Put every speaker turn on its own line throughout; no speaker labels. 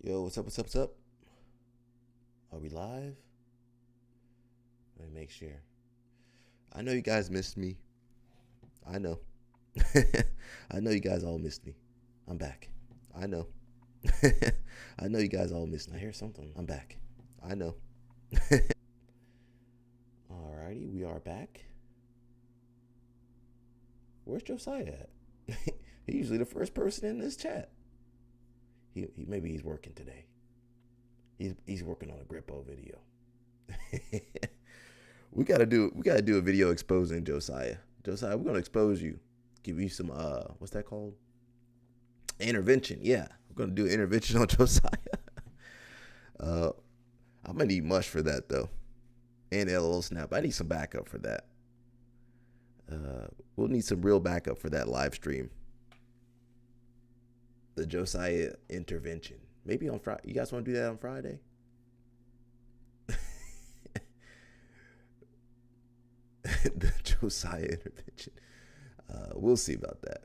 Yo, what's up, what's up, what's up? Are we live? Let me make sure. I know you guys missed me. I know. I know you guys all missed me. I'm back. I know. I know you guys all missed me. I hear something. I'm back. I know. Alrighty, we are back. Where's Josiah at? He's usually the first person in this chat. He maybe he's working today. He's working on a Grippo video. we gotta do a video exposing Josiah. Josiah, we're gonna expose you. Give you some what's that called? Intervention. Yeah. We're gonna do an intervention on Josiah. uh I'm gonna need mush for that though. And LOL snap. I need some backup for that. We'll need some real backup for that live stream. The Josiah intervention. Maybe on Friday. You guys want to do that on Friday? The Josiah intervention. We'll see about that.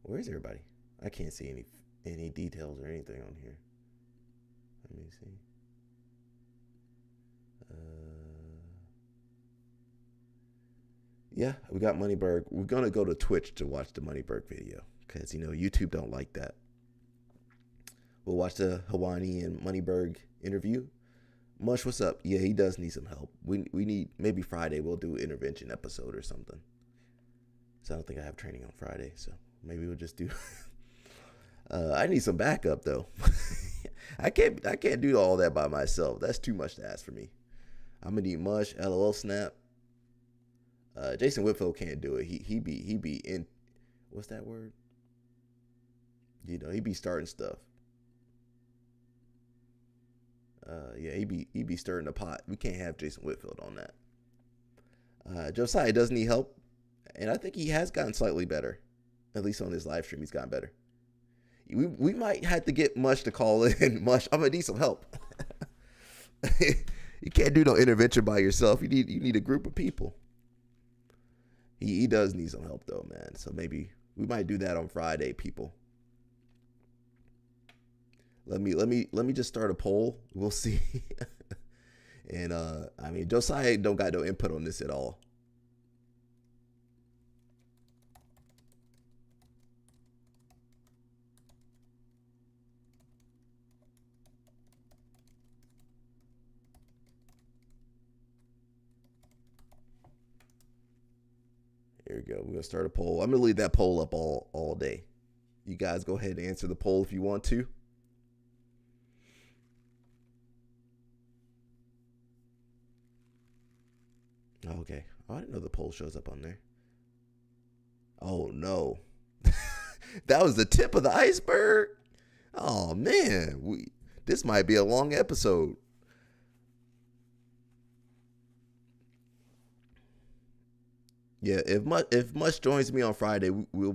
Where's everybody? I can't see any details or anything on here. Let me see. Yeah, we got Moneyberg. We're gonna go to Twitch to watch the Moneyberg video because YouTube don't like that. We'll watch the Hawani and Moneyberg interview. Mush, what's up? Yeah, he does need some help. We need maybe Friday we'll do an intervention episode or something. So I don't think I have training on Friday, so maybe we'll just do. I need some backup though. I can't do all that by myself. That's too much to ask for me. I'm gonna need Mush, LOL snap. Jason Whitfield can't do it. He be in, what's that word? He be starting stuff. Yeah, he be stirring the pot. We can't have Jason Whitfield on that. Josiah does need help, and I think he has gotten slightly better. At least on his live stream, he's gotten better. We might have to get Mush to call in. Mush, I'm gonna need some help. You can't do no intervention by yourself. You need a group of people. He does need some help though, man. So maybe we might do that on Friday, people. Let me just start a poll. We'll see. And I mean, Josiah don't got no input on this at all. Here we go. We're gonna start a poll. I'm gonna leave that poll up all day. You guys go ahead and answer the poll if you want to. Okay. Oh, I didn't know the poll shows up on there. Oh no. That was the tip of the iceberg. Oh man, this might be a long episode. Yeah, if Much joins me on Friday, we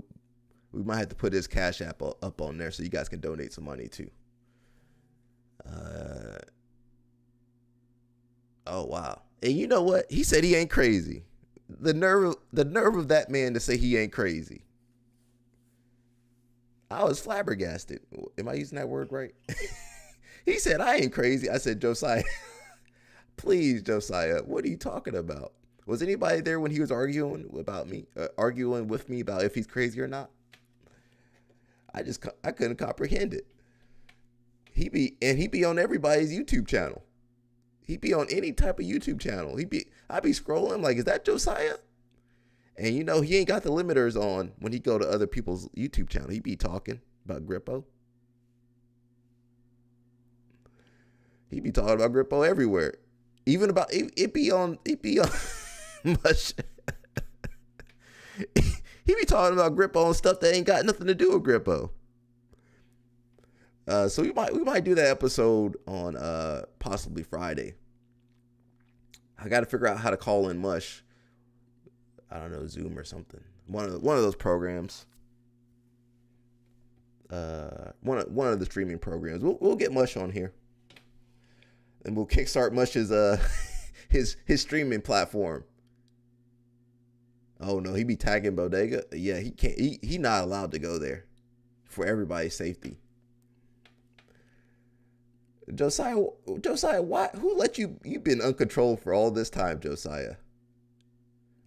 might have to put his Cash App up on there so you guys can donate some money too. Oh wow. And you know what? He said he ain't crazy. The nerve of that man to say he ain't crazy. I was flabbergasted. Am I using that word right? He said I ain't crazy. I said, Josiah, please, Josiah, what are you talking about? Was anybody there when he was arguing with me about if he's crazy or not? I couldn't comprehend it. He be on everybody's YouTube channel. He be on any type of YouTube channel. I be scrolling like, is that Josiah? And he ain't got the limiters on when he go to other people's YouTube channel. He be talking about Grippo. He be talking about Grippo everywhere. Even about it be on much. He be talking about Grippo and stuff that ain't got nothing to do with Grippo. So we might do that episode on possibly Friday. I got to figure out how to call in Mush. I don't know, Zoom or something. One of those programs. One of the streaming programs. We'll get Mush on here, and we'll kickstart Mush's his streaming platform. Oh no, he be tagging Bodega. Yeah, he can't. He not allowed to go there for everybody's safety. Josiah, why? Who let you? You've been uncontrolled for all this time, Josiah.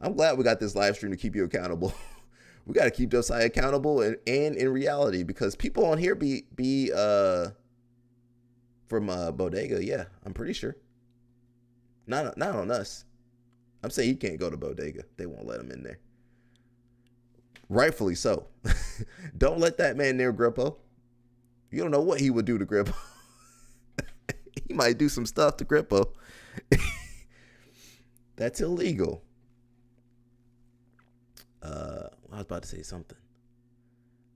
I'm glad we got this live stream to keep you accountable. We got to keep Josiah accountable and in reality, because people on here be from Bodega. Yeah, I'm pretty sure. Not on us. I'm saying he can't go to Bodega. They won't let him in there. Rightfully so. Don't let that man near Grippo. You don't know what he would do to Grippo. He might do some stuff to Grippo. That's illegal. I was about to say something.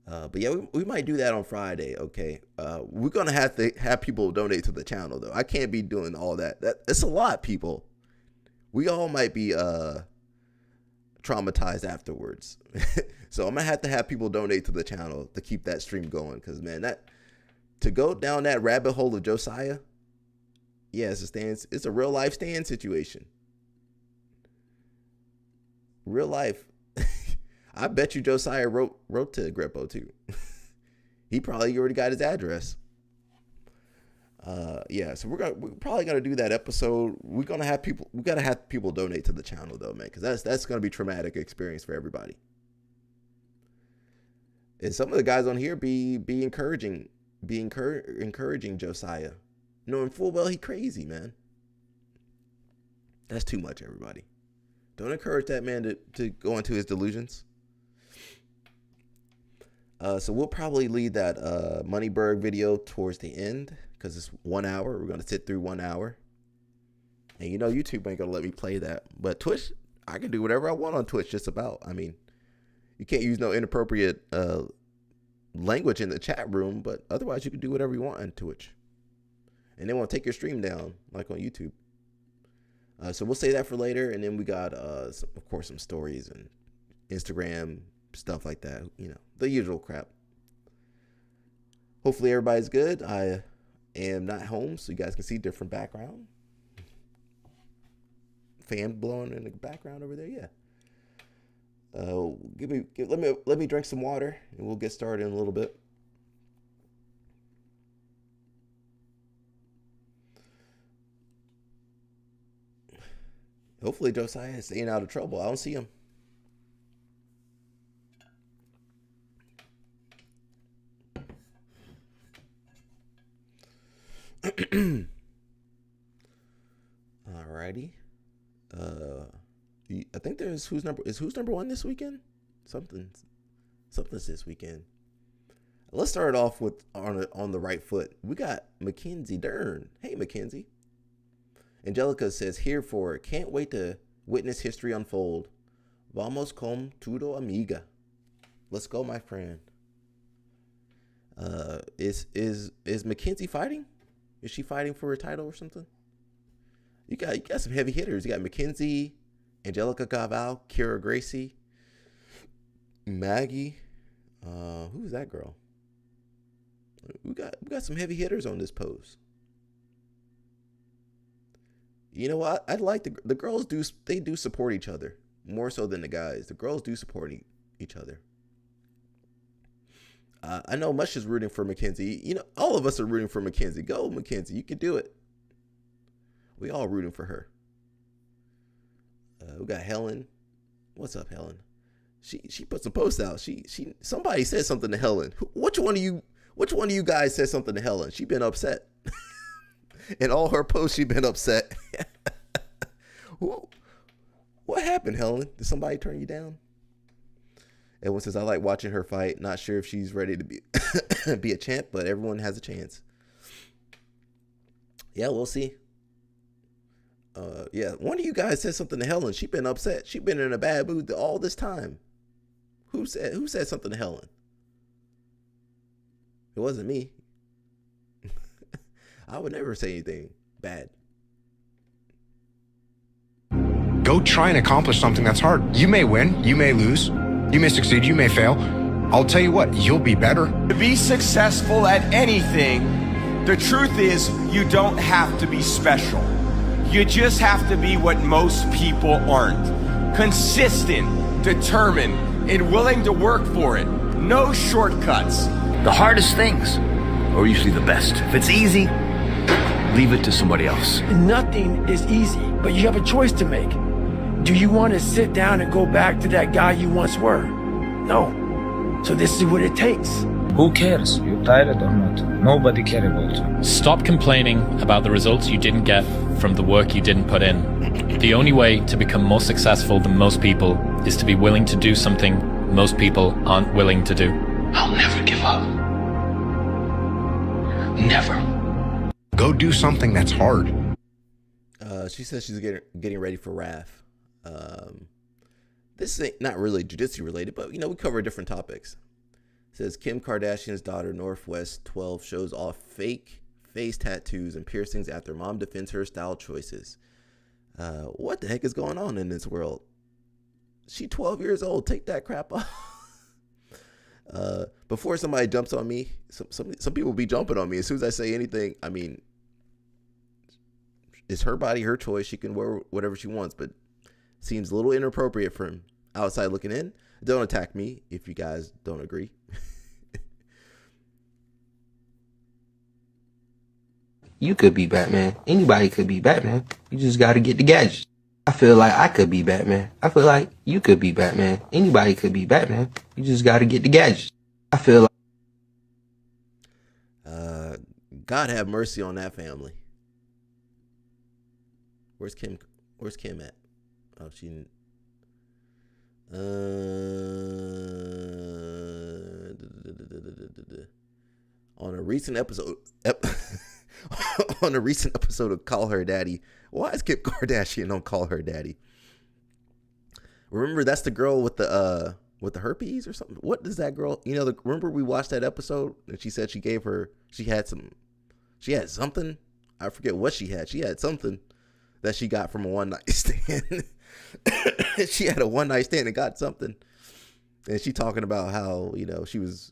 But yeah, we might do that on Friday, okay? We're going to have people donate to the channel, though. I can't be doing all that. It's a lot, people. We all might be traumatized afterwards. So I'm going to have people donate to the channel to keep that stream going. Because, man, to go down that rabbit hole of Josiah, yeah, it's a real-life stand situation. Real life. I bet you Josiah wrote to Grippo too. He probably already got his address. Yeah, so we're probably gonna do that episode. We gotta have people donate to the channel though, man, because that's gonna be a traumatic experience for everybody. And some of the guys on here be encouraging Josiah, knowing full well he crazy, man. That's too much, everybody. Don't encourage that man to go into his delusions. So we'll probably leave that Moneyberg video towards the end because it's 1 hour. We're going to sit through 1 hour. And you know YouTube ain't going to let me play that. But Twitch, I can do whatever I want on Twitch just about. I mean, you can't use no inappropriate language in the chat room, but otherwise you can do whatever you want on Twitch. And they won't take your stream down like on YouTube. So we'll say that for later. And then we got, of course, some stories and Instagram stuff like that, you know, the usual crap. Hopefully everybody's good. I am not home, so you guys can see different background. Fan blowing in the background over there, yeah. Let me drink some water, and we'll get started in a little bit. Hopefully Josiah is staying out of trouble. I don't see him. Alrighty. I think there's who's number one this weekend? Something's this weekend. Let's start off with on the right foot. We got Mackenzie Dern. Hey, Mackenzie. Angelica says, here for it. Can't wait to witness history unfold. Vamos con todo, amiga. Let's go, my friend. Is Mackenzie fighting? Is she fighting for a title or something? You got some heavy hitters. You got Mackenzie, Angelica Gaval, Kira Gracie, Maggie. Who's that girl? We got some heavy hitters on this pose. You know what? I'd like the girls do support each other more so than the guys. The girls do support each other. I know Mush is rooting for Mackenzie. You know, all of us are rooting for Mackenzie. Go, Mackenzie. You can do it. We all rooting for her. We got Helen. What's up, Helen? She put some posts out. Somebody said something to Helen. Which one of you guys said something to Helen? She been upset. In all her posts, she been upset. What happened, Helen? Did somebody turn you down? Everyone says, I like watching her fight. Not sure if she's ready to be a champ, but everyone has a chance. Yeah, we'll see. Yeah, one of you guys said something to Helen. She been upset. She been in a bad mood all this time. Who said something to Helen? It wasn't me. I would never say anything bad.
Go try and accomplish something that's hard. You may win, you may lose, you may succeed, you may fail. I'll tell you what, you'll be better.
To be successful at anything, the truth is you don't have to be special. You just have to be what most people aren't. Consistent, determined, and willing to work for it. No shortcuts.
The hardest things are usually the best. If it's easy, leave it to somebody else.
Nothing is easy, but you have a choice to make. Do you want to sit down and go back to that guy you once were? No. So this is what it takes.
Who cares? You tired or not? Nobody cares about you.
Stop complaining about the results you didn't get from the work you didn't put in. The only way to become more successful than most people is to be willing to do something most people aren't willing to do.
I'll never give up. Never.
Go do something that's hard.
She says she's getting ready for RAF. This ain't not really jiu-jitsu related, but we cover different topics. It says Kim Kardashian's daughter Northwest 12 shows off fake face tattoos and piercings after mom defends her style choices. What the heck is going on in this world? She 12 years old. Take that crap off. Before somebody jumps on me, some people be jumping on me as soon as I say anything. I mean, it's her body, her choice. She can wear whatever she wants, but seems a little inappropriate from outside looking in. Don't attack me if you guys don't agree.
You could be Batman. Anybody could be Batman. You just got to get the gadgets. I feel like I could be Batman. I feel like you could be Batman. Anybody could be Batman. You just got to get the gadgets. I feel like...
God have mercy on that family. Where's Kim at? Oh, she... On a recent episode... on a recent episode of Call Her Daddy. Why is Kim Kardashian on Call Her Daddy? Remember, that's the girl with the herpes or something. What is that girl? Remember we watched that episode and she said she had something. I forget what she had. She had something that she got from a one night stand. She had a one night stand and got something. And she talking about how, she was,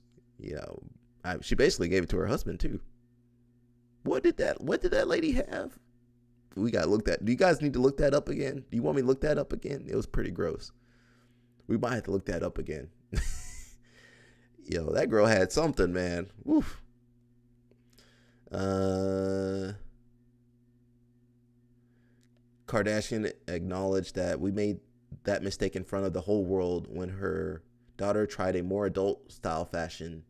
she basically gave it to her husband too. What did that lady have? We got looked at. Do you guys need to look that up again? Do you want me to look that up again? It was pretty gross. We might have to look that up again. That girl had something, man. Woof. Kardashian acknowledged that we made that mistake in front of the whole world when her daughter tried a more adult style fashion.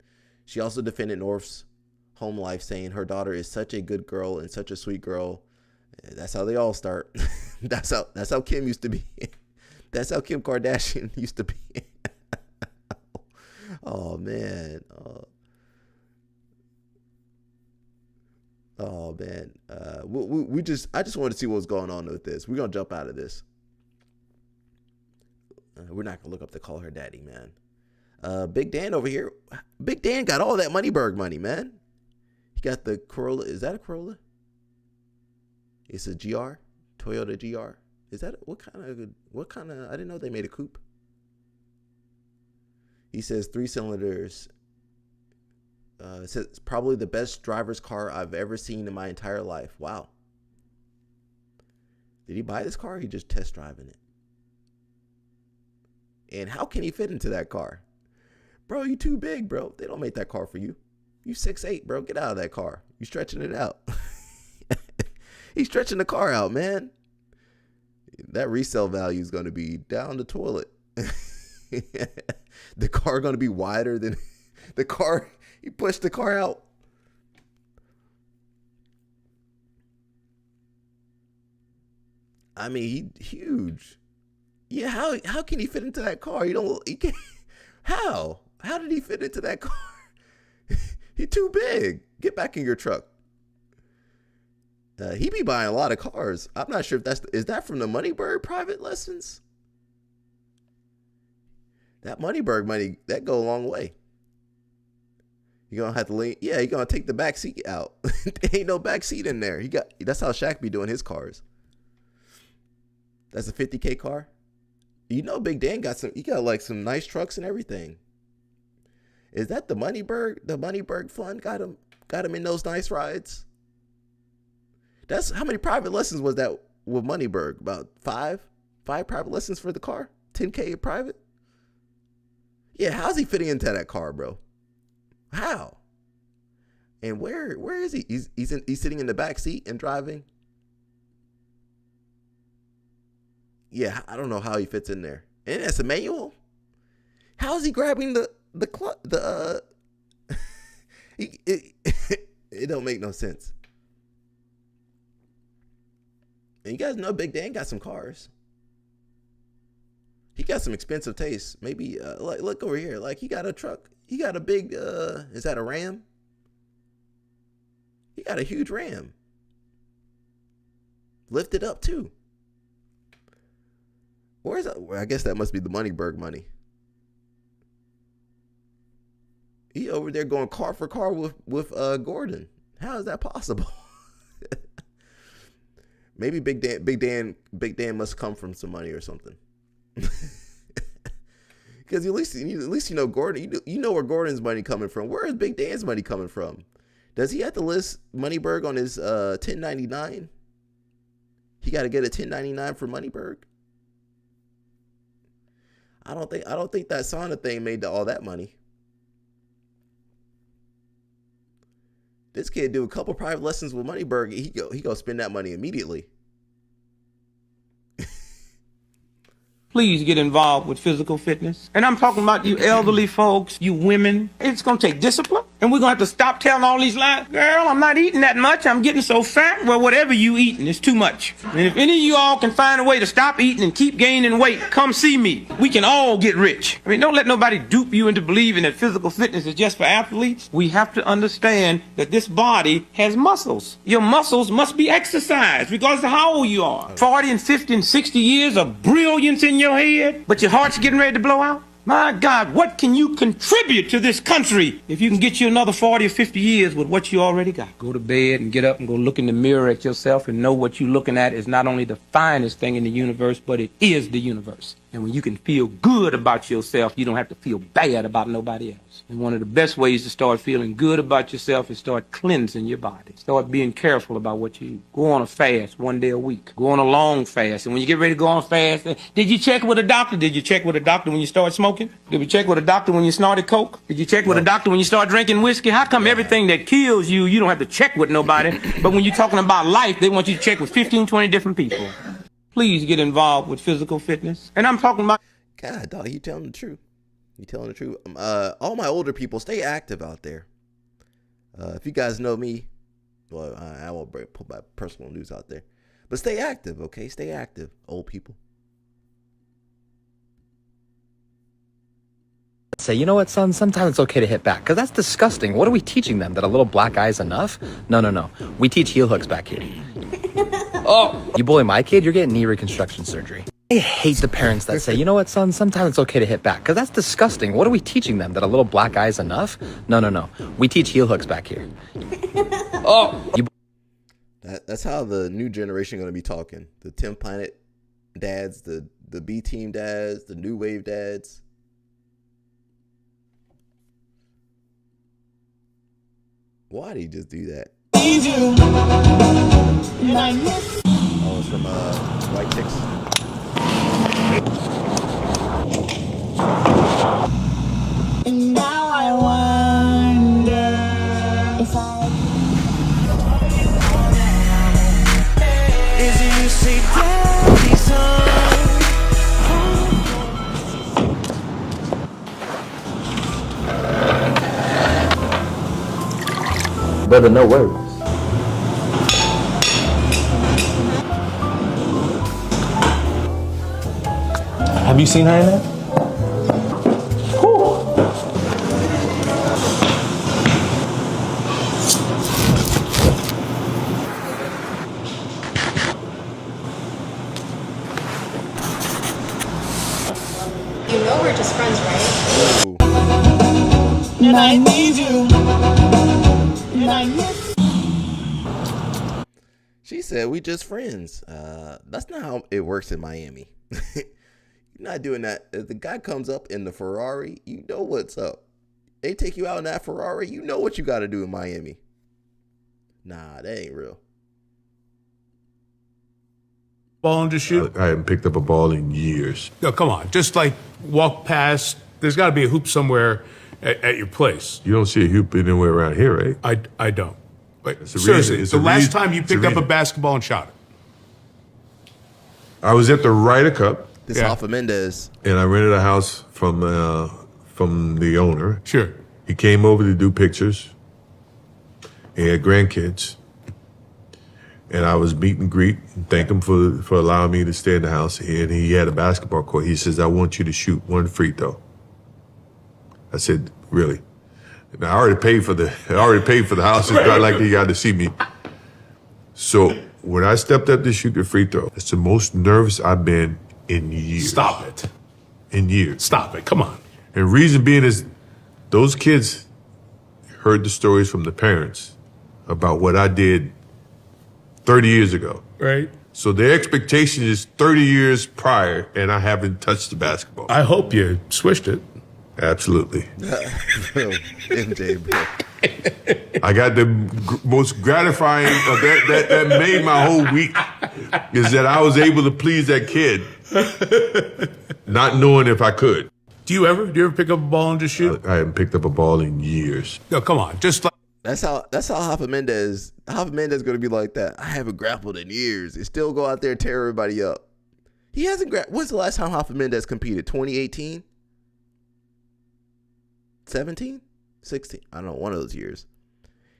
She also defended North's home life, saying her daughter is such a good girl and such a sweet girl. That's how they all start. That's how Kim used to be. That's how Kim Kardashian used to be. Oh man. Oh man. I just wanted to see what was going on with this. We're gonna jump out of this. We're not gonna look up to Call Her Daddy, man. Big Dan over here. Big Dan got all that Moneyberg money, man. He got the Corolla. Is that a Corolla? It's a GR, Toyota GR. Is that what kind of? I didn't know they made a coupe. He says 3 cylinders. It says it's probably the best driver's car I've ever seen in my entire life. Wow. Did he buy this car? Or he just test driving it. And how can he fit into that car? Bro, you too big, bro. They don't make that car for you. You 6'8", bro. Get out of that car. You stretching it out. He's stretching the car out, man. That resale value is going to be down the toilet. The car going to be wider than the car. He pushed the car out. I mean, he huge. Yeah, how can he fit into that car? He can't. How did he fit into that car? He too big. Get back in your truck. He be buying a lot of cars. I'm not sure if is that from the Moneyberg private lessons? That Moneyberg money, that go a long way. You're going to have to lean. Yeah, you're going to take the back seat out. There ain't no back seat in there. That's how Shaq be doing his cars. That's a $50K car. Big Dan got some nice trucks and everything. Is that the Moneyberg fund got him in those nice rides? That's how many private lessons was that with Moneyberg? About five private lessons for the car? $10K private? Yeah, how's he fitting into that car, bro? How? And where is he? He's sitting in the back seat and driving. Yeah, I don't know how he fits in there. And that's a manual. How is he grabbing the it don't make no sense. And you guys know Big Dan got some cars. He got some expensive taste. Maybe like look over here. Like he got a truck. He got a big is that a Ram? He got a huge Ram. Lifted up too. Where's that? Well, I guess that must be the Moneyberg money. He over there going car for car with Gordon. How is that possible? Maybe Big Dan must come from some money or something. Because at least you know Gordon. You know where Gordon's money coming from. Where is Big Dan's money coming from? Does he have to list Moneyberg on his 1099? He got to get a 1099 for Moneyberg. I don't think that sauna thing made all that money. This kid do a couple private lessons with Moneyberg. He go spend that money immediately.
Please get involved with physical fitness. And I'm talking about you elderly folks, you women. It's going to take discipline. And we're going to have to stop telling all these lies. Girl, I'm not eating that much. I'm getting so fat. Well, whatever you eating is too much. And if any of you all can find a way to stop eating and keep gaining weight, come see me. We can all get rich. I mean, don't let nobody dupe you into believing that physical fitness is just for athletes. We have to understand that this body has muscles. Your muscles must be exercised regardless of how old you are. 40 and 50 and 60 years of brilliance in your head, but your heart's getting ready to blow out? My God, what can you contribute to this country if you can get you another 40 or 50 years with what you already got? Go to bed and get up and go look in the mirror at yourself and know what you're looking at is not only the finest thing in the universe, but it is the universe. And when you can feel good about yourself, you don't have to feel bad about nobody else. And one of the best ways to start feeling good about yourself is start cleansing your body. Start being careful about what you eat. Go on a fast 1 day a week. Go on a long fast. And when you get ready to go on a fast, did you check with a doctor? Did you check with a doctor when you start smoking? Did you check with a doctor when you snorted coke? Did you check with a doctor when you start drinking whiskey? How come everything that kills you, you don't have to check with nobody? But when you're talking about life, they want you to check with 15, 20 different people. Please get involved with physical fitness. And I'm talking about...
God, dog, you telling the truth. You telling the truth. All my older people, stay active out there. If you guys know me, well, I won't put my personal news out there. But stay active, okay? Stay active, old people.
Say, you know what, son? Sometimes it's okay to hit back, because that's disgusting. What are we teaching them? That a little black eye is enough? No. We teach heel hooks back here. Oh, you bully my kid, you're getting knee reconstruction surgery. I hate the parents that say, you know what, son? Sometimes it's okay to hit back, because that's disgusting. What are we teaching them? That a little black eye is enough? No. We teach heel hooks back here. Oh,
That's how the new generation going to be talking. The 10 Planet dads, the B Team dads, the New Wave dads. Why did he just do that? Oh, it's from White Chicks.
And now I wonder if is it you say daddy son?
Brother, no worries.
Have you seen her in that?
You know we're just friends, right?
And I need you. And I miss you.
She said we just friends. That's not how it works in Miami. You're not doing that. If the guy comes up in the Ferrari, you know what's up. They take you out in that Ferrari, you know what you got to do in Miami. Nah, that ain't real.
Ball to shoot?
I haven't picked up a ball in years.
No, come on. Just like walk past There's got to be a hoop somewhere at your place.
You don't see a hoop anywhere around here, right?
I don't. Wait,
seriously,
the last time you picked up a basketball and shot it?
I was at the Ryder Cup.
This Alpha Mendez.
And I rented a house from the owner.
Sure.
He came over to do pictures. He had grandkids. And I was meet and greet and thank him for allowing me to stay in the house. And he had a basketball court. He says, I want you to shoot one free throw. I said, really? And I already paid for the house. It's not like he got to see me. So when I stepped up to shoot the free throw, it's the most nervous I've been in years.
Stop it.
In years.
Stop it. Come on.
And reason being is those kids heard the stories from the parents about what I did 30 years ago.
Right.
So their expectation is 30 years prior, and I haven't touched the basketball.
I hope you swished it.
Absolutely.
MJ, bro.
I got the most gratifying that made my whole week is that I was able to please that kid, not knowing if I could.
Do you ever pick up a ball and just shoot?
I haven't picked up a ball in years.
No, come on, just like
that's how Hoffa Mendez going to be like that. I haven't grappled in years. It still go out there and tear everybody up. He hasn't When's the last time Hoffa Mendez competed? 2018, 17, 16. I don't know, one of those years.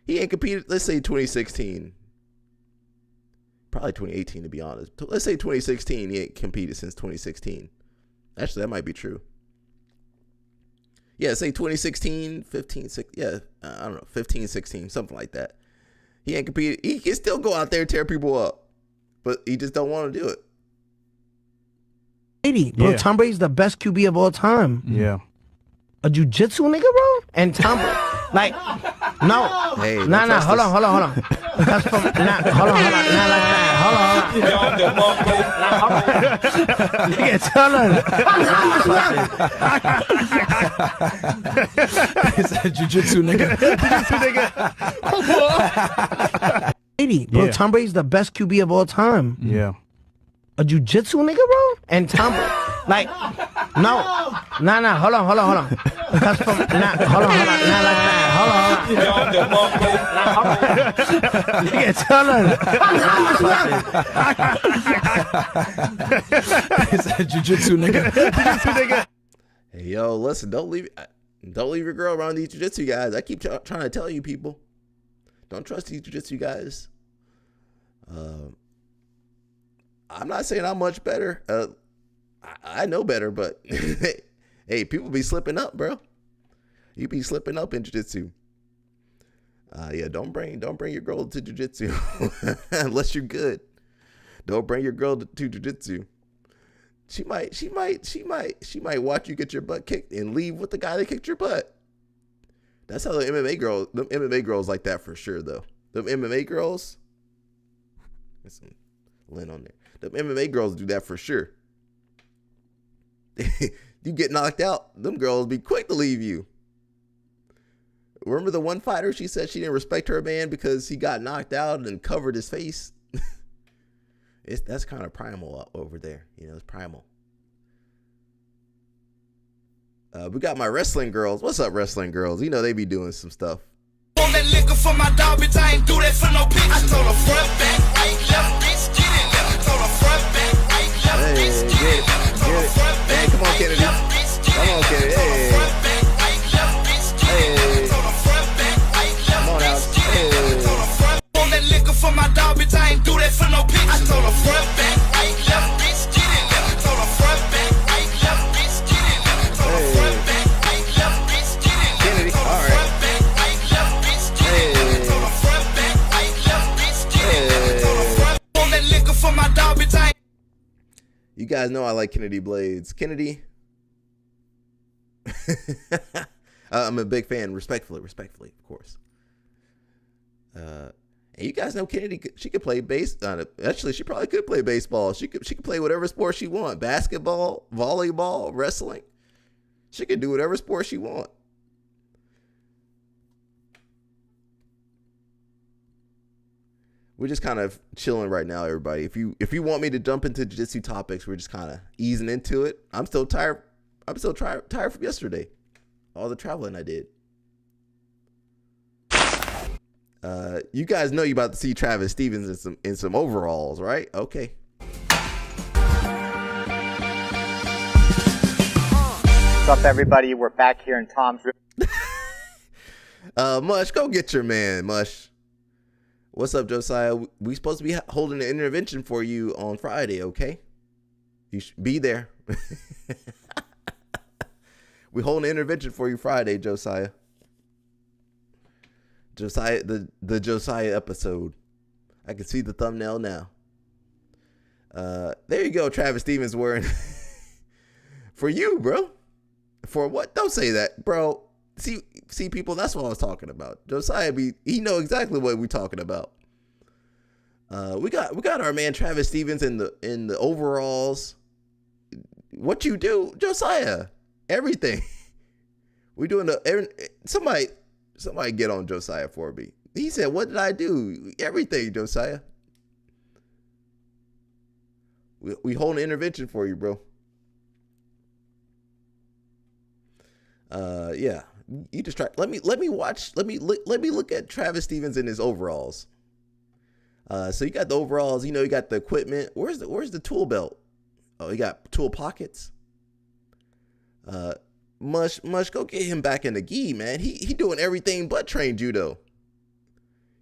He ain't competed. Let's say 2016. Probably 2018 to be honest. Let's say 2016. He ain't competed since 2016. Actually, that might be true. Yeah, say 2016, 15, 16, yeah, I don't know, 15, 16, something like that. He ain't competed. He can still go out there and tear people up, but he just don't want to do it.
80, bro. Yeah. Tom Brady's the best QB of all time.
Yeah.
A jiu-jitsu nigga, bro? And Tom Brady, like, no.
Hey,
nah, hold on. Because from, hold on, not like that. Hold on. Nigga, tell her.
It's a jiu-jitsu nigga. Jiu-jitsu nigga.
80, bro. Yeah. Tom Brady's the best QB of all time.
Yeah.
A jiu-jitsu nigga, bro? And Tom Brady, like, no. Nah, hold on. Because from, hold on, not like that. Hold on. Nigga, tell her.
It's a jiu-jitsu nigga. Jiu-jitsu nigga.
Hey, yo, listen, don't leave your girl around these jiu-jitsu guys. I keep trying to tell you people, don't trust these jiu-jitsu guys. I'm not saying I'm much better. I know better, but hey, people be slipping up, bro. You be slipping up in jiu-jitsu. Yeah, don't bring your girl to jiu-jitsu unless you're good. Don't bring your girl to jiu-jitsu. She might watch you get your butt kicked and leave with the guy that kicked your butt. That's how the MMA girls like that for sure, though. The MMA girls, there's some Lynn on there. The MMA girls do that for sure. You get knocked out, them girls be quick to leave you. Remember the one fighter, she said she didn't respect her man because he got knocked out and covered his face? That's kind of primal over there. You know, it's primal. We got my wrestling girls. What's up, wrestling girls? You know, they be doing some stuff.
Want that liquor for my dog, bitch, I ain't do that for no bitch. I told her front, back, right, left, bitch, get in there. I told her front, back, right, left, bitch, get in there. I told her front, back,
hey, come on, Kennedy. Come on, Kennedy. Hey. Come on out. Hey.
Want that liquor for my dog, bitch, I ain't do that for no bitch. I told her front, back, right, left, bitch, get in there. I told her front, back, right, left, bitch, get in there. I told her front, back, right, left, bitch, get in there.
Kennedy, all right. You guys know I like Kennedy Blades. Kennedy. I'm a big fan, respectfully, of course. And you guys know Kennedy, she could play actually, she probably could play baseball. She could play whatever sport she want. Basketball, volleyball, wrestling. She could do whatever sport she want. We're just kind of chilling right now, everybody. If you want me to jump into jiu-jitsu topics, we're just kind of easing into it. I'm still tired. I'm still tired from yesterday. All the traveling I did. You guys know you about to see Travis Stevens in some overalls, right? Okay.
What's up, everybody? We're back here in Tom's room.
Mush, go get your man, Mush. What's up, Josiah? We supposed to be holding an intervention for you on Friday, okay? You should be there. We holding an intervention for you Friday, Josiah. Josiah, the Josiah episode. I can see the thumbnail now. There you go, Travis Stevens wearing for you, bro. For what? Don't say that, bro. See, people, that's what I was talking about. Josiah he know exactly what we're talking about. We got our man Travis Stevens in the overalls. What you do, Josiah? Everything. We doing somebody get on Josiah for me. He said, "What did I do? Everything, Josiah." We hold an intervention for you, bro. Yeah. You just try. Let me look at Travis Stevens in his overalls. So you got the overalls. You know, you got the equipment. Where's the tool belt? Oh, you got tool pockets. Mush, go get him back in the gi, man. He doing everything but train judo.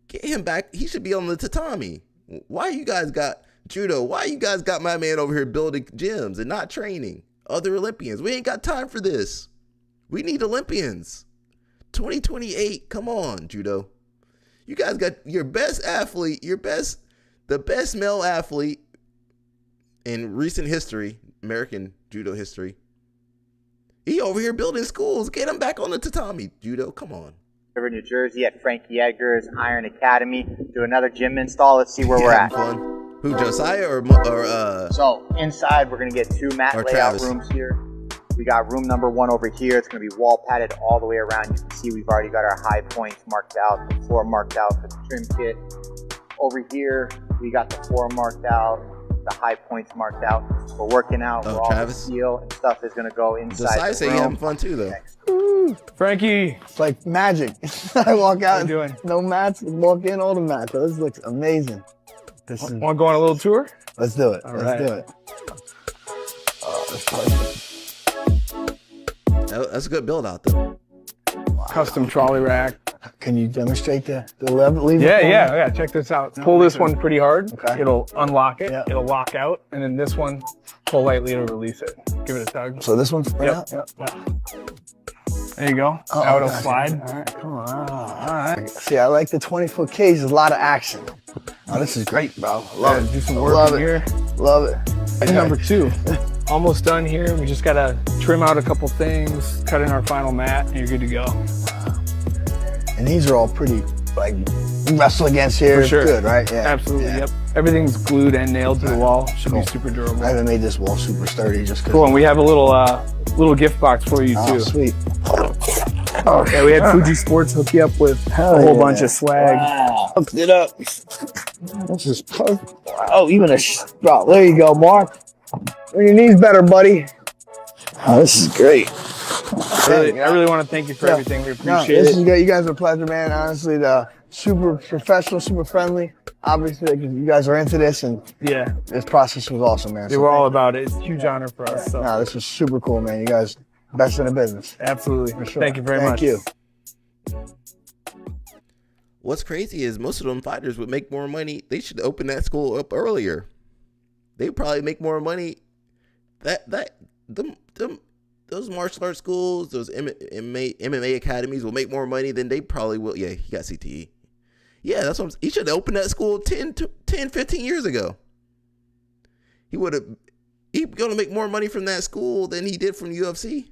Get him back. He should be on the tatami. Why you guys got judo? Why you guys got my man over here building gyms and not training other Olympians? We ain't got time for this. We need Olympians. 2028. Come on, judo. You guys got your best athlete, the best male athlete in recent history, American judo history. He over here building schools. Get him back on the tatami, judo. Come on.
River, New Jersey at Frankie Edgar's Iron Academy. Do another gym install. Let's see where we're at.
Fun. Who, Josiah or
So inside, we're gonna get 2 mat layout
Travis.
rooms here. We got room number 1 over here. It's going to be wall padded all the way around. You can see we've already got our high points marked out, the floor marked out for the trim kit. Over here, we got the floor marked out, the high points marked out. We're working out where all the steel and stuff is going to go inside
Josiah
the
say
room.
he having fun too, though.
Ooh, Frankie, it's like magic. I walk out, and no mats, walk in, all the mats. This looks amazing.
Want to go on a little tour?
Let's do it.
All
Let's
right.
do it. Oh, that's perfect.
That's a good build out though.
Custom trolley rack.
Can you demonstrate the lever?
Yeah. Check this out. Pull this one pretty hard.
Okay.
It'll unlock it. Yep. It'll lock out, and then this one, pull lightly to release it. Give it a tug.
So this one's right out?
Yep. There you go.
Oh,
now it'll
okay.
slide.
All right, come on. All right. See, I like the 20-foot cage. There's a lot of action. Oh, this is great, bro. Love it.
Do some work
Love
in
it.
here.
Love it.
And number 2. Almost done here. We just gotta trim out a couple things, cut in our final mat, and you're good to go.
And these are all pretty, like, you wrestle against here.
For sure.
It's good, right? Yeah.
Absolutely,
Yeah.
yep. Everything's glued and nailed to the wall. Should be super durable.
I haven't made this wall super sturdy just because.
Cool, and we have a little gift box for you, too.
Oh, sweet.
Oh, yeah, we had Fuji Sports hook you up with a whole bunch of swag.
Wow. Hooked it up. This is perfect. Oh, even bro, there you go, Mark. Bring your knees better, buddy. Oh, this is great.
I really want to thank you for everything. We appreciate
this
it.
is great. You guys are a pleasure, man. Honestly, super professional, super friendly. Obviously, like, you guys are into this, and this process was awesome, man.
They were all about it. It's a huge honor for us. So.
No, this was super cool, man. You guys, best in the business.
Absolutely.
For sure.
Thank you very much.
Thank you.
What's crazy is most of them fighters would make more money. They should open that school up earlier. They probably make more money. Those martial arts schools, those MMA academies will make more money than they probably will. Yeah, he got CTE. Yeah, that's what he should have opened that school 10, 15 years ago. He's going to make more money from that school than he did from UFC.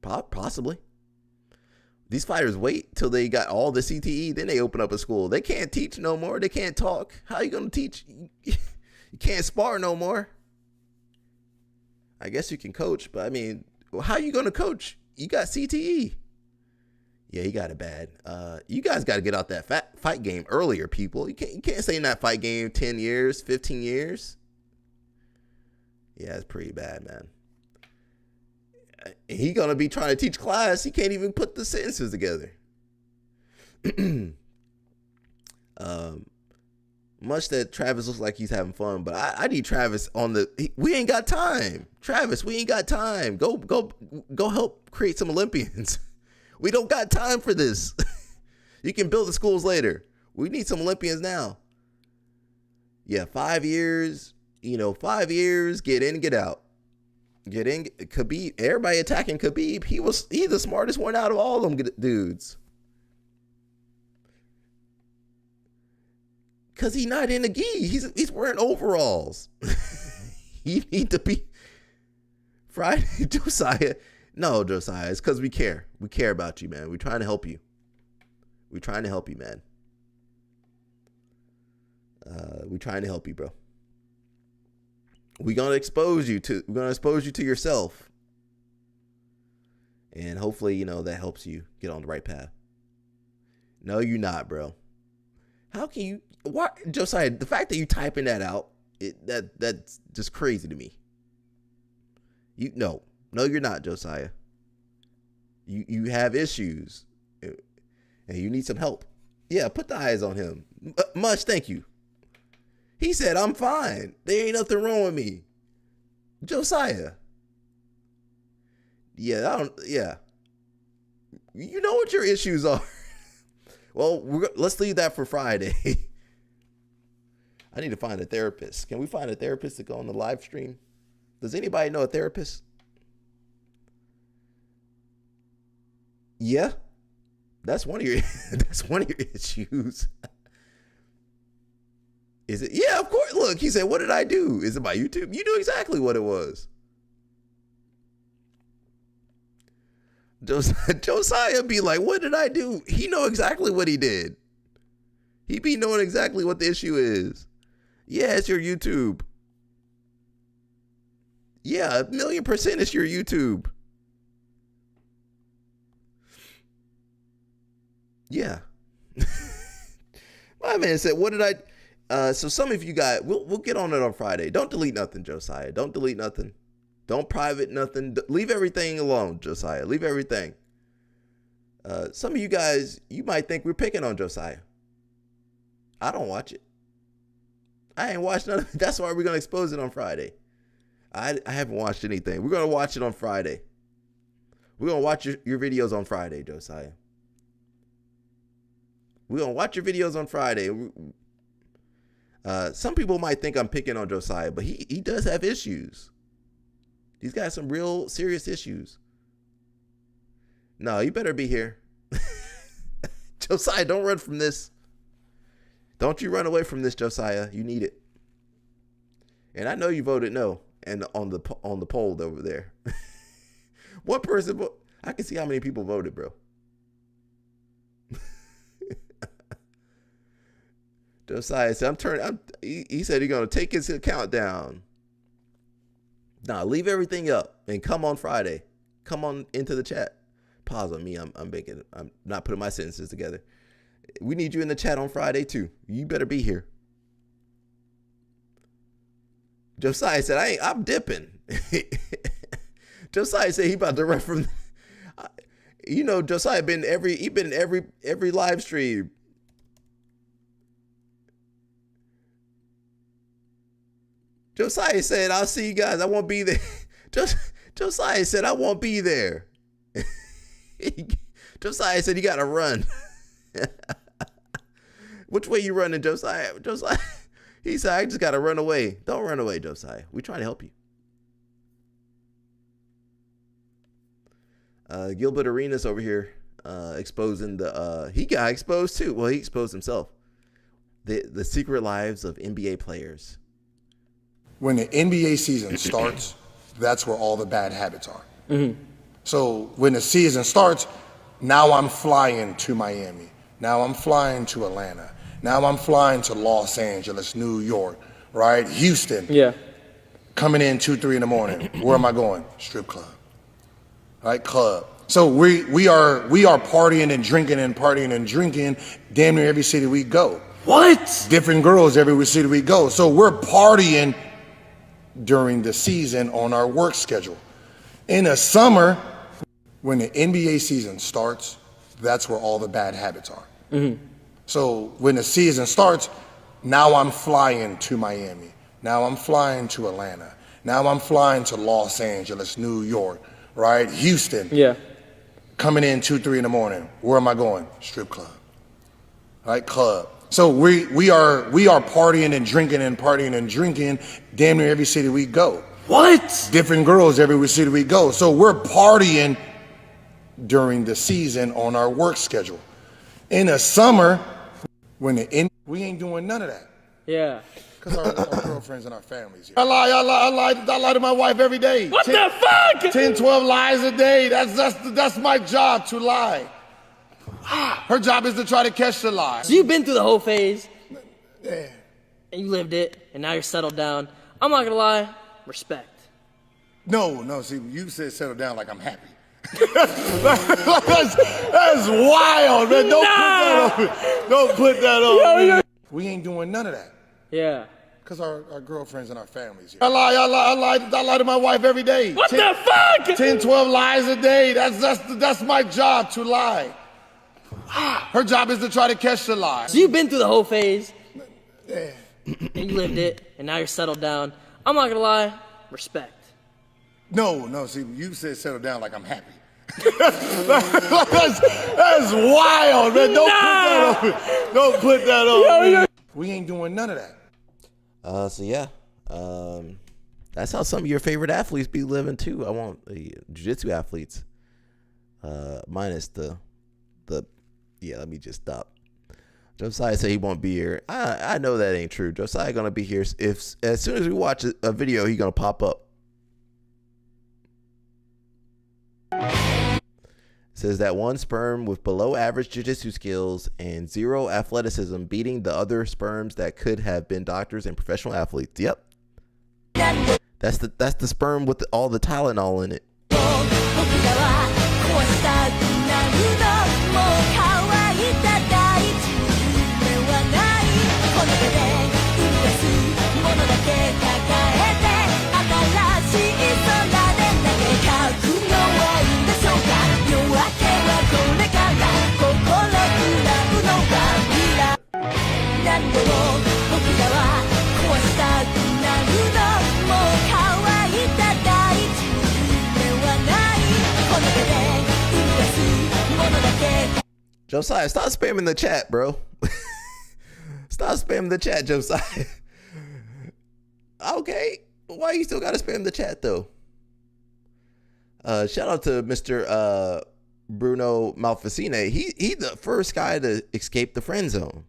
Possibly. These fighters wait till they got all the CTE, then they open up a school. They can't teach no more. They can't talk. How you going to teach? You can't spar no more. I guess you can coach, but I mean, how you going to coach? You got CTE. Yeah, he got it bad. You guys got to get out that fight game earlier, people. You can't stay in that fight game 10 years, 15 years. Yeah, it's pretty bad, man. He gonna be trying to teach class. He can't even put the sentences together. Much that Travis looks like he's having fun, but I need Travis on the. We ain't got time, Travis. We ain't got time. Go help create some Olympians. We don't got time for this. You can build the schools later. We need some Olympians now. Yeah, 5 years. 5 years. Get in, get out. Get in. Khabib. Everybody attacking Khabib. He's the smartest one out of all them dudes. Cause he's not in a gi. He's wearing overalls. He need to be Friday, Josiah. No, Josiah. It's because we care. We care about you, man. We're trying to help you. We're trying to help you, man. We're trying to help you, bro. We're gonna expose you to yourself. And hopefully, that helps you get on the right path. No, you're not, bro. How can you? What, Josiah? The fact that you typing that out, that's just crazy to me. No, you're not, Josiah. You have issues, and you need some help. Yeah, put the eyes on him. Much, thank you. He said, "I'm fine. There ain't nothing wrong with me." Josiah. Yeah, Yeah. You know what your issues are. Well, let's leave that for Friday. I need to find a therapist. Can we find a therapist to go on the live stream? Does anybody know a therapist? Yeah, that's one of your issues. Is it? Yeah, of course. Look, he said, "What did I do?" Is it my YouTube? You knew exactly what it was. Josiah be like, "What did I do?" He know exactly what he did. He be knowing exactly what the issue is. Yeah, it's your YouTube. Yeah, 1,000,000% it's your YouTube. Yeah. My man said, "What did I?" So some of you guys, we'll get on it on Friday. Don't delete nothing, Josiah. Don't delete nothing. Don't private nothing. Leave everything alone, Josiah. Leave everything. Some of you guys, you might think we're picking on Josiah. I don't watch it. I ain't watched none of it. That's why we're going to expose it on Friday. I haven't watched anything. We're going to watch it on Friday. We're going to watch your videos on Friday, Josiah. We're going to watch your videos on Friday. Some people might think I'm picking on Josiah, but he does have issues. He's got some real serious issues. No, you better be here. Josiah, don't run from this. Don't you run away from this, Josiah. You need it. And I know you voted no and on the poll over there. One person voted. I can see how many people voted, bro. Josiah said, he said he's going to take his account down. Nah, leave everything up and come on Friday. Come on into the chat. Pause on me. I'm not putting my sentences together. We need you in the chat on Friday too. You better be here. Josiah said, I'm dipping. Josiah said he about to run from, Josiah been every live stream. Josiah said, "I'll see you guys. I won't be there." Josiah said, "I won't be there." Josiah said, "You got to run." Which way you running, Josiah? He said, "I just got to run away." Don't run away, Josiah. We're trying to help you. Gilbert Arenas over here exposing he got exposed too. Well, he exposed himself. The secret lives of NBA players.
When the NBA season starts, that's where all the bad habits are. Mm-hmm. So when the season starts, now I'm flying to Miami. Now I'm flying to Atlanta. Now I'm flying to Los Angeles, New York, right? Houston.
Yeah.
Coming in 2-3 in the morning. Where am I going? Strip club. Right? Club. So we are partying and drinking damn near every city we go.
What?
Different girls every city we go. So we're partying during the season on our work schedule. In the summer, when the NBA season starts, that's where all the bad habits are. So when the season starts, now I'm flying to Miami. Now I'm flying to Atlanta. Now I'm flying to Los Angeles, New York, right? Houston.
Yeah.
Coming in 2, 3 in the morning. Where am I going? Strip club. Right? Club. So we are partying and drinking damn near every city we go.
What?
Different girls every city we go. So we're partying during the season on our work schedule. In the summer, we ain't doing none of that.
Yeah.
Because our girlfriends and our families here. I lie to my wife every day.
What the fuck?
10, 12 lies a day. That's my job, to lie. Her job is to try to catch the lie.
So you've been through the whole phase.
Yeah.
And you lived it, and now you're settled down. I'm not gonna lie, respect.
No, see, you said settle down like I'm happy. that's wild, man. Don't put that on me. We ain't doing none of that.
Yeah.
Because our girlfriends and our families here. I lie to my wife every day.
What the fuck?
10, 12 lies a day. That's my job, to lie. Her job is to try to catch the lie.
So you've been through the whole phase.
Yeah.
And you lived it, and now you're settled down. I'm not gonna lie, respect.
No, see, you said settle down like I'm happy. that's wild, man. Don't put that on me. We ain't doing none of that.
So yeah, that's how some of your favorite athletes be living too. I want jiu-jitsu athletes, minus the. Yeah, let me just stop. Josiah said he won't be here. I know that ain't true. Josiah gonna be here if as soon as we watch a video, he gonna pop up. It says that one sperm with below average jiu-jitsu skills and zero athleticism beating the other sperms that could have been doctors and professional athletes. Yep. That's the sperm with all the Tylenol in it. Josiah, stop spamming the chat, bro. Stop spamming the chat, Josiah. Okay, why you still gotta spam the chat though? Shout out to Mr. Bruno Malfacine. He the first guy to escape the friend zone.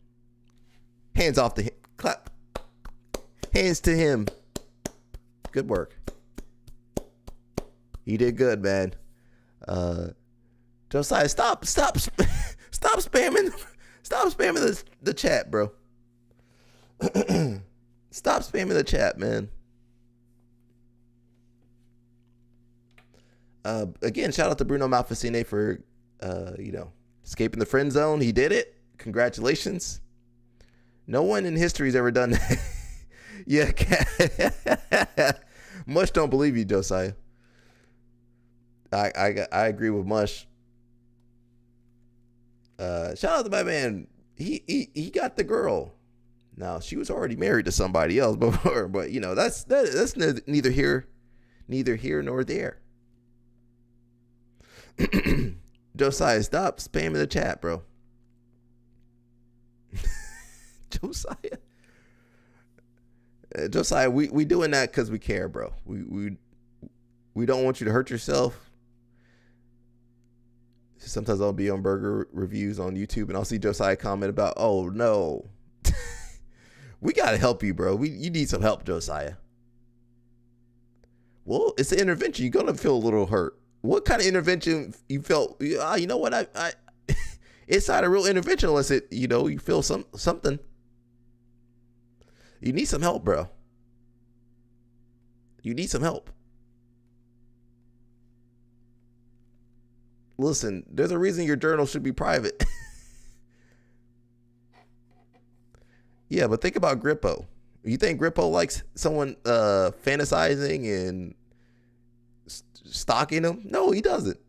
Hands off to him. Clap. Hands to him. Good work. He did good, man. Josiah, stop spamming the chat, bro. Stop spamming the chat, man. Again, shout out to Bruno Malfacine for escaping the friend zone. He did it. Congratulations. No one in history has ever done that. Yeah, Mush don't believe you, Josiah. I agree with Mush. Shout out to my man. He got the girl. Now she was already married to somebody else before, but that's neither here nor there. Josiah, stop spamming the chat, bro. Josiah, we doing that because we care, bro. We don't want you to hurt yourself. Sometimes I'll be on burger reviews on YouTube and I'll see Josiah comment about, oh no, we gotta help you, bro. You need some help, Josiah. Well, it's an intervention. You're gonna feel a little hurt. What kind of intervention you felt? You know what? I it's not a real intervention unless you feel something. You need some help, bro. You need some help. Listen, there's a reason your journal should be private. Yeah, but think about Grippo. You think Grippo likes someone fantasizing and stalking him? No, he doesn't.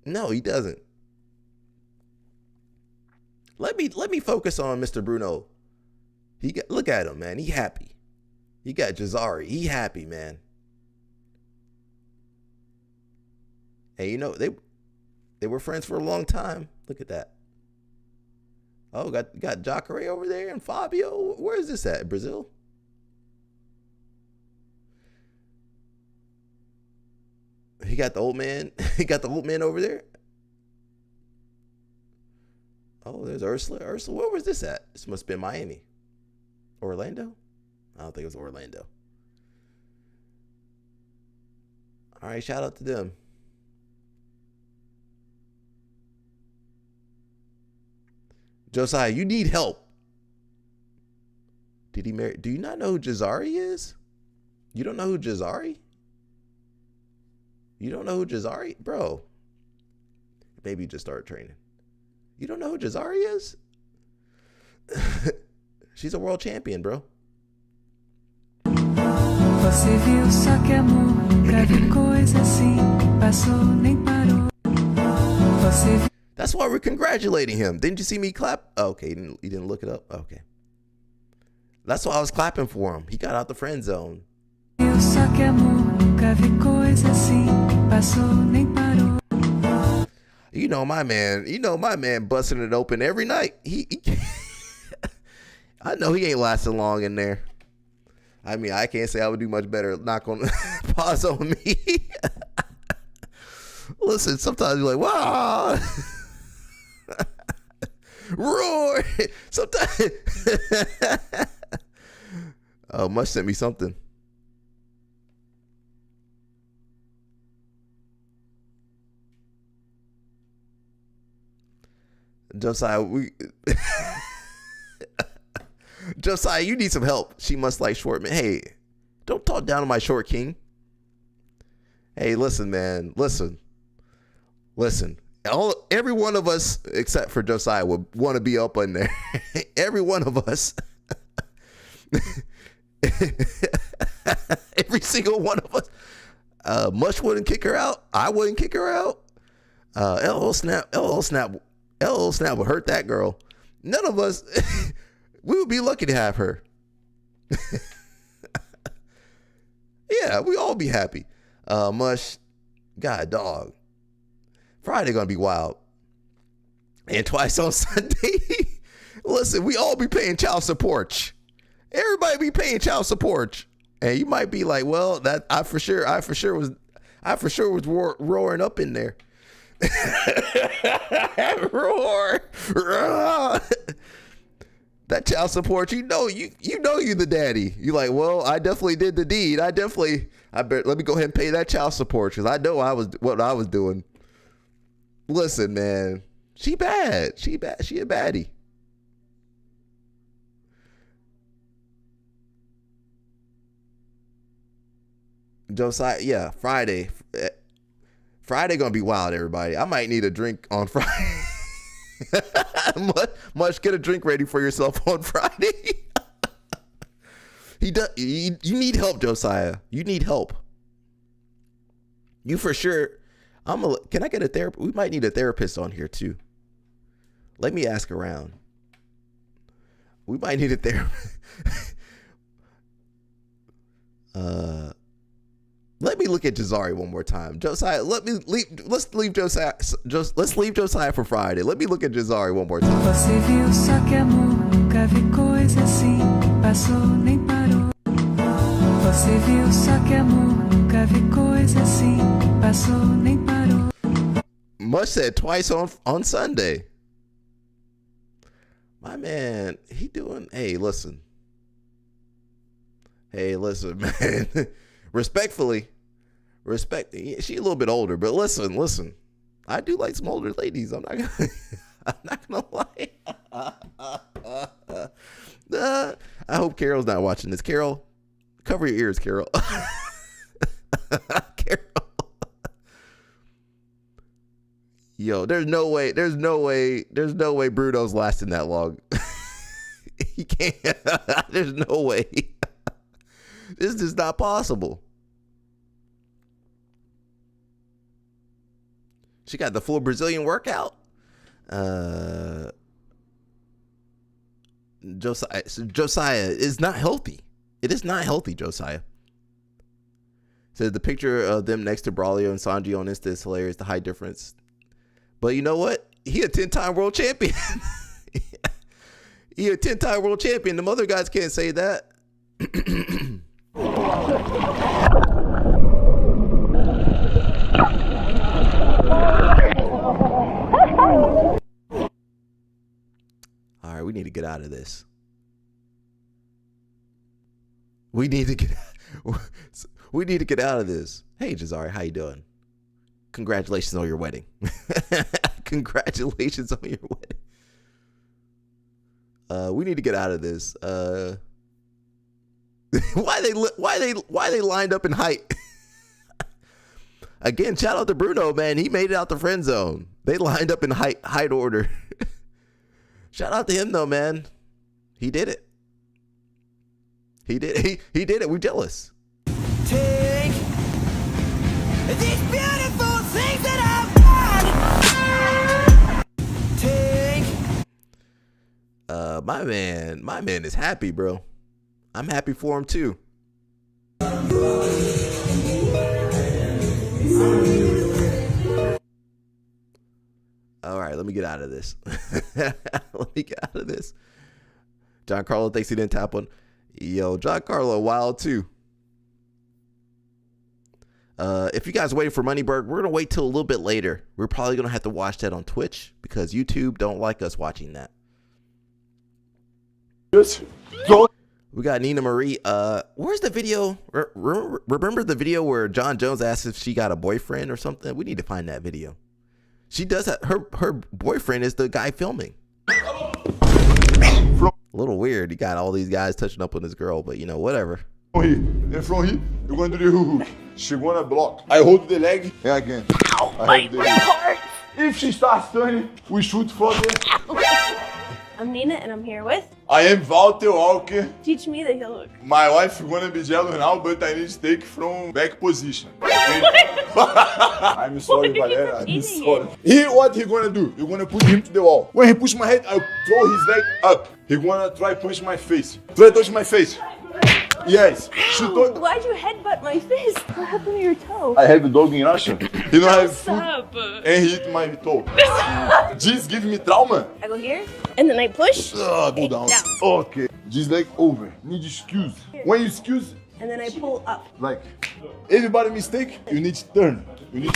No, he doesn't. Let me focus on Mr. Bruno. Look at him, man. He happy. He got Jazari. He happy, man. Hey, you know, they were friends for a long time. Look at that. Oh, got Jacare over there and Fabio. Where is this at? Brazil? He got the old man. He got the old man over there. Oh, there's Ursula. Ursula, where was this at? This must have been Miami. Orlando? I don't think it was Orlando. All right, shout out to them. Josiah, you need help. Did he marry? Do you not know who Jazari is? You don't know who Jazari? You don't know who Jazari? Bro. Maybe you just started training. You don't know who Jazari is? She's a world champion, bro.
Você viu só que amor nunca vi coisa assim, passou nem parou. Você viu.
That's why we're congratulating him. Didn't you see me clap? Oh, okay, you didn't look it up? Okay. That's why I was clapping for him. He got out the friend zone.
Só que amor nunca vi coisa assim, passou nem parou.
You know my man busting it open every night. He I know he ain't lasting long in there. I mean, I can't say I would do much better. Not gonna pause on me. Listen, sometimes you're like, wow. Roar. Sometimes. Oh, Mush sent me something. Josiah, Josiah, you need some help. She must like short men. Hey, don't talk down to my short king. Hey, listen, man. Listen. Every one of us, except for Josiah, would want to be up in there. Every one of us. Every single one of us. Mush wouldn't kick her out. I wouldn't kick her out. LOL Snap would hurt that girl. None of us, we would be lucky to have her. Yeah, we all be happy. Mush, God, dog. Friday gonna be wild. And twice on Sunday. Listen, we all be paying child support. Everybody be paying child support. And you might be like, well, that I for sure was roaring up in there. Roar. That child support, you know you the daddy. You like, well, I definitely did the deed. I bet let me go ahead and pay that child support because I know what I was doing. Listen, man, she bad. She a baddie. Josiah, yeah, Friday gonna be wild, everybody. I might need a drink on Friday. Much get a drink ready for yourself on Friday. You need help, Josiah. You need help. You for sure. Can I get a therapist? We might need a therapist on here too. Let me ask around. We might need a therapist. Let me look at Jazari one more time. Josiah, let's leave Josiah for Friday. Let me look at Jazari one more time.
Você viu só que amor nunca vi coisa assim, passou nem parou. Você viu só que amor nunca vi coisa assim, passou nem parou.
Mush said twice on Sunday. My man, he doing. Hey, listen, man. Respectfully, she a little bit older, but listen. I do like some older ladies. I'm not gonna lie. I hope Carol's not watching this. Carol, cover your ears, Carol. Carol. Yo, there's no way Bruno's lasting that long. He can't. There's no way. This is not possible. She got the full Brazilian workout. Josiah is not healthy. It is not healthy, Josiah. Says the picture of them next to Braulio and Sanji on Insta is hilarious. The height difference. But you know what? He a 10-time world champion. He a 10-time world champion. Them other guys can't say that. All right, we need to get out of this. We need to get out of this. Hey, Jazari, how you doing? Congratulations on your wedding. Congratulations on your wedding. We need to get out of this. Why they lined up in height? Again, shout out to Bruno, man. He made it out the friend zone. They lined up in height order. Shout out to him though, man. He did it. He did it. We're jealous.
Take these beautiful things that I've got. Take.
My man is happy, bro. I'm happy for him too. All right, let me get out of this. Let me get out of this. Giancarlo thinks he didn't tap on. Yo, Giancarlo wild too. If you guys are waiting for Moneyberg, we're gonna wait till a little bit later. We're probably gonna have to watch that on Twitch because YouTube don't like us watching that. We got Nina Marie. Where's the video? Remember the video where John Jones asked if she got a boyfriend or something? We need to find that video. She does have, her boyfriend is the guy filming. A little weird. He got all these guys touching up on this girl, but you know, whatever.
And from here, you're going to do the hook. She wanna block. I hold the leg and again.
My heart.
If she starts turning, we shoot from there.
I'm Nina and I'm here with.
I am Walter Walker.
Teach me the heel hook.
My wife is gonna be jealous now, but I need to take from back position. Okay? I'm sorry, Valera. I'm sorry. What he gonna do? You're gonna put him to the wall. When he push my head, I'll throw his leg up. He gonna try punch my face. Try touch my face. Yes.
Why'd you headbutt my fist? What happened to your toe?
I have a dog in Russia. He don't have food
Stop.
and he hit my toe. This give me trauma.
I go here and then I push.
Go down. Okay. This leg over. Need excuse. When you excuse,
And then I pull up.
like everybody mistake, you need to turn. You need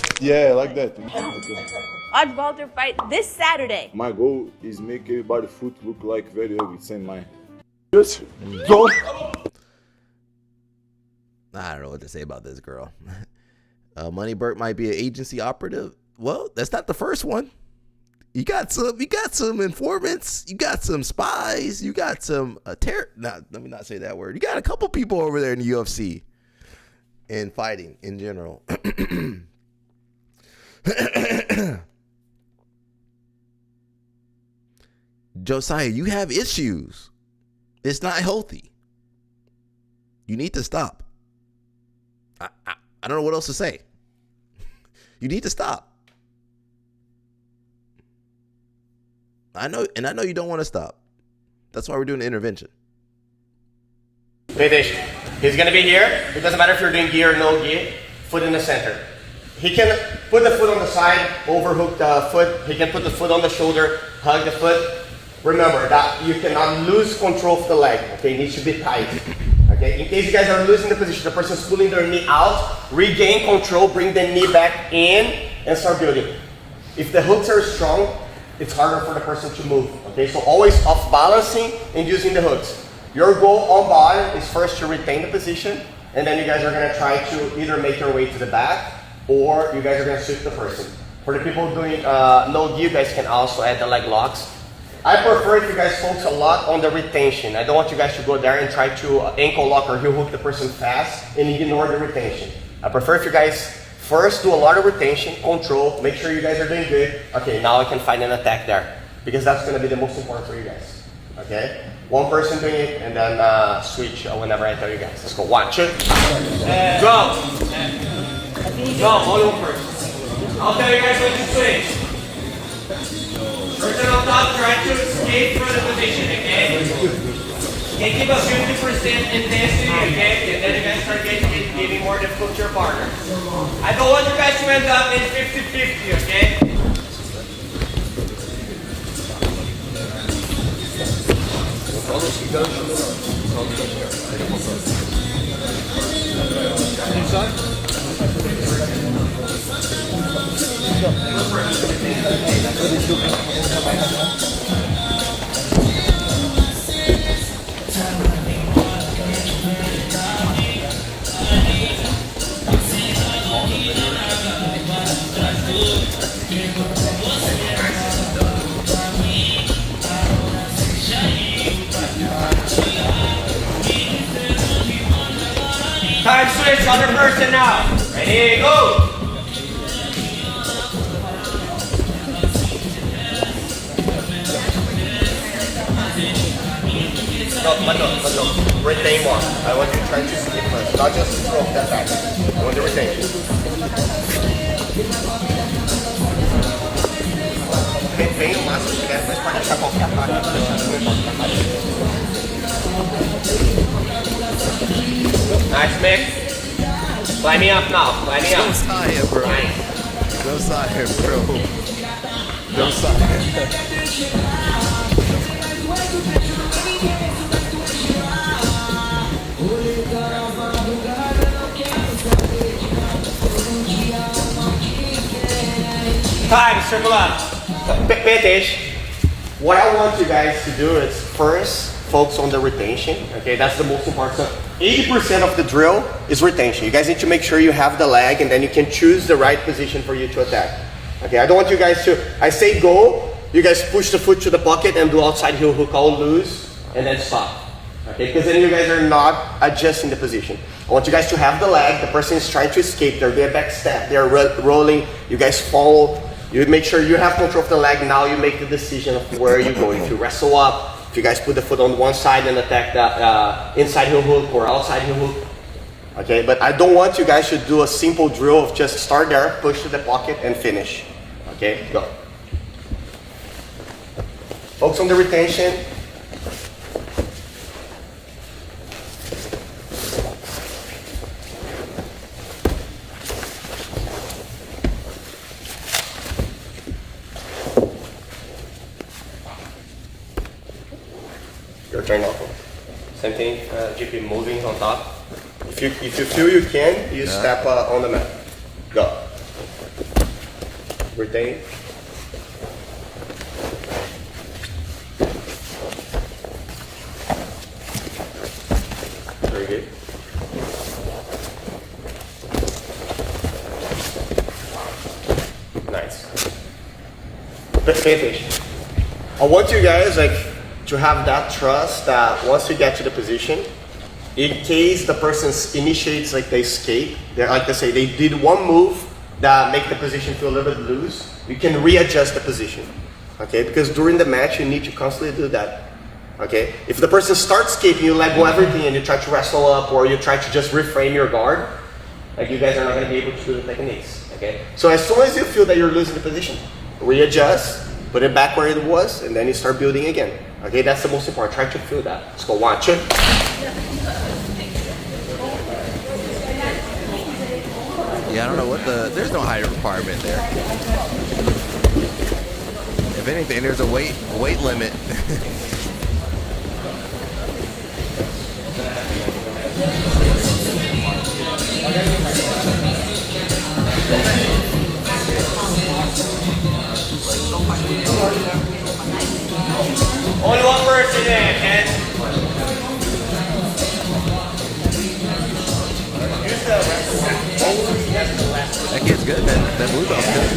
like that. Okay.
Watch Walter fight this Saturday.
My goal is make everybody foot look like very ugly, same mine. Just go.
I don't know what to say about this girl. Money Burt might be an agency operative. Well, that's not the first one. You got some informants. You got some spies. You got some let me not say that word. You got a couple people over there in the UFC and fighting in general. Josiah, you have issues. It's not healthy. You need to stop. I don't know what else to say. You need to stop. I know you don't want to stop. That's why we're doing the intervention.
Finish. He's gonna be here. It doesn't matter if you're doing gi or no gi. Foot in the center. He can put the foot on the side, overhook the foot. He can put the foot on the shoulder, hug the foot. Remember that you cannot lose control of the leg. Okay, it needs to be tight. Okay, in case you guys are losing the position, the person's pulling their knee out, regain control, bring the knee back in, and start building. If the hooks are strong, it's harder for the person to move. Okay, so always off balancing and using the hooks. Your goal on bottom is first to retain the position, and then you guys are gonna try to either make your way to the back, or you guys are gonna sweep the person. For the people doing no gi, you guys can also add the leg locks. I prefer if you guys focus a lot on the retention. I don't want you guys to go there and try to ankle lock or heel hook the person fast and ignore the retention. I prefer if you guys first do a lot of retention, control, make sure you guys are doing good. Okay, now I can find an attack there because that's going to be the most important for you guys. Okay? One person doing it, and then switch whenever I tell you guys. Let's go. 1, 2. Go! Go, only one person. I'll tell you guys when to switch. Person on top, try to escape from the position, okay? Okay, keep a 50% intensity, okay? And then you guys start getting more difficult to your partner. I don't want you guys to end up in 50-50, okay? Time switch, other person now. Ready, go! No. Retain more. I want you to try to skip first, not just throw that back. I want to retain. Retain o máximo que der, mas pode deixar qualquer parte. Nice mix. Climb me up now. Climb me up.
Go side, bro. Go side, bro. Go side.
Time, circle up. Pay attention. What I want you guys to do is first focus on the retention. Okay, that's the most important. 80% of the drill is retention. You guys need to make sure you have the leg and then you can choose the right position for you to attack. Okay, I don't want you guys to, I say go, you guys push the foot to the pocket and do outside heel hook all loose and then stop. Okay, because then you guys are not adjusting the position. I want you guys to have the leg, the person is trying to escape, they're doing a back step, they're rolling, you guys follow, you make sure you have control of the leg, now you make the decision of where you're going. If you wrestle up, if you guys put the foot on one side and attack the inside heel hook or outside heel hook. Okay, but I don't want you guys to do a simple drill of just start there, push to the pocket and finish. Okay, go. Focus on the retention. Your turn now. Same thing, GP moving on top. If you feel you can, you step on the mat. Go. Retain. Very good. Nice. Pay attention. I want you guys to have that trust that once you get to the position, in case the person initiates the escape, they're like they say they did one move that make the position feel a little bit loose, you can readjust the position. Okay, because during the match you need to constantly do that. Okay, if the person starts escaping, you let go everything and you try to wrestle up or you try to just reframe your guard, you guys are not going to be able to do the techniques. Okay, so as soon as you feel that you're losing the position, readjust, put it back where it was, and then you start building again. Okay, that's the most important. Try to feel that. Let's go. 1, 2.
Yeah, I don't know what there's no height requirement there. If anything, there's a weight limit.
Only one person in, Ken.
That kid's good, man. That blue belt's good.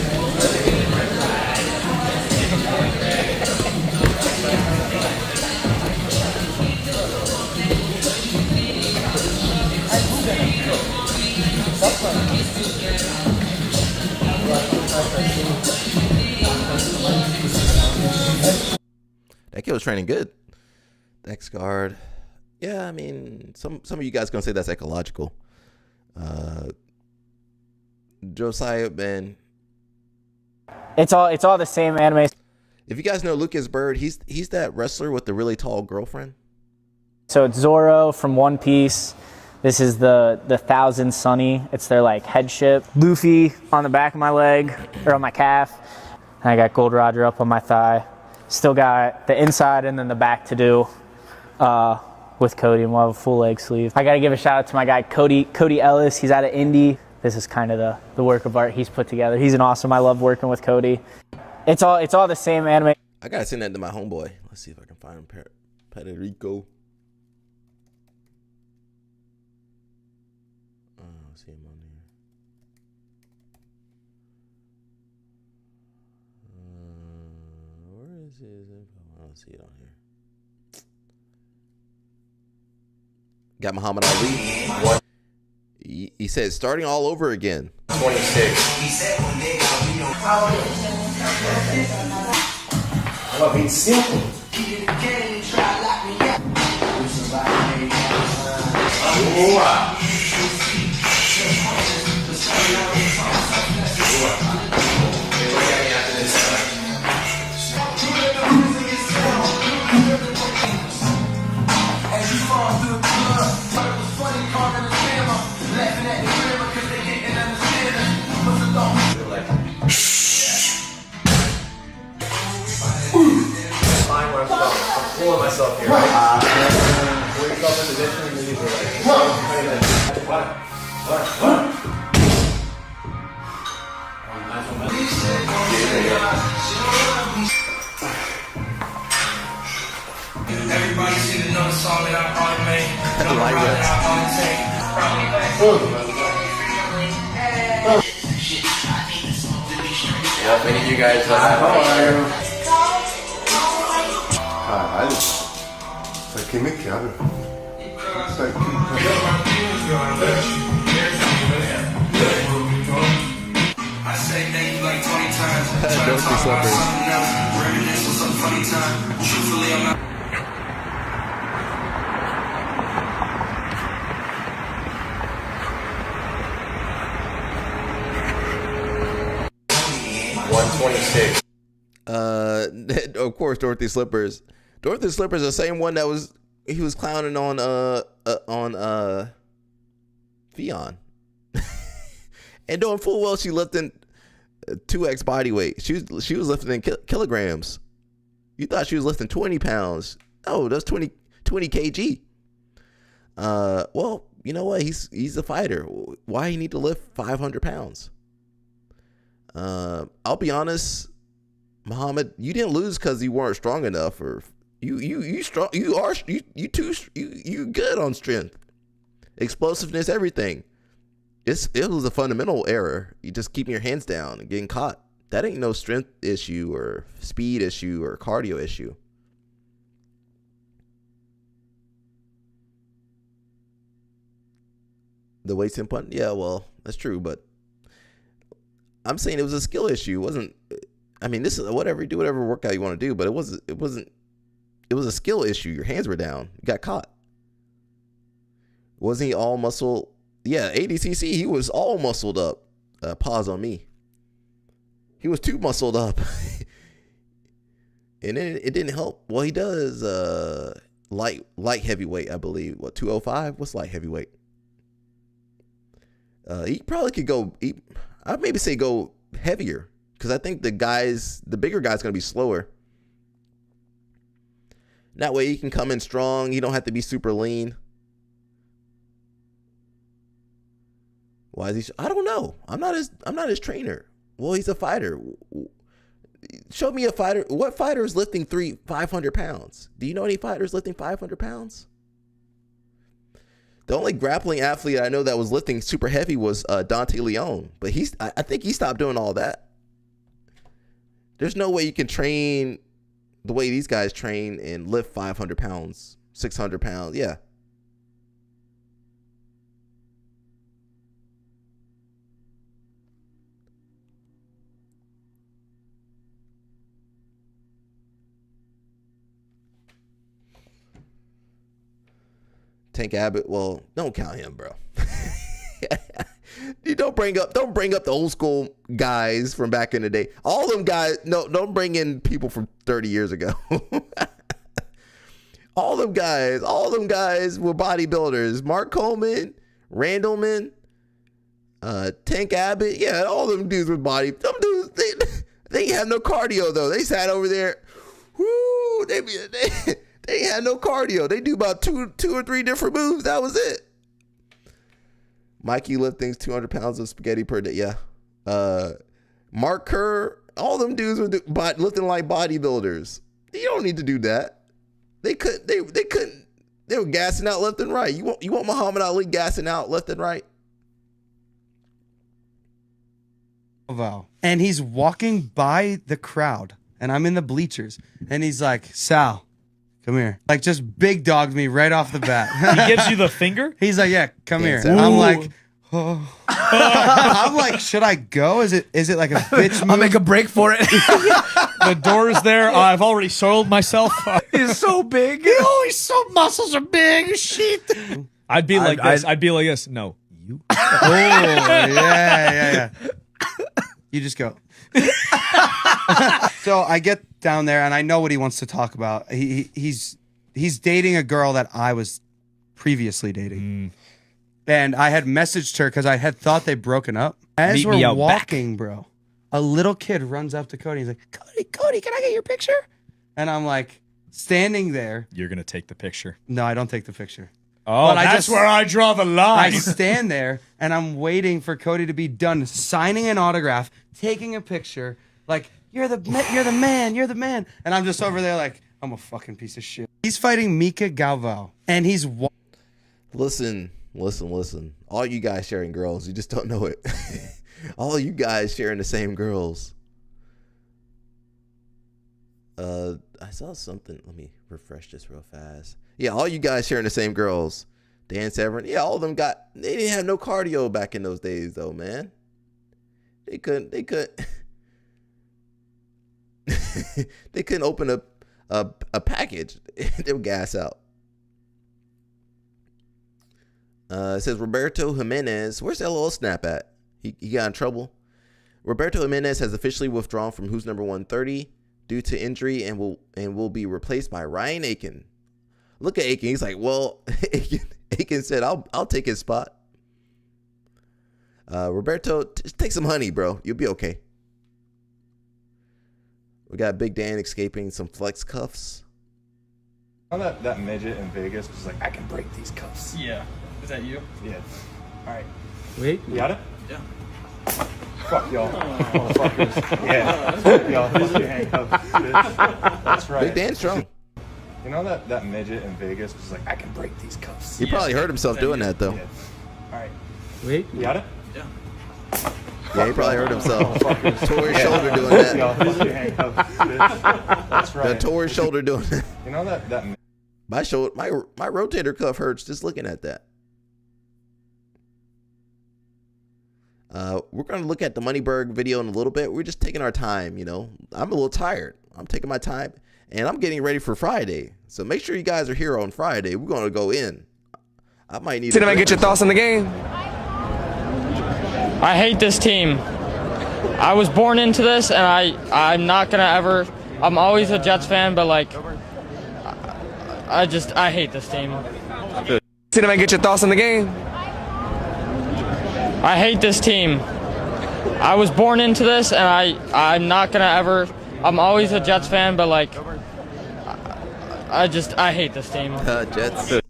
That kid was training good. X guard. Yeah, I mean, some of you guys gonna say that's ecological. Josiah, man.
It's all the same anime.
If you guys know Lucas Bird, he's that wrestler with the really tall girlfriend.
So it's Zoro from One Piece. This is the Thousand Sunny. It's their like headship. Luffy on the back of my leg or on my calf. And I got Gold Roger up on my thigh. Still got the inside and then the back to do with Cody, and we'll have a full leg sleeve. I got to give a shout out to my guy Cody Ellis. He's out of Indy. This is kind of the work of art he's put together. He's an awesome. I love working with Cody. It's all the same anime.
I gotta send that to my homeboy. Let's see if I can find him. Puerto Rico. See him on here. Where is his info? I don't see it on here. Got Muhammad Ali.
What?
He said starting all over again.
26.
Well, being simple. Wow.
Pulling myself here. Pull yourself in position and then you go like, what?
Everybody seem to know the song that I probably made.
Yeah, if any of you guys
Caralho. Isso aqui me quebra. Isso aqui me
I say thank you like 20 times.
Don't be suffering.
Reminisce with some funny time. Truthfully, I'm not.
Of course, Dorothy Slippers. Dorothy Slippers, the same one that he was clowning on Fionn, and knowing full well she lifting 2x body weight. She was lifting in kilograms. You thought she was lifting 20 pounds? No, that's 20 kg. Well, you know what? He's a fighter. Why he need to lift 500 pounds? I'll be honest, Muhammad, you didn't lose because you weren't strong enough, or you strong. You good on strength, explosiveness, everything. It was a fundamental error. You just keeping your hands down and getting caught. That ain't no strength issue or speed issue or cardio issue. The weights and punch, yeah, well, that's true, but I'm saying it was a skill issue. It wasn't. I mean, this is whatever, do whatever workout you want to do, but it was a skill issue. Your hands were down. You got caught. Wasn't he all muscle? Yeah, ADCC, he was all muscled up. Pause on me. He was too muscled up. And it didn't help. Well, he does light heavyweight, I believe. What, 205? What's light heavyweight? He probably could go, I'd maybe say go heavier, because I think the bigger guy's going to be slower. That way he can come in strong. You don't have to be super lean. Why is he? I don't know. I'm not his trainer. Well, he's a fighter. Show me a fighter. What fighter is lifting 500 pounds? Do you know any fighters lifting 500 pounds? The only grappling athlete I know that was lifting super heavy was Dante Leon, but I think he stopped doing all that. There's no way you can train the way these guys train and lift 500 pounds, 600 pounds. Yeah. Tank Abbott. Well, don't count him, bro. You don't bring up the old school guys from back in the day. All them guys. No, don't bring in people from 30 years ago. All them guys were bodybuilders. Mark Coleman, Randleman, Tank Abbott. Yeah, all them dudes were body. Them dudes, they had no cardio though. They sat over there. Woo! They had no cardio. They do about two or three different moves. That was it. Mikey lifting 200 pounds of spaghetti per day. Yeah. Mark Kerr. All them dudes were lifting like bodybuilders. You don't need to do that. They couldn't. They were gassing out left and right. You want Muhammad Ali gassing out left and right?
And he's walking by the crowd, and I'm in the bleachers, and he's like, "Sal, come here." Like, just big dogged me right off the bat.
He gives you the finger?
He's like, "Yeah, come here." I'm like, oh. I'm like, should I go? Is it like a bitch move?
I'll make a break for it. The door's there. I've already soiled myself.
He's so big.
He's so muscles are big. Shit. I'd be like this. I'd be like this. No, you.
Oh, yeah. You just go. So I get down there and I know what he wants to talk about. He's dating a girl that I was previously dating. And I had messaged her because I had thought they'd broken up. As we're walking, bro, a little kid runs up to Cody. He's like, Cody, can I get your picture? And I'm like, standing there.
You're going to take the picture.
No, I don't take the picture.
Oh, but that's where I draw the line.
I stand there and I'm waiting for Cody to be done signing an autograph, taking a picture. Like, you're the man. And I'm just over there like, I'm a fucking piece of shit. He's fighting Mika Galvao. And he's...
Listen. All you guys sharing girls, you just don't know it. All you guys sharing the same girls. I saw something. Let me refresh this real fast. Yeah, all you guys sharing the same girls. Dan Severn. Yeah, all of them they didn't have no cardio back in those days though, man. They couldn't they couldn't open up a package. They would gas out. It says Roberto Jimenez. Where's LOL Snap at? He got in trouble. Roberto Jimenez has officially withdrawn from Who's Number 130 due to injury and will be replaced by Ryan Aiken. Look at Aiken. He's like, well, Aiken said, I'll take his spot. Roberto, take some honey, bro. You'll be okay. We got Big Dan escaping some flex cuffs.
That midget in Vegas was like, I can break these cuffs.
Yeah. Is that you?
Yeah.
All right.
Wait. You got it?
Yeah.
Fuck y'all. Motherfuckers. Yeah. Fuck y'all. Fuck your handcuffs. Bitch. That's right.
Big Dan strong.
You know that midget in Vegas was like, I can break these cuffs.
He probably hurt himself doing that, though.
Yeah. All right.
Wait.
You got it?
Yeah.
Yeah, he probably hurt himself. Tore his shoulder doing that.
Y'all. Fuck your handcuffs. Bitch. That's right.
Tore his shoulder doing that.
You know that
my rotator cuff hurts just looking at that. We're going to look at the Moneyberg video in a little bit. We're just taking our time, you know. I'm a little tired. I'm taking my time, and I'm getting ready for Friday. So make sure you guys are here on Friday. We're going to go in. I might need to
get your thoughts on the game.
I hate this team. I was born into this, and I'm not going to ever... I'm always a Jets fan, but, like, I hate this team.
Get your thoughts on the game.
I hate this team. I was born into this, and I'm not going to ever... I'm always a Jets fan, but, like, I hate this team.
Jets.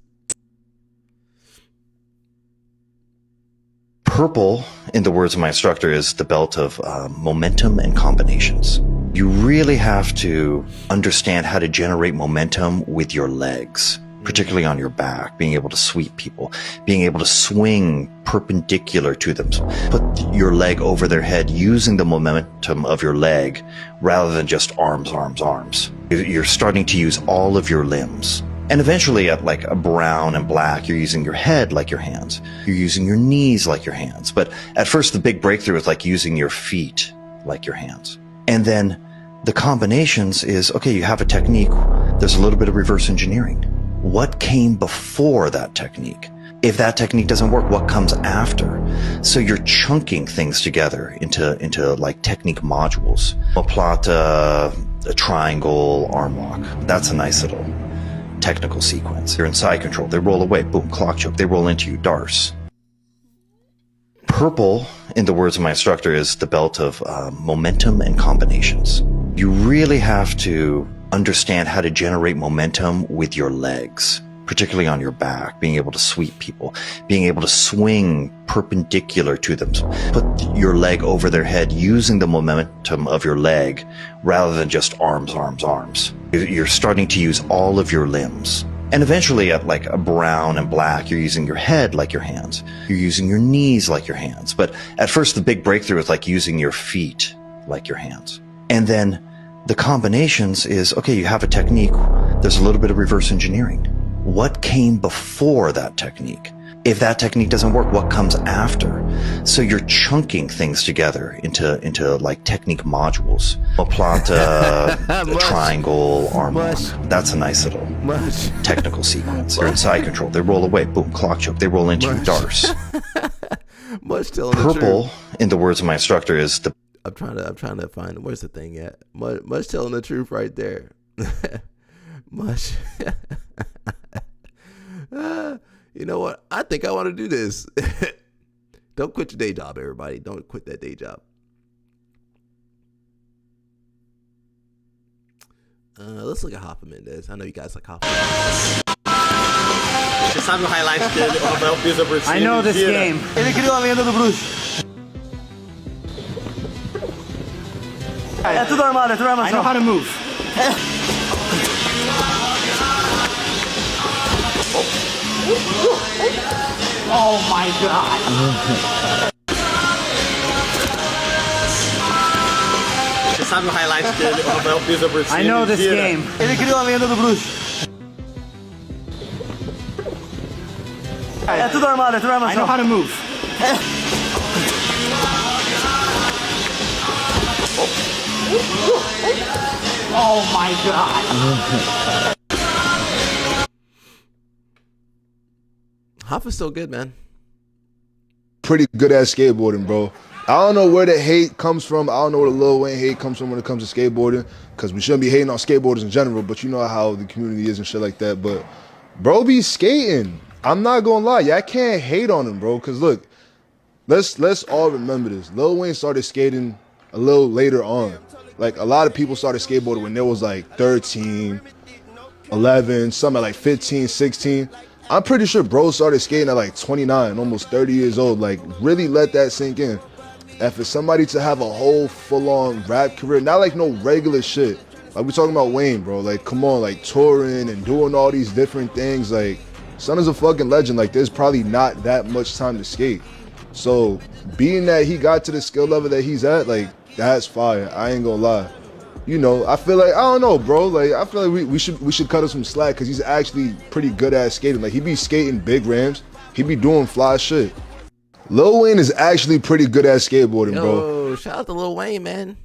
Purple, in the words of my instructor, is the belt of momentum and combinations. You really have to understand how to generate momentum with your legs, particularly on your back, being able to sweep people, being able to swing perpendicular to them. Put your leg over their head using the momentum of your leg rather than just arms. You're starting to use all of your limbs. And eventually at like a brown and black, you're using your head like your hands. You're using your knees like your hands. But at first the big breakthrough is like using your feet like your hands. And then the combinations is, okay, you have a technique. There's a little bit of reverse engineering. what came before that technique? If that technique doesn't work, what comes after? So you're chunking things together into like technique modules. A plata, a triangle, arm lock. That's a nice little technical sequence. They're in side control. They roll away. Boom, clock choke. They roll into you. Darce. Purple, in the words of my instructor, is the belt of momentum and combinations. You really have to understand how to generate momentum with your legs, particularly on your back, being able to sweep people, being able to swing perpendicular to them. Put your leg over their head using the momentum of your leg rather than just arms, arms, arms. You're starting to use all of your limbs. And eventually at like a brown and black, you're using your head like your hands. You're using your knees like your hands. But at first the big breakthrough is like using your feet like your hands. And then the combinations is, okay, you have a technique. There's a little bit of reverse engineering. What came before that technique? If that technique doesn't work, what comes after? So you're chunking things together into like technique modules. A plata, a triangle, arm lock. That's a nice little technical sequence. They're in side control. They roll away. Boom, clock choke. They roll into you. Darce. Purple, in the words of my instructor, is the...
I'm trying to find, where's the thing at? Much telling the truth right there. Much. You know what? I think I want to do this. Don't quit your day job, everybody. Don't quit that day job. Let's look at Hoffa Mendes. I know you guys like Hoffa.
Você sabe o highlight dele, o Rafael pisa por cima.
I know this game.
Ele criou a lenda do bruxo. É tudo armado, é tudo armação.
I know how to move.
Oh my god.
Você sabe o highlight dele, o Rafael pisa por cima.
I know this game.
Ele criou a lenda do bruxo. É tudo armado, é tudo armação.
I know how to move.
Oh my god.
Hoffa's so good, man.
Pretty good at skateboarding, bro. I don't know where the hate comes from. I don't know where the Lil Wayne hate comes from when it comes to skateboarding, because we shouldn't be hating on skateboarders in general, but you know how the community is and shit like that. But bro be skating. I'm not gonna lie, y'all can't hate on him, bro, because look, let's all remember this. Lil Wayne started skating a little later on. Like, a lot of people started skateboarding when they was like 13, 11, some at like 15, 16. I'm pretty sure bro started skating at like 29, almost 30 years old. Like, really let that sink in. And for somebody to have a whole full-on rap career, not like no regular shit. Like, we're talking about Wayne, bro. Like, come on, like touring and doing all these different things. Like, son is a fucking legend. Like, there's probably not that much time to skate. So, being that he got to the skill level that he's at, like, that's fire. I ain't gonna lie. You know, I feel like, I don't know, bro. Like, I feel like we should cut him some slack, because he's actually pretty good at skating. Like, he be skating big ramps. He be doing fly shit. Lil Wayne is actually pretty good at skateboarding, bro.
Shout out to Lil Wayne, man.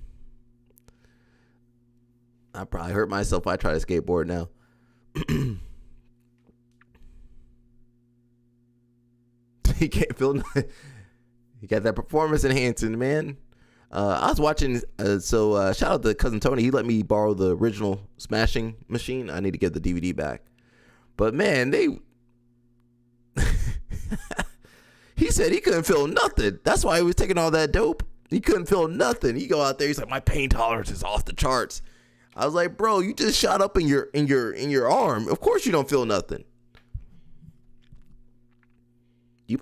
I probably hurt myself if I try to skateboard now. He can't feel nothing. He got that performance enhancing, man. I was watching, shout out to Cousin Tony. He let me borrow the original Smashing machine. I need to get the DVD back. But man, he said he couldn't feel nothing. That's why he was taking all that dope. He couldn't feel nothing. He go out there, he's like, my pain tolerance is off the charts. I was like, bro, you just shot up in your arm. Of course you don't feel nothing. You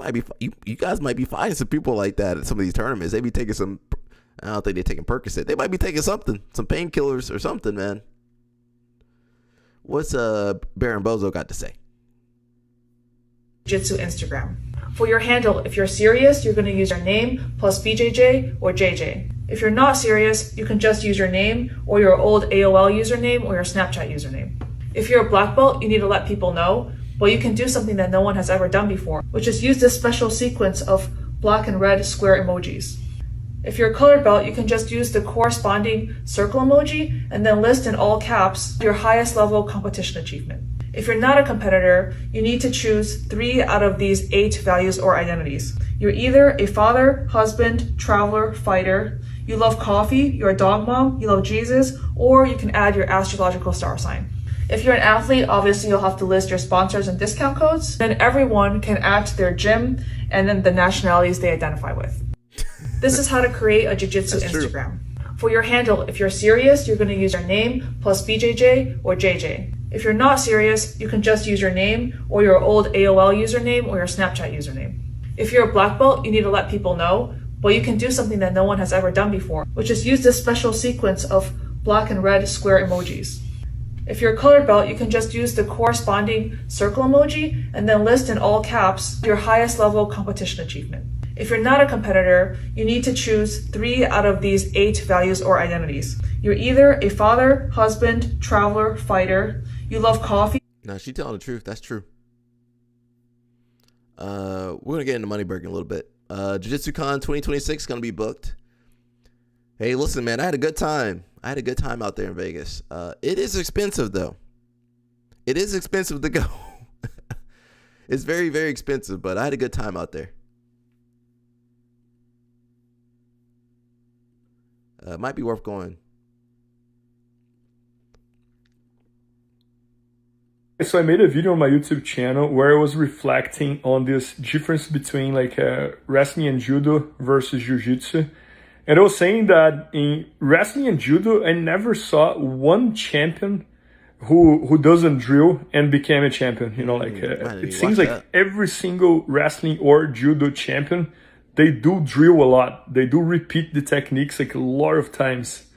guys might be finding some people like that at some of these tournaments. They be taking some, I don't think they're taking Percocet. They might be taking something, some painkillers or something, man. What's Baron Bozo got to say?
Jiu-Jitsu Instagram. For your handle, if you're serious, you're going to use your name plus BJJ or JJ. If you're not serious, you can just use your name or your old AOL username or your Snapchat username. If you're a black belt, you need to let people know. Well, you can do something that no one has ever done before, which is use this special sequence of black and red square emojis. If you're a colored belt, you can just use the corresponding circle emoji and then list in all caps your highest level competition achievement. If you're not a competitor, you need to choose 3 out of these 8 values or identities. You're either a father, husband, traveler, fighter, you love coffee, you're a dog mom, you love Jesus, or you can add your astrological star sign. If you're an athlete, obviously you'll have to list your sponsors and discount codes. Then everyone can add to their gym and then the nationalities they identify with. This is how to create a jiu-jitsu Instagram. For your handle, if you're serious, you're going to use your name plus BJJ or JJ. If you're not serious, you can just use your name or your old AOL username or your Snapchat username. If you're a black belt, you need to let people know, but you can do something that no one has ever done before, which is use this special sequence of black and red square emojis. If you're a colored belt, you can just use the corresponding circle emoji and then list in all caps your highest level competition achievement. If you're not a competitor, you need to choose 3 out of these 8 values or identities. You're either a father, husband, traveler, fighter, you love coffee.
No, she telling the truth. That's true. We're gonna get into Moneyberg in a little bit. Jiu-Jitsu Con 2026 is gonna be booked. Hey, listen, man, I had a good time. Out there in Vegas. It is expensive though. It is expensive to go. It's very, very expensive, but I had a good time out there. It might be worth going.
So I made a video on my YouTube channel where I was reflecting on this difference between like wrestling and judo versus jiu-jitsu. And I was saying that in wrestling and judo, I never saw one champion who doesn't drill and became a champion. You know, like it seems like every single wrestling or judo champion, they do drill a lot. They do repeat the techniques like a lot of times.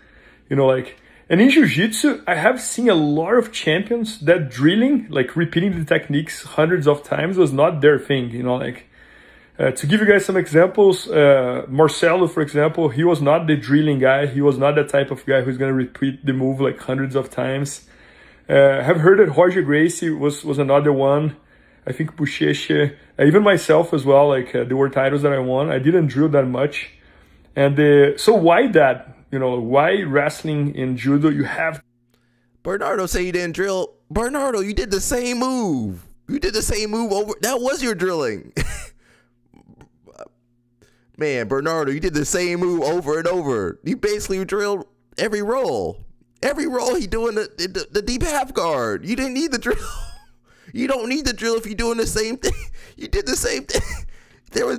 You know, like, and in jiu-jitsu, I have seen a lot of champions that drilling, like repeating the techniques hundreds of times was not their thing. You know, like, to give you guys some examples, Marcelo, for example, he was not the drilling guy. He was not the type of guy who's going to repeat the move like hundreds of times. Have heard that Roger Gracie was another one. I think Buchecha, even myself as well, like there were titles that I won. I didn't drill that much. And so why that? You know, why wrestling and judo you have...
Bernardo say you didn't drill. Bernardo, you did the same move. You did the same move over. That was your drilling. Man, Bernardo, you did the same move over and over. You basically drilled every roll. Every roll he doing the deep half guard. You didn't need the drill. You don't need the drill if you're doing the same thing. You did the same thing. There was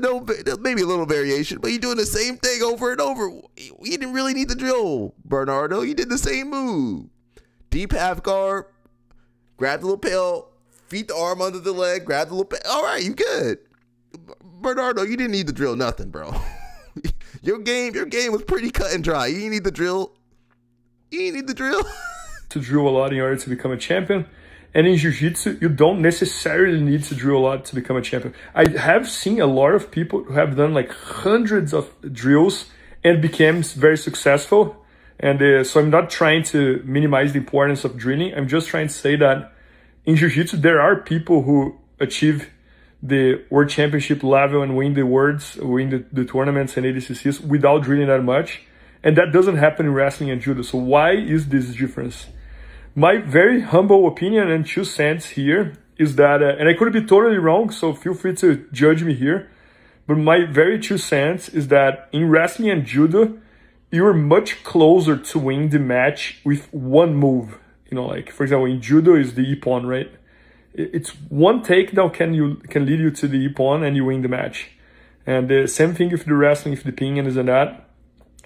maybe a little variation, but you're doing the same thing over and over. You didn't really need the drill, Bernardo. You did the same move. Deep half guard, grab the lapel, feet the arm under the leg, grab the lapel. All right, you good. Bernardo, you didn't need to drill nothing, bro. Your game was pretty cut and dry. You didn't need the drill.
To drill a lot in order to become a champion. And in jiu-jitsu, you don't necessarily need to drill a lot to become a champion. I have seen a lot of people who have done like hundreds of drills and became very successful. And so I'm not trying to minimize the importance of drilling. I'm just trying to say that in jiu-jitsu, there are people who achieve the world championship level and win the tournaments and ADCCs without drilling that much. And that doesn't happen in wrestling and judo. So why is this difference? My very humble opinion and 2 cents here is that, and I could be totally wrong, so feel free to judge me here, but my very 2 cents is that in wrestling and judo, you're much closer to win the match with one move. You know, like, for example, in judo is the ippon, right? It's one takedown can lead you to the ippon and you win the match. And the same thing with the wrestling, if the pinion is in that.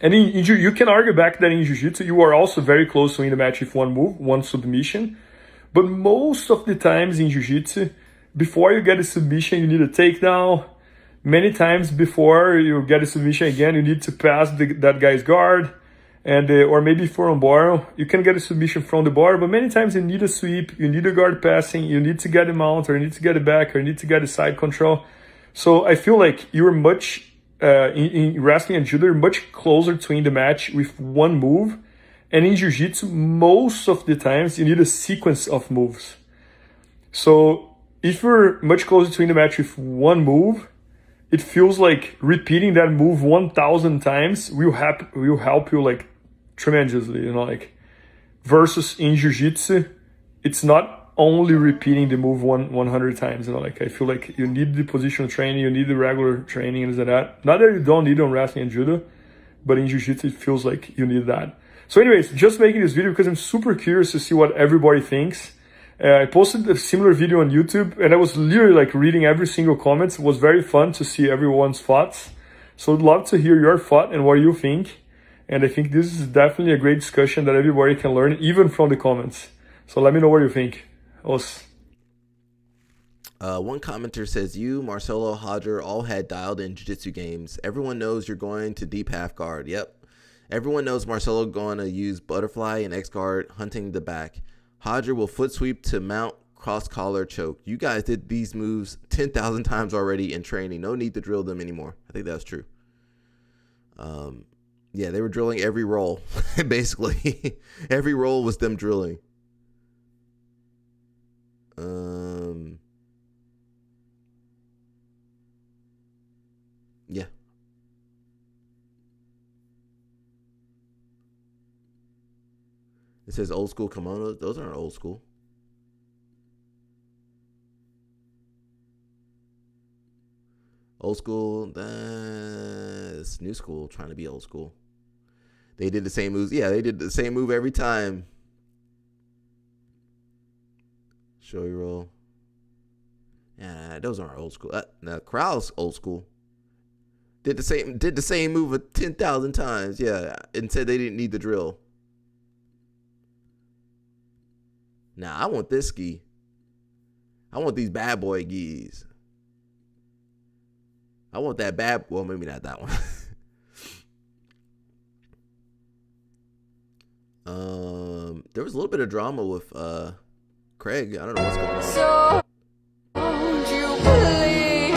And you can argue back that in jiu-jitsu, you are also very close to win the match with one move, one submission. But most of the times in jiu-jitsu, before you get a submission, you need a takedown. Many times before you get a submission again, you need to pass that guy's guard. And or maybe for on bar, you can get a submission from the bar, but many times you need a sweep, you need a guard passing, you need to get a mount, or you need to get a back, or you need to get a side control. So I feel like you're much... in wrestling and judo, you're much closer to win the match with one move. And in jiu-jitsu, most of the times, you need a sequence of moves. So if you're much closer to win the match with one move, it feels like repeating that move 1,000 times will help you like tremendously, you know, like versus in jiu-jitsu, it's not only repeating the move 100 times. You know, like I feel like you need the positional training, you need the regular training and that. Not that you don't need on wrestling and judo, but in jiu-jitsu it feels like you need that. So anyways, just making this video because I'm super curious to see what everybody thinks. I posted a similar video on YouTube and I was literally like reading every single comment. It was very fun to see everyone's thoughts. So I'd love to hear your thought and what you think. And I think this is definitely a great discussion that everybody can learn, even from the comments. So let me know what you think.
One commenter says, you, Marcelo, Hodger all had dialed in jiu-jitsu games. Everyone knows you're going to deep half guard. Yep. Everyone knows Marcelo going to use butterfly and X guard, hunting the back. Hodger will foot sweep to mount, cross collar, choke. You guys did these moves 10,000 times already in training. No need to drill them anymore. I think that's true. Yeah, they were drilling every roll. Basically, every roll was them drilling. Yeah. It says old school kimonos. Those aren't old school. Old school, that's new school, trying to be old school. They did the same moves. Yeah, they did the same move every time. Show you roll. Yeah, those aren't old school. Now Corral's old school. Did the same move 10,000 times. Yeah, and said they didn't need the drill. Now I want this gi. I want these bad boy gis. I want that bad. Well, maybe not that one. There was a little bit of drama with Craig. I don't know what's going on.
So won't you please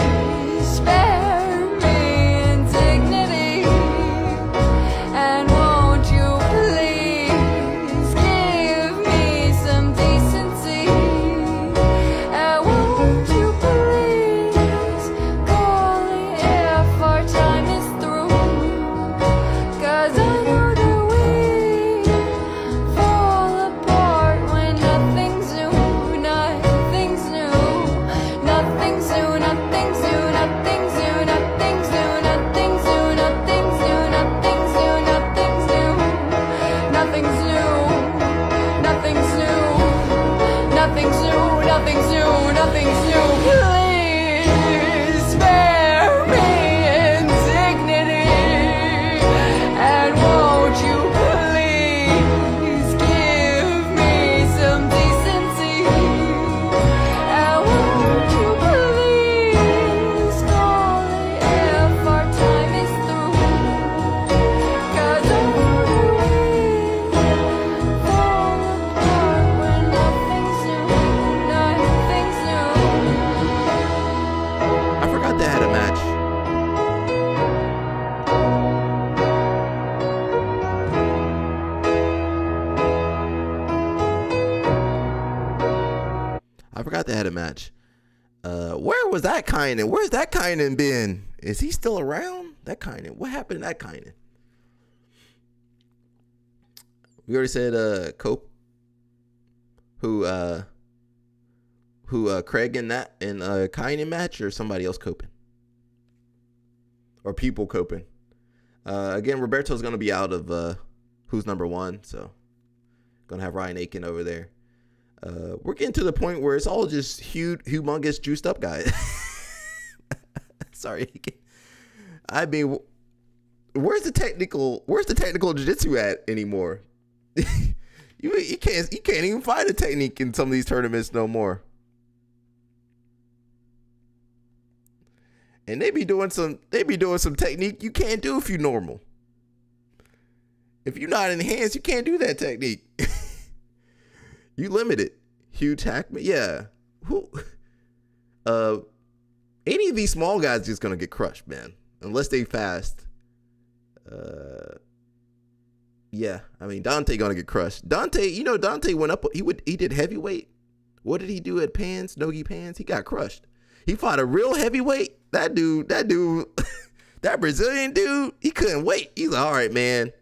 spare me dignity? And won't you please give me some decency? And won't you please call me if our time is through? 'Cause I know that we fall apart when nothing's new, nothing's new, nothing's new, nothing's new, nothing's new, nothing's new, nothing's new, nothing's new, nothing's new, nothing's new, nothing's new, nothing's new, nothing's new, nothing's new, nothing's new. Please spare me indignity, and won't you please give me some decency? And won't you please call me if our time is through? 'Cause I know that we fall apart when nothing's new, nothing's new.
I forgot they had a match. I forgot they had a match. Where was that Kynan? Where's that Kynan been? Is he still around? That Kynan. What happened to that Kynan? We already said Cope. Who Craig in that in Kynan match, or somebody else coping? Or people coping? Again, Roberto's gonna be out of who's number one, so gonna have Ryan Aiken over there. We're getting to the point where it's all just humongous juiced up guys. Sorry. I mean, where's the technical jiu-jitsu at anymore? you can't even find a technique in some of these tournaments no more. And they be doing some technique you can't do if you normal. If you're not enhanced, you can't do that technique. You limited. Hugh Hackman, yeah. Who? Any of these small guys just gonna get crushed, man. Unless they fast. Yeah. I mean, Dante gonna get crushed. Dante went up. He did heavyweight. What did he do at Pans? Nogi Pans? He got crushed. He fought a real heavyweight. That dude, that Brazilian dude, he couldn't wait. He's like, all right, man.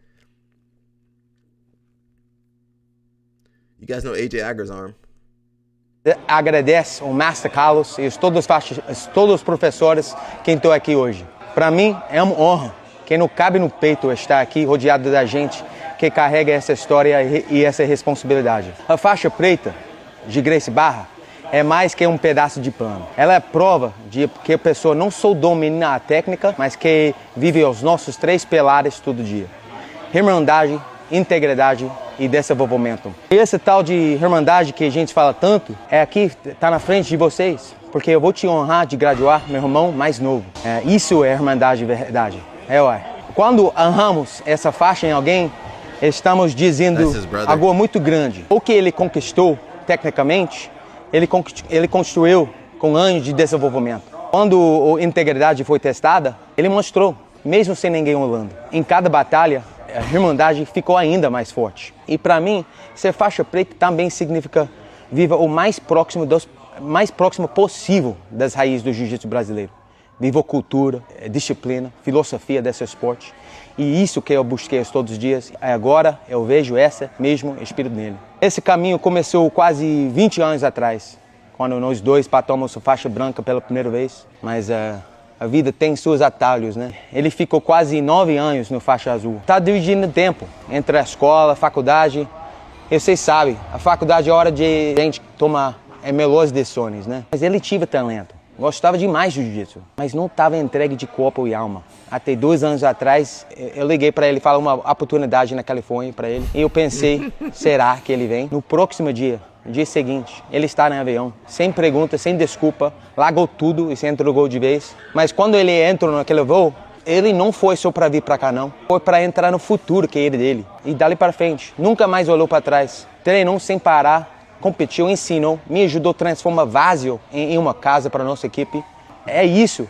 You guys know AJ Agar's arm.
Agradeço ao Master Carlos e todos os professores que estão aqui hoje. Para mim é uma honra, que não cabe no peito estar aqui rodeado da gente que carrega essa história e essa responsabilidade. A faixa preta de Gracie Barra é mais que um pedaço de pano. Ela é prova de que a pessoa não só domina a técnica, mas que vive os nossos 3 pilares todo dia: irmandade, integridade e desenvolvimento. E esse tal de irmandade que a gente fala tanto é aqui, tá na frente de vocês, porque eu vou te honrar de graduar meu irmão mais novo. Isso é irmandade de verdade. Ué. Quando honramos essa faixa em alguém, estamos dizendo algo muito grande. O que ele conquistou tecnicamente, ele construiu com anos de desenvolvimento. Quando a integridade foi testada, ele mostrou, mesmo sem ninguém olhando. Em cada batalha, a irmandade ficou ainda mais forte. E para mim, ser faixa preta também significa viva o mais próximo possível das raízes do jiu-jitsu brasileiro. Viva a cultura, disciplina, filosofia desse esporte. E isso que eu busquei todos os dias. Agora eu vejo esse mesmo espírito nele. Esse caminho começou quase 20 anos atrás, quando nós dois patamos a faixa branca pela primeira vez. Mas a vida tem seus atalhos, né? Ele ficou quase 9 anos no faixa azul. Está dividindo tempo entre a escola, a faculdade. E vocês sabem, a faculdade é hora de a gente tomar melhores decisões, né? Mas ele tinha talento. Gostava demais de jiu-jitsu, mas não estava entregue de corpo e alma. Até 2 anos atrás, eu liguei para ele, falei uma oportunidade na Califórnia para ele. E eu pensei, será que ele vem? No próximo dia, no dia seguinte, ele está no avião, sem pergunta, sem desculpa, largou tudo e se entregou de vez. Mas quando ele entrou naquele voo, ele não foi só para vir para cá, não. Foi para entrar no futuro que era dele. E dali para frente, nunca mais olhou para trás. Treinou sem parar. Competiu, ensinou, me ajudou a transformar vazio em uma casa para a nossa equipe. É isso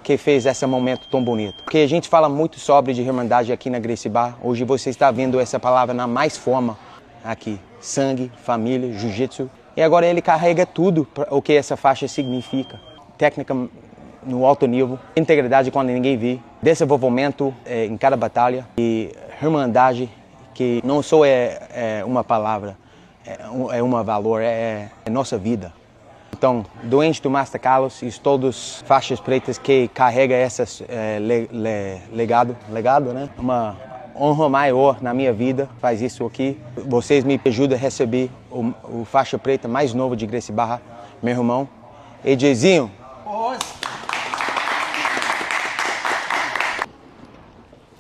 que fez esse momento tão bonito. Porque a gente fala muito sobre de irmandade aqui na Gracie Barra. Hoje você está vendo essa palavra na mais forma aqui. Sangue, família, jiu-jitsu. E agora ele carrega tudo o que essa faixa significa. Técnica no alto nível, integridade quando ninguém vê, desenvolvimento em cada batalha e irmandade que não só é uma palavra, é um valor, é nossa vida. Então, doente do Master Carlos e todos faixas pretas que carregam esse legado, né? Uma honra maior na minha vida, faz isso aqui. Vocês me ajudam a receber o faixa preta mais novo de Gracie Barra, meu irmão, EJzinho.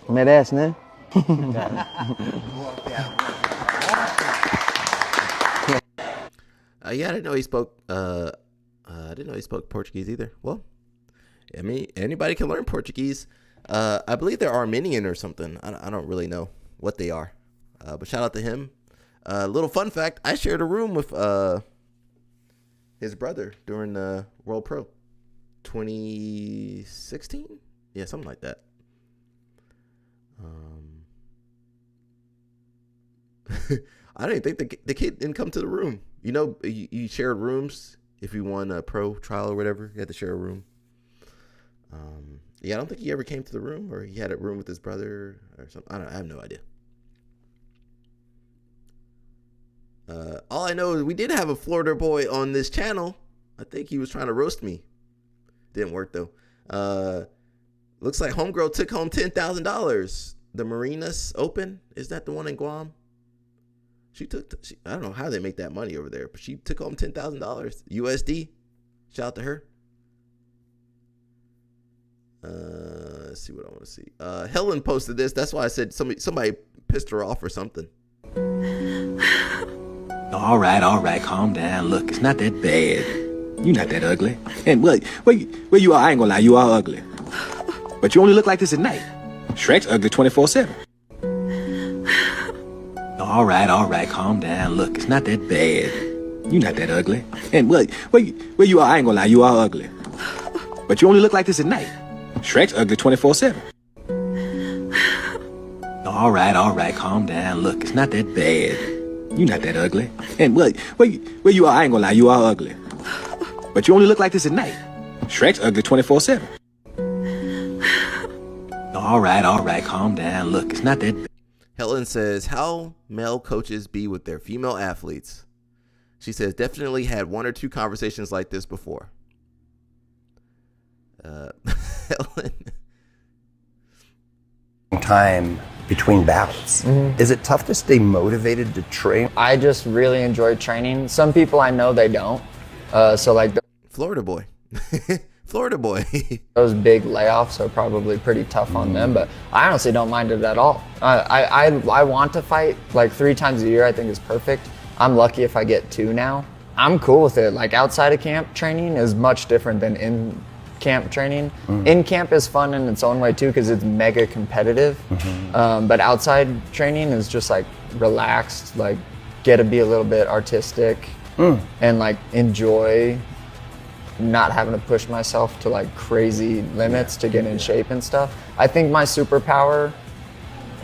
Merece, né?
Yeah, I didn't know he spoke. I didn't know he spoke Portuguese either. Well, I mean, anybody can learn Portuguese. I believe they're Armenian or something. I don't really know what they are. But shout out to him. Little fun fact: I shared a room with his brother during the World Pro 2016. Yeah, something like that. I didn't think the kid didn't come to the room. You know, you shared rooms if you won a pro trial or whatever. You had to share a room. Yeah, I don't think he ever came to the room, or he had a room with his brother or something. I have no idea. All I know is we did have a Florida boy on this channel. I think he was trying to roast me. Didn't work though. Looks like homegirl took home $10,000. The Marinas Open, is that the one in Guam? I don't know how they make that money over there, but she took home $10,000 USD. Shout out to her. Let's see what I want to see. Helen posted this. That's why I said somebody pissed her off or something.
All right, calm down. Look, it's not that bad. You're not that ugly. And where you are, I ain't gonna lie, you are ugly. But you only look like this at night. Shrek's ugly 24/7. All right, calm down. Look, it's not that bad. You're not that ugly. And where you are, I ain't gonna lie, you are ugly. But you only look like this at night. Shrek's ugly 24/7. All right, calm down. Look, it's not that bad. You're not that ugly. And where you are, I ain't gonna lie, you are ugly. But you only look like this at night. Shrek's ugly 24/7. All right, calm down. Look, it's not that bad.
Helen says, how male coaches be with their female athletes. She says, definitely had one or two conversations like this before. Helen.
Time between battles. Is it tough to stay motivated to train?
I just really enjoy training. Some people I know they don't. So like
Florida boy. Florida boy.
those big layoffs are probably pretty tough on them, but I honestly don't mind it at all. I want to fight like 3 times a year. I think is perfect. I'm lucky if I get 2 now. I'm cool with it. Like outside of camp training is much different than in camp training. In camp is fun in its own way too because it's mega competitive. But outside training is just like relaxed, like get to be a little bit artistic and like enjoy not having to push myself to like crazy limits to get in shape and stuff. I think my superpower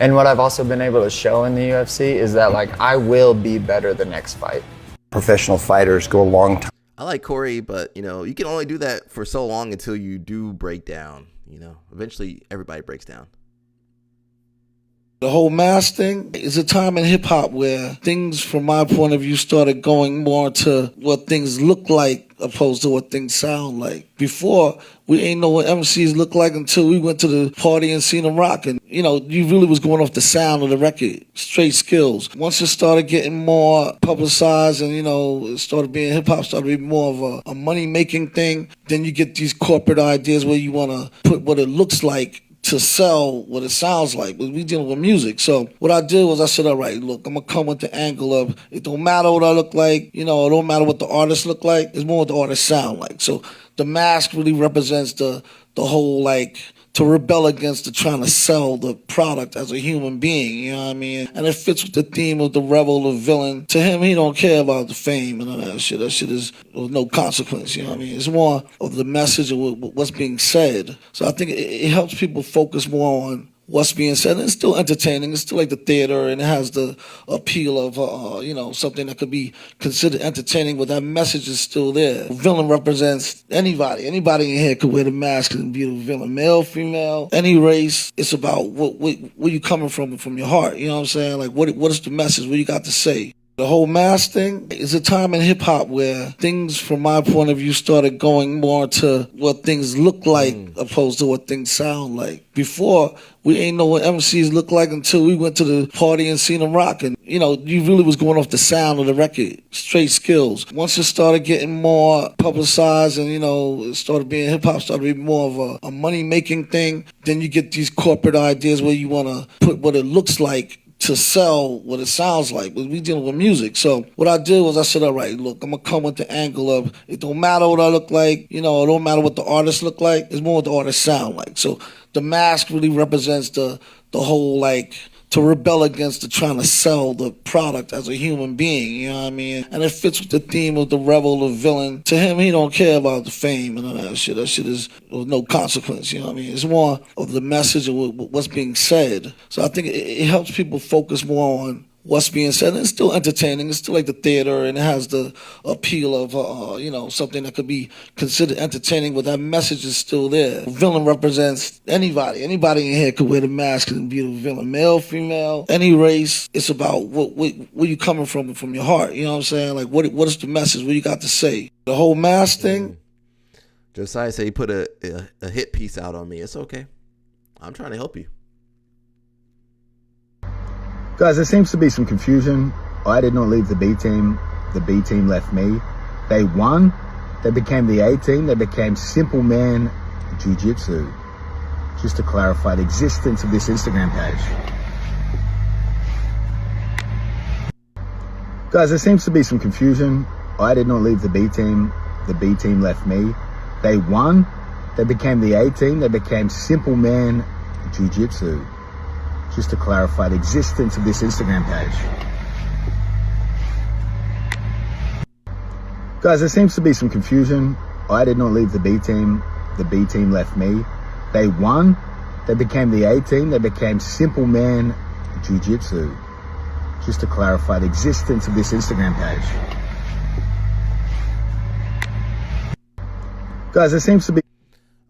and what I've also been able to show in the UFC is that like I will be better the next fight.
Professional fighters go a long time.
I like Corey, but you can only do that for so long until you do break down. Eventually everybody breaks down.
The whole mask thing is a time in hip hop where things, from my point of view, started going more to what things look like opposed to what things sound like. Before, we ain't know what MCs look like until we went to the party and seen them rocking. You really was going off the sound of the record, straight skills. Once it started getting more publicized and, it started being, hip hop started being more of a money-making thing, then you get these corporate ideas where you want to put what it looks like to sell what it sounds like. But we dealing with music. So what I did was I said, all right, look, I'm going to come with the angle of it don't matter what I look like. It don't matter what the artists look like. It's more what the artists sound like. So the mask really represents the whole to rebel against the trying to sell the product as a human being, you know what I mean? And it fits with the theme of the rebel, the villain. To him, he don't care about the fame and all that shit. That shit is of no consequence, you know what I mean? It's more of the message of what's being said. So I think it helps people focus more on what's being said. And it's still entertaining. It's still like the theater, and it has the appeal of, something that could be considered entertaining, but that message is still there. The villain represents anybody. Anybody in here could wear the mask and be the villain. Male, female, any race. It's about where you coming from your heart. You know what I'm saying? Like, what is the message? What you got to say? The whole mask thing is a time in hip hop where things, from my point of view, started going more to what things look like opposed to what things sound like. Before, we ain't know what MCs look like until we went to the party and seen them rocking. You really was going off the sound of the record, straight skills. Once it started getting more publicized and, it started being, hip hop started being more of a money-making thing, then you get these corporate ideas where you want to put what it looks like to sell what it sounds like. But we dealing with music. So what I did was I said, all right, look, I'm going to come with the angle of it don't matter what I look like. It don't matter what the artists look like. It's more what the artists sound like. So the mask really represents the whole to rebel against the trying to sell the product as a human being, you know what I mean? And it fits with the theme of the rebel, the villain. To him, he don't care about the fame and all that shit. That shit is of no consequence, you know what I mean? It's more of the message of what's being said. So I think it helps people focus more on what's being said. And it's still entertaining. It's still like the theater, and it has the appeal of, something that could be considered entertaining, but that message is still there. The villain represents anybody. Anybody in here could wear the mask and be the villain. Male, female, any race. It's about where you coming from your heart. You know what I'm saying? Like, what is the message? What you got to say? The whole mask thing.
Josiah said he put a hit piece out on me. It's okay. I'm trying to help you.
Guys, there seems to be some confusion. I did not leave the B team. The B team left me. They won. They became the A team. They became Simple Man Jiu-Jitsu. Just to clarify the existence of this Instagram page. Guys, there seems to be some confusion. I did not leave the B team. The B team left me. They won. They became the A team. They became Simple Man Jiu-Jitsu. Just to clarify the existence of this Instagram page. Guys, there seems to be some confusion. I did not leave the B team. The B team left me. They won. They became the A team. They became Simple Man Jiu-Jitsu. Just to clarify the existence of this Instagram page. Guys, there seems to be...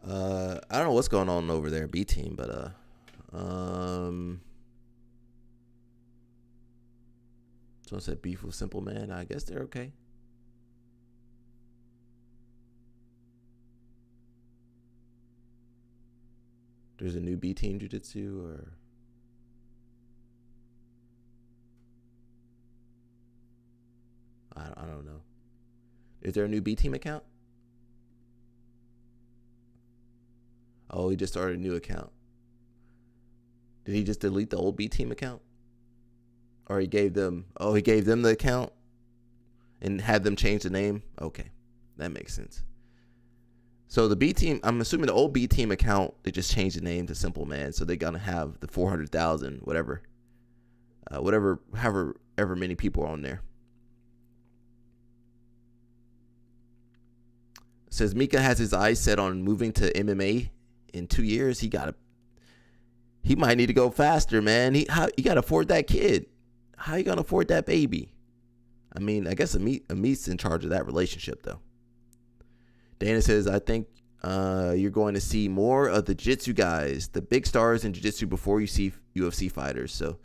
I don't know what's going on over there, B team, but someone said beef with Simple Man. I guess they're okay. There's a new B Team Jiu-Jitsu or... I don't know. Is there a new B Team account? Oh, he just started a new account. Did he just delete the old B Team account? Or he gave them the account and had them change the name? Okay, that makes sense. So the B Team, I'm assuming the old B Team account, they just changed the name to Simple Man, so they're gonna have the 400,000, however many people are on there. It says Mika has his eyes set on moving to MMA in 2 years. He might need to go faster, man. You gotta afford that kid. How you gonna afford that baby? I mean, I guess Amit's in charge of that relationship, though. Dana says, I think you're going to see more of the jiu-jitsu guys, the big stars in jiu-jitsu before you see UFC fighters. So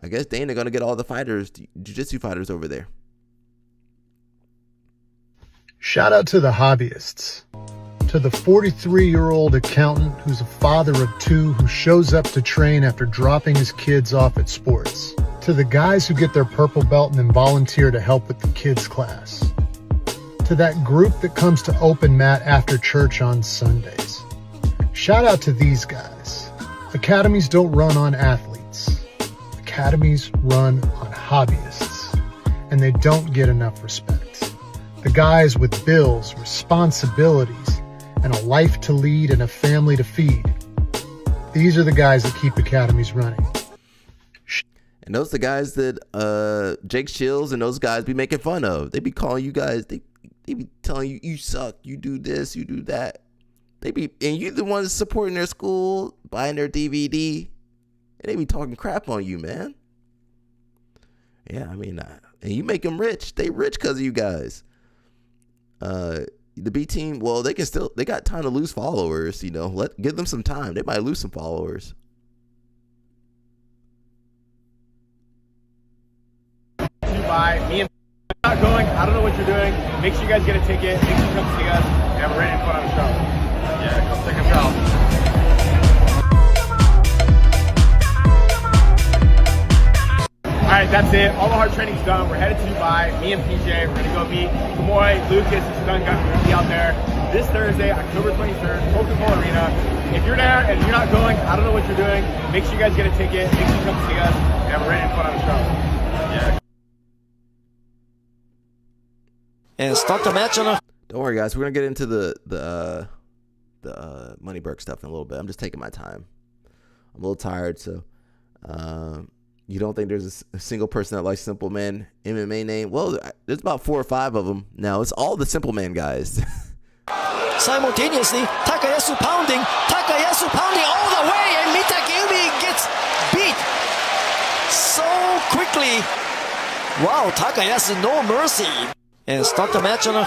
I guess Dana going to get all the fighters, jiu-jitsu fighters over there.
Shout out to the hobbyists. To the 43-year-old accountant who's a father of 2 who shows up to train after dropping his kids off at sports. To the guys who get their purple belt and then volunteer to help with the kids' class. To that group that comes to open mat after church on Sundays. Shout out to these guys. Academies don't run on athletes. Academies run on hobbyists. And they don't get enough respect. The guys with bills, responsibilities, and a life to lead and a family to feed. These are the guys that keep academies running.
And those are the guys that Jake Shields and those guys be making fun of. They be calling you guys, they be telling you, you suck, you do this, you do that. And you the ones supporting their school, buying their DVD, and they be talking crap on you, man. Yeah, I mean, and you make them rich. They rich because of you guys. The B Team, well, they got time to lose followers, give them some time. They might lose some followers.
Me and not going. I don't know what you're doing. Make sure you guys get a ticket. Make sure you come see us, and we're ready to put on a show. Yeah, come check us out. All right, that's it. All the hard training's done. We're headed to Dubai. Me and PJ, we're gonna go meet Kamoy, Lucas, and Stunga. We're gonna be out there this Thursday, October 23rd, Coca-Cola Arena. If you're there and you're not going, I don't know what you're doing. Make sure you guys get a ticket. Make sure you come see us, and we're ready to put on a show. Yeah.
And start the match on a...
Don't worry, guys. We're gonna get into the Money Burke stuff in a little bit. I'm just taking my time. I'm a little tired, so you don't think there's a single person that likes Simple Man MMA name? Well, there's about 4 or 5 of them now. It's all the Simple Man guys.
Simultaneously, Takayasu pounding all the way, and Mitakeumi gets beat so quickly. Wow, Takayasu, no mercy. And start the match on a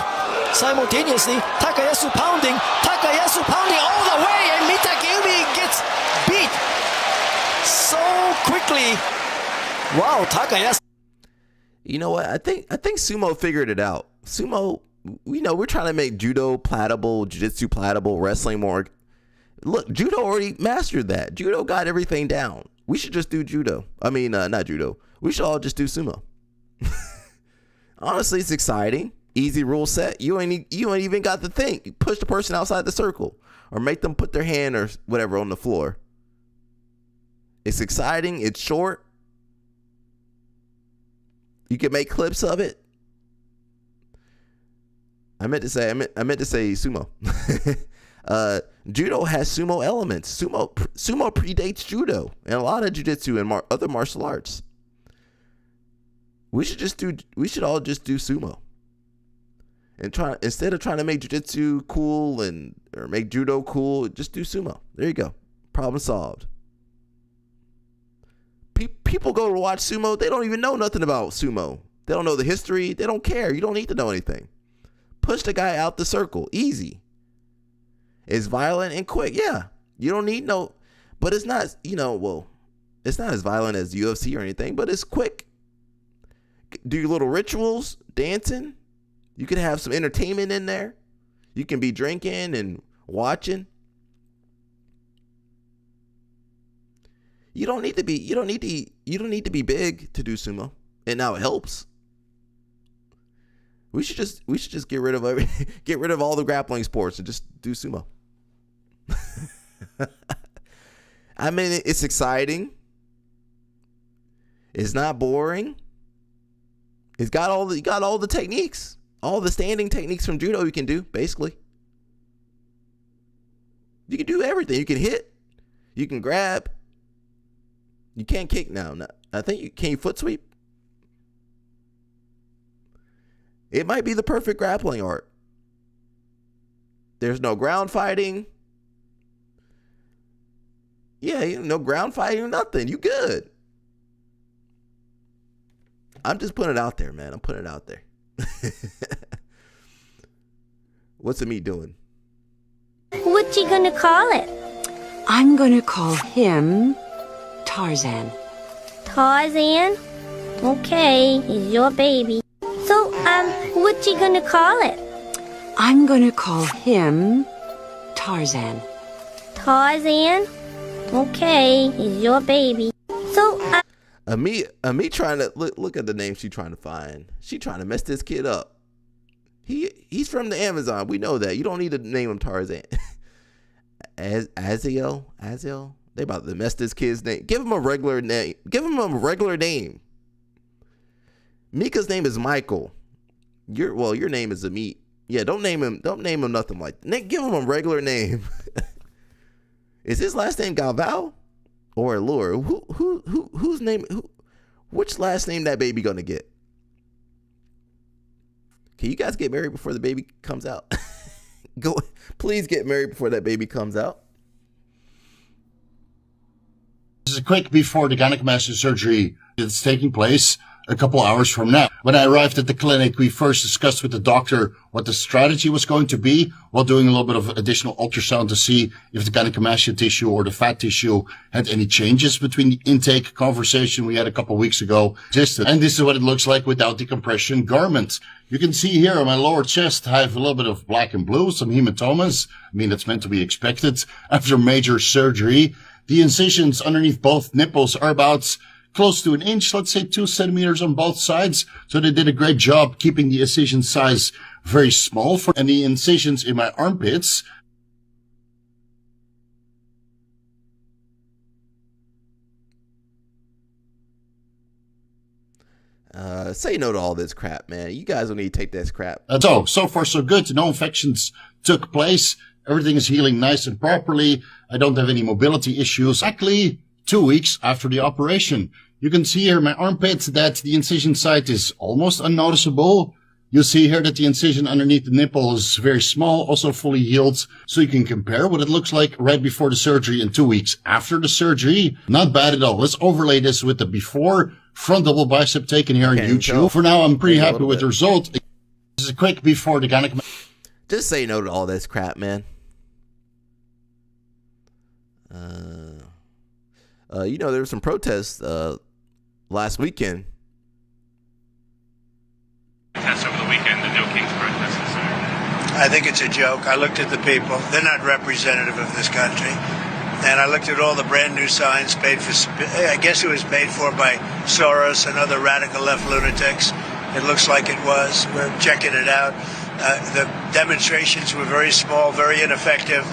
simultaneously, Takayasu pounding all the way, and Mitakeumi gets beat so quickly. Wow, Takayasu.
You know what? I think Sumo figured it out. Sumo, we're trying to make judo palatable, jiu-jitsu palatable, wrestling more. Look, judo already mastered that. Judo got everything down. We should just do judo. I mean, not judo. We should all just do sumo. Honestly, it's exciting. Easy rule set. You ain't even got to think. You push the person outside the circle or make them put their hand or whatever on the floor. It's exciting. It's short. You can make clips of it. I meant to say sumo. Judo has sumo elements. Sumo predates judo and a lot of jiu-jitsu and other martial arts. We should all just do sumo. And instead of trying to make jiu-jitsu cool or make judo cool, just do sumo. There you go. Problem solved. People go to watch sumo, they don't even know nothing about sumo. They don't know the history. They don't care. You don't need to know anything. Push the guy out the circle. Easy. It's violent and quick. Yeah. You don't need no, but it's not, it's not as violent as UFC or anything, but it's quick. Do your little rituals, dancing. You can have some entertainment in there. You can be drinking and watching. You don't need to be big to do sumo. And now it helps. We should just get rid of all the grappling sports and just do sumo. I mean, it's exciting. It's not boring. It's got all the techniques, all the standing techniques from judo you can do, basically. You can do everything. You can hit, you can grab. You can't kick now. I think you foot sweep. It might be the perfect grappling art. There's no ground fighting. Yeah, no ground fighting or nothing. You good. I'm just putting it out there, man. I'm putting it out there. What's the meat doing?
What you gonna call it? I'm gonna call him Tarzan. Tarzan? Okay, he's your baby. So, what you gonna call it? I'm gonna call him Tarzan. Tarzan? Okay, he's your baby. So,
me trying to look at the name she's trying to find. She trying to mess this kid up. He's from the Amazon. We know that. You don't need to name him Tarzan. Aziel? They about to mess this kid's name. Give him a regular name. Mika's name is Michael. Your name is Amit. Yeah, don't name him nothing like that. Give him a regular name. Is his last name Galval or Allure? Whose name? Which last name that baby gonna get? Can you guys get married before the baby comes out? Please get married before that baby comes out.
This is a quick before the gynecomastia surgery that's taking place a couple hours from now. When I arrived at the clinic, we first discussed with the doctor what the strategy was going to be while doing a little bit of additional ultrasound to see if the gynecomastia tissue or the fat tissue had any changes between the intake conversation we had a couple weeks ago. And this is what it looks like without the compression garment. You can see here on my lower chest, I have a little bit of black and blue, some hematomas. I mean, that's meant to be expected after major surgery. The incisions underneath both nipples are about close to an inch, let's say 2 centimeters on both sides. So they did a great job keeping the incision size very small. And the incisions in my armpits,
say no to all this crap, man. You guys don't need to take this crap.
So far so good. No infections took place. Everything is healing nice and properly. I don't have any mobility issues. Exactly 2 weeks after the operation. You can see here my armpit that the incision site is almost unnoticeable. You see here that the incision underneath the nipple is very small, also fully healed. So you can compare what it looks like right before the surgery and 2 weeks after the surgery. Not bad at all. Let's overlay this with the before front double bicep taken here on YouTube. For now, I'm pretty happy with the result. This is a quick before the gynecomastia.
Just say no to all this crap, man. There were some protests last weekend.
Protests over the weekend, the No Kings protests.
I think it's a joke. I looked at the people. They're not representative of this country. And I looked at all the brand new signs paid for, I guess it was paid for by Soros and other radical left lunatics. It looks like it was. We're checking it out. The demonstrations were very small, very ineffective.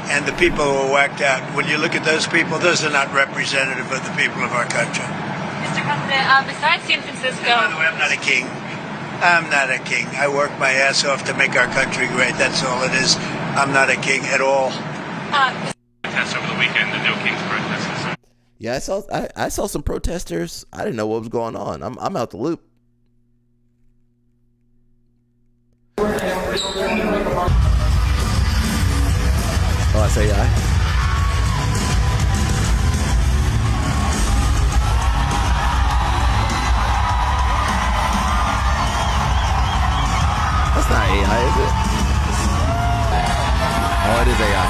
And the people were whacked out. When you look at those people, those are not representative of the people of our country.
Mr. President, besides San Francisco...
By the way, I'm not a king. I'm not a king. I work my ass off to make our country great. That's all it is. I'm not a king at all.
Protests over the weekend, the No Kings protests.
Yeah, I saw some protesters. I didn't know what was going on. I'm out the loop. Oh, I say AI. That's not AI, is it? Oh, it is AI.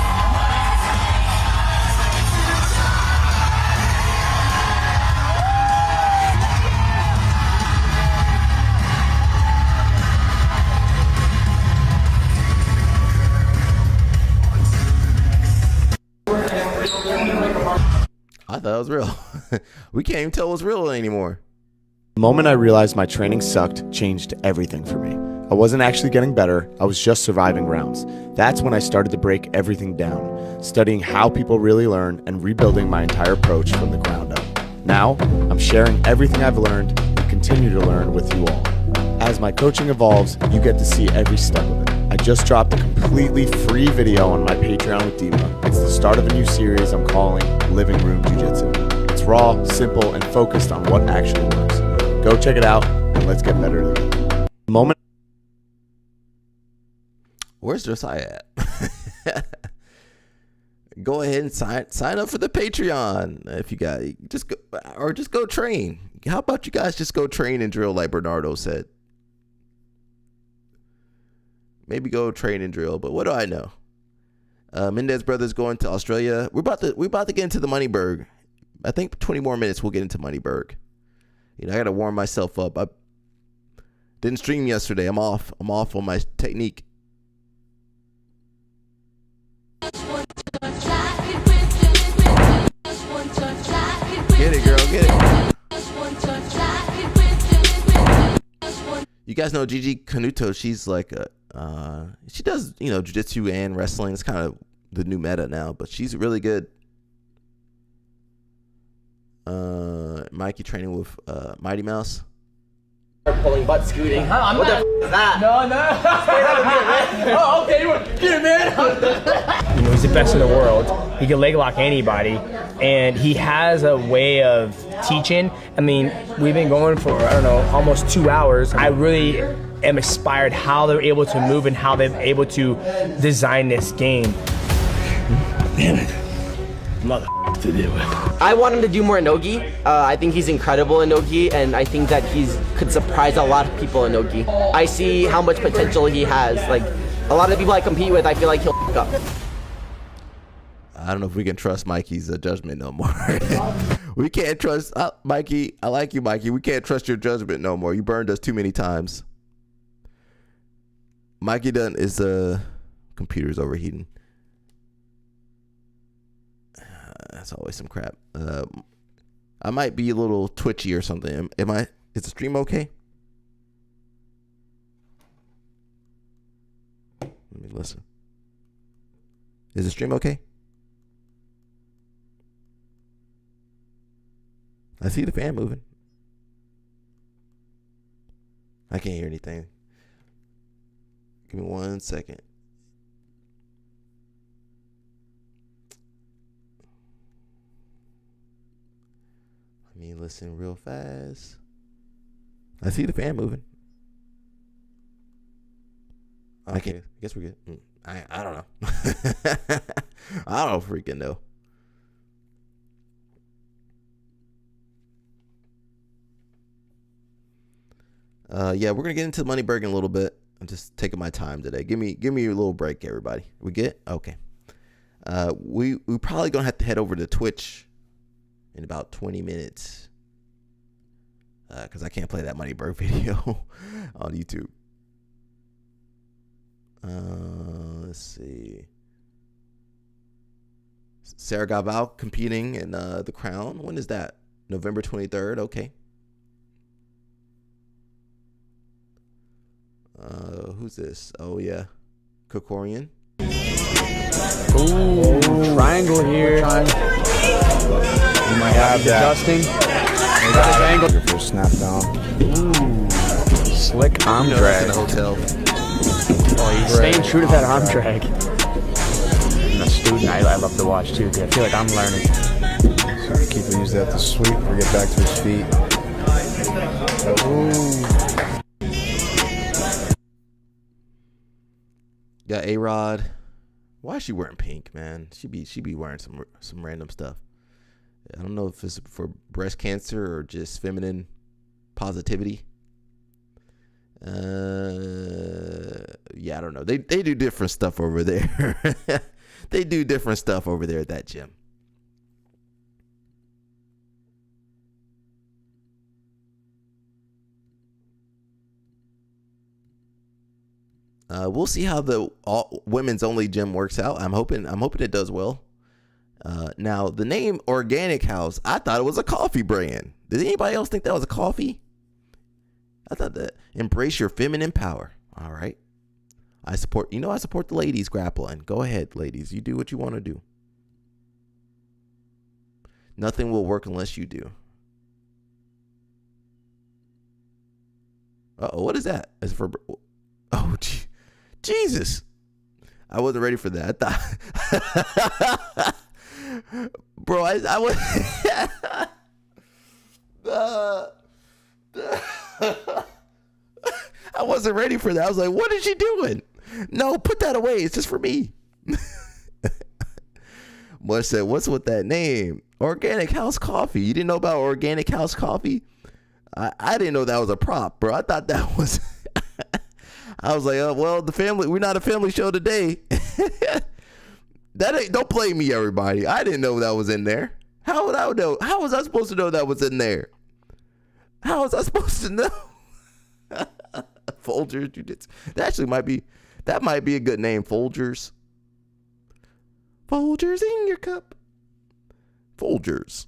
I thought it was real. We can't even tell what's real anymore.
The moment I realized my training sucked changed everything for me. I wasn't actually getting better, I was just surviving rounds. That's when I started to break everything down, studying how people really learn and rebuilding my entire approach from the ground up. Now, I'm sharing everything I've learned and continue to learn with you all. As my coaching evolves, you get to see every step of it. I just dropped a completely free video on my Patreon with Dima. It's the start of a new series I'm calling Living Room Jiu-Jitsu. It's raw, simple, and focused on what actually works. Go check it out, and let's get better together. The moment.
Where's Josiah at? Go ahead and sign up for the Patreon if you got. Just go train. How about you guys just go train and drill like Bernardo said? Maybe go train and drill, but what do I know? Mendez brothers going to Australia. We're about to get into the Moneyberg. I think 20 more minutes we'll get into Moneyberg. I gotta warm myself up. I didn't stream yesterday. I'm off on my technique. Get it, girl, get it. You guys know Gigi Canuto. She's like she does, jiu-jitsu and wrestling. It's kind of the new meta now, but she's really good. Mikey training with Mighty Mouse.
Pulling butt scooting. What the is that? No. Oh, okay. Get it, man.
He's the best in the world. He can leg lock anybody, and he has a way of teaching. I mean, we've been going for, almost 2 hours. I really am inspired how they're able to move and how they're able to design this game.
Damn it. Mother to deal with. I want him to do more Nogi. I think he's incredible in Nogi, and I think that could surprise a lot of people in Nogi. I see how much potential he has. Like, a lot of the people I compete with, I feel like he'll f*** up.
I don't know if we can trust Mikey's judgment no more. We can't trust Mikey. I like you, Mikey. We can't trust your judgment no more. You burned us too many times. Mikey his computer's overheating. That's always some crap. I might be a little twitchy or something. Is the stream okay? Let me listen. Is the stream okay? I see the fan moving. I can't hear anything. Give me 1 second. Let me listen real fast. I see the fan moving. Okay, I guess we're good. I don't know. I don't freaking know. Yeah, we're gonna get into Moneyberg in a little bit. I'm just taking my time today. Give me a little break, everybody. We good? Okay. We probably gonna have to head over to Twitch in about 20 minutes. Because I can't play that Moneyberg video on YouTube. Let's see. Sarah Gabal competing in the Crown. When is that? November 23rd. Okay. Who's this? Oh yeah, Kokorian.
Ooh, triangle here. You might have adjusting. Got his angle. Snap down. Ooh, slick arm drag.
In the hotel.
Oh, he's staying true to that arm drag.
I'm a student. I love to watch too, because I feel like I'm learning. So keep use that to sweep or get back to his feet. Ooh.
Got A-Rod. Why is she wearing pink, man? She be wearing some random stuff. I don't know if it's for breast cancer or just feminine positivity. Yeah, I don't know. They do different stuff over there. They do different stuff over there at that gym. We'll see how the women's only gym works out. I'm hoping it does well. Now, the name Organic House, I thought it was a coffee brand. Did anybody else think that was a coffee? I thought that. Embrace your feminine power. All right. I support the ladies grappling. Go ahead, ladies. You do what you want to do. Nothing will work unless you do. Uh-oh, what is that? Is for Jesus. I wasn't ready for that. I thought bro, I was I wasn't ready for that. I was like, what is she doing? No, put that away. It's just for me. Mush said, what's with that name? Organic House Coffee. You didn't know about Organic House Coffee? I didn't know that was a prop, bro. I thought that was I was like, oh, well, we're not a family show today. Don't play me, everybody. I didn't know that was in there. How would I know? How was I supposed to know that was in there? How was I supposed to know? Folgers Jiu-Jitsu. That might be a good name, Folgers. Folgers in your cup. Folgers.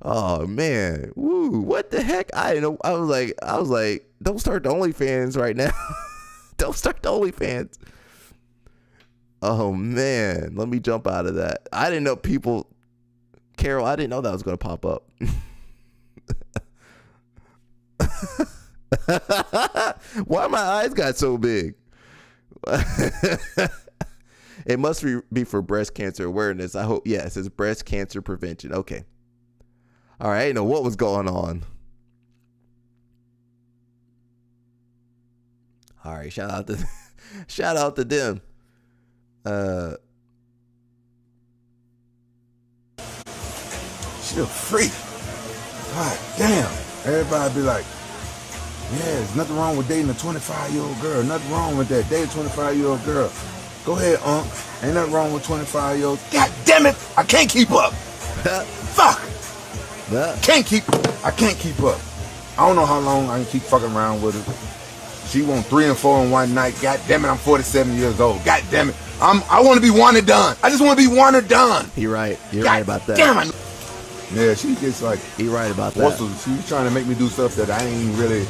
Oh man. Woo, what the heck? I didn't know. I was like, don't start the OnlyFans right now. Don't start the OnlyFans. Oh man, let me jump out of that. I didn't know people. Carol, I didn't know that was gonna pop up. Why my eyes got so big? It must be for breast cancer awareness. I hope. Yes, it's breast cancer prevention. Okay. All right, I didn't know what was going on. All right, shout out to them.
She a freak. God damn. Everybody be like, yeah, there's nothing wrong with dating a 25-year-old girl. Nothing wrong with that. Date a 25-year-old girl. Go ahead, Unc. Ain't nothing wrong with 25-year-olds. God damn it. I can't keep up. Fuck. I can't keep up. I don't know how long I can keep fucking around with her. She want 3 and 4 in one night. God damn it, I'm 47 years old. God damn it. I want to be one and done. I just want to be one and done.
You're right. You're right about that.
Damn it. Yeah, she gets like.
You're right about that.
She was trying to make me do stuff that I ain't really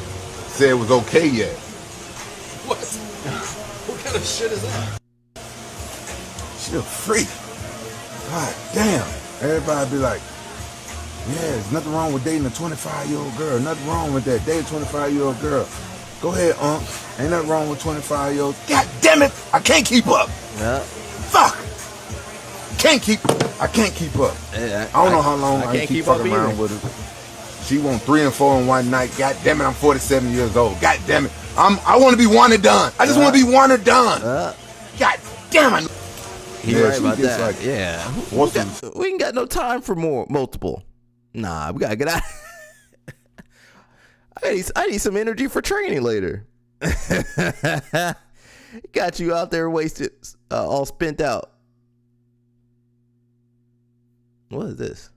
said was okay yet.
What? What kind of shit is that?
She a freak. God damn. Everybody be like, yeah, there's nothing wrong with dating a 25-year-old girl. Nothing wrong with that. Date a 25-year-old girl. Go ahead, Unc. Ain't nothing wrong with 25-year-olds. God damn it. I can't keep up.
Yeah.
Fuck. I can't keep up. I don't know how long I can keep fucking around with her. She want 3 and 4 in one night. God damn it, I'm 47 years old. God damn it. I want to be one and done. I just want to be one and done. God damn it.
You're right about that. Like, yeah. We ain't got no time for multiple. Nah, we gotta get out. I need some energy for training later. Got you out there wasted, all spent out. What is this?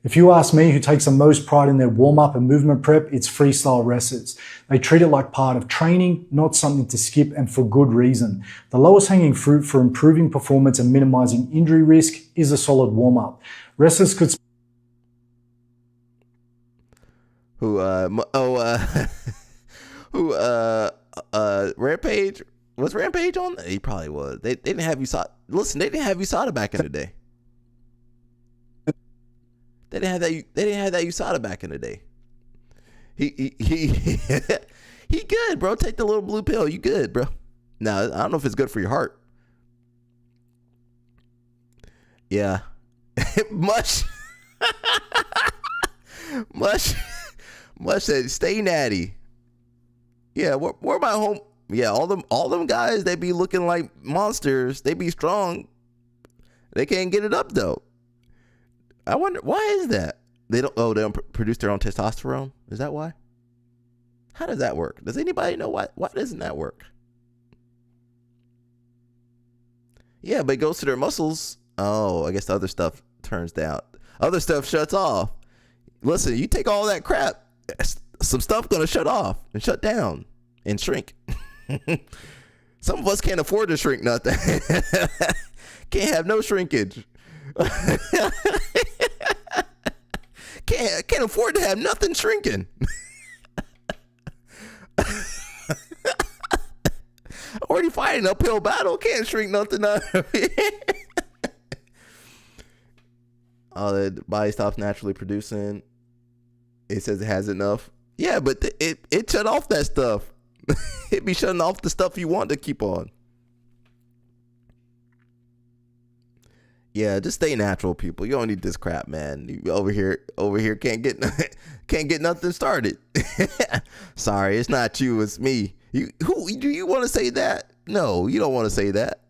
If you ask me who takes the most pride in their warm-up and movement prep, it's freestyle wrestlers. They treat it like part of training, not something to skip, and for good reason. The lowest hanging fruit for improving performance and minimizing injury risk is a solid warm-up. Wrestlers could
Rampage? Was Rampage on? He probably was. They didn't have USADA. Listen, they didn't have USADA back in the day. They didn't have that USADA back in the day. He he good, bro. Take the little blue pill. You good, bro. Now, I don't know if it's good for your heart. Yeah. Mush said, stay natty. Yeah, where my home? Yeah, all them guys, they be looking like monsters. They be strong. They can't get it up though. I wonder why is that? They don't produce their own testosterone. Is that why? How does that work? Does anybody know why doesn't that work? Yeah, but it goes to their muscles. Oh, I guess the other stuff turns down. Other stuff shuts off. Listen, you take all that crap, some stuff gonna shut off and shut down and shrink. Some of us can't afford to shrink nothing. Can't have no shrinkage. Can't afford to have nothing shrinking. Already fighting an uphill battle. Can't shrink nothing out of it. Oh, the body stops naturally producing. It says it has enough. Yeah, but it shut off that stuff. It be shutting off the stuff you want to keep on. Yeah, just stay natural, people. You don't need this crap, man. You over here can't get nothing started. Sorry, it's not you, it's me. Who do you want to say that? No, you don't want to say that.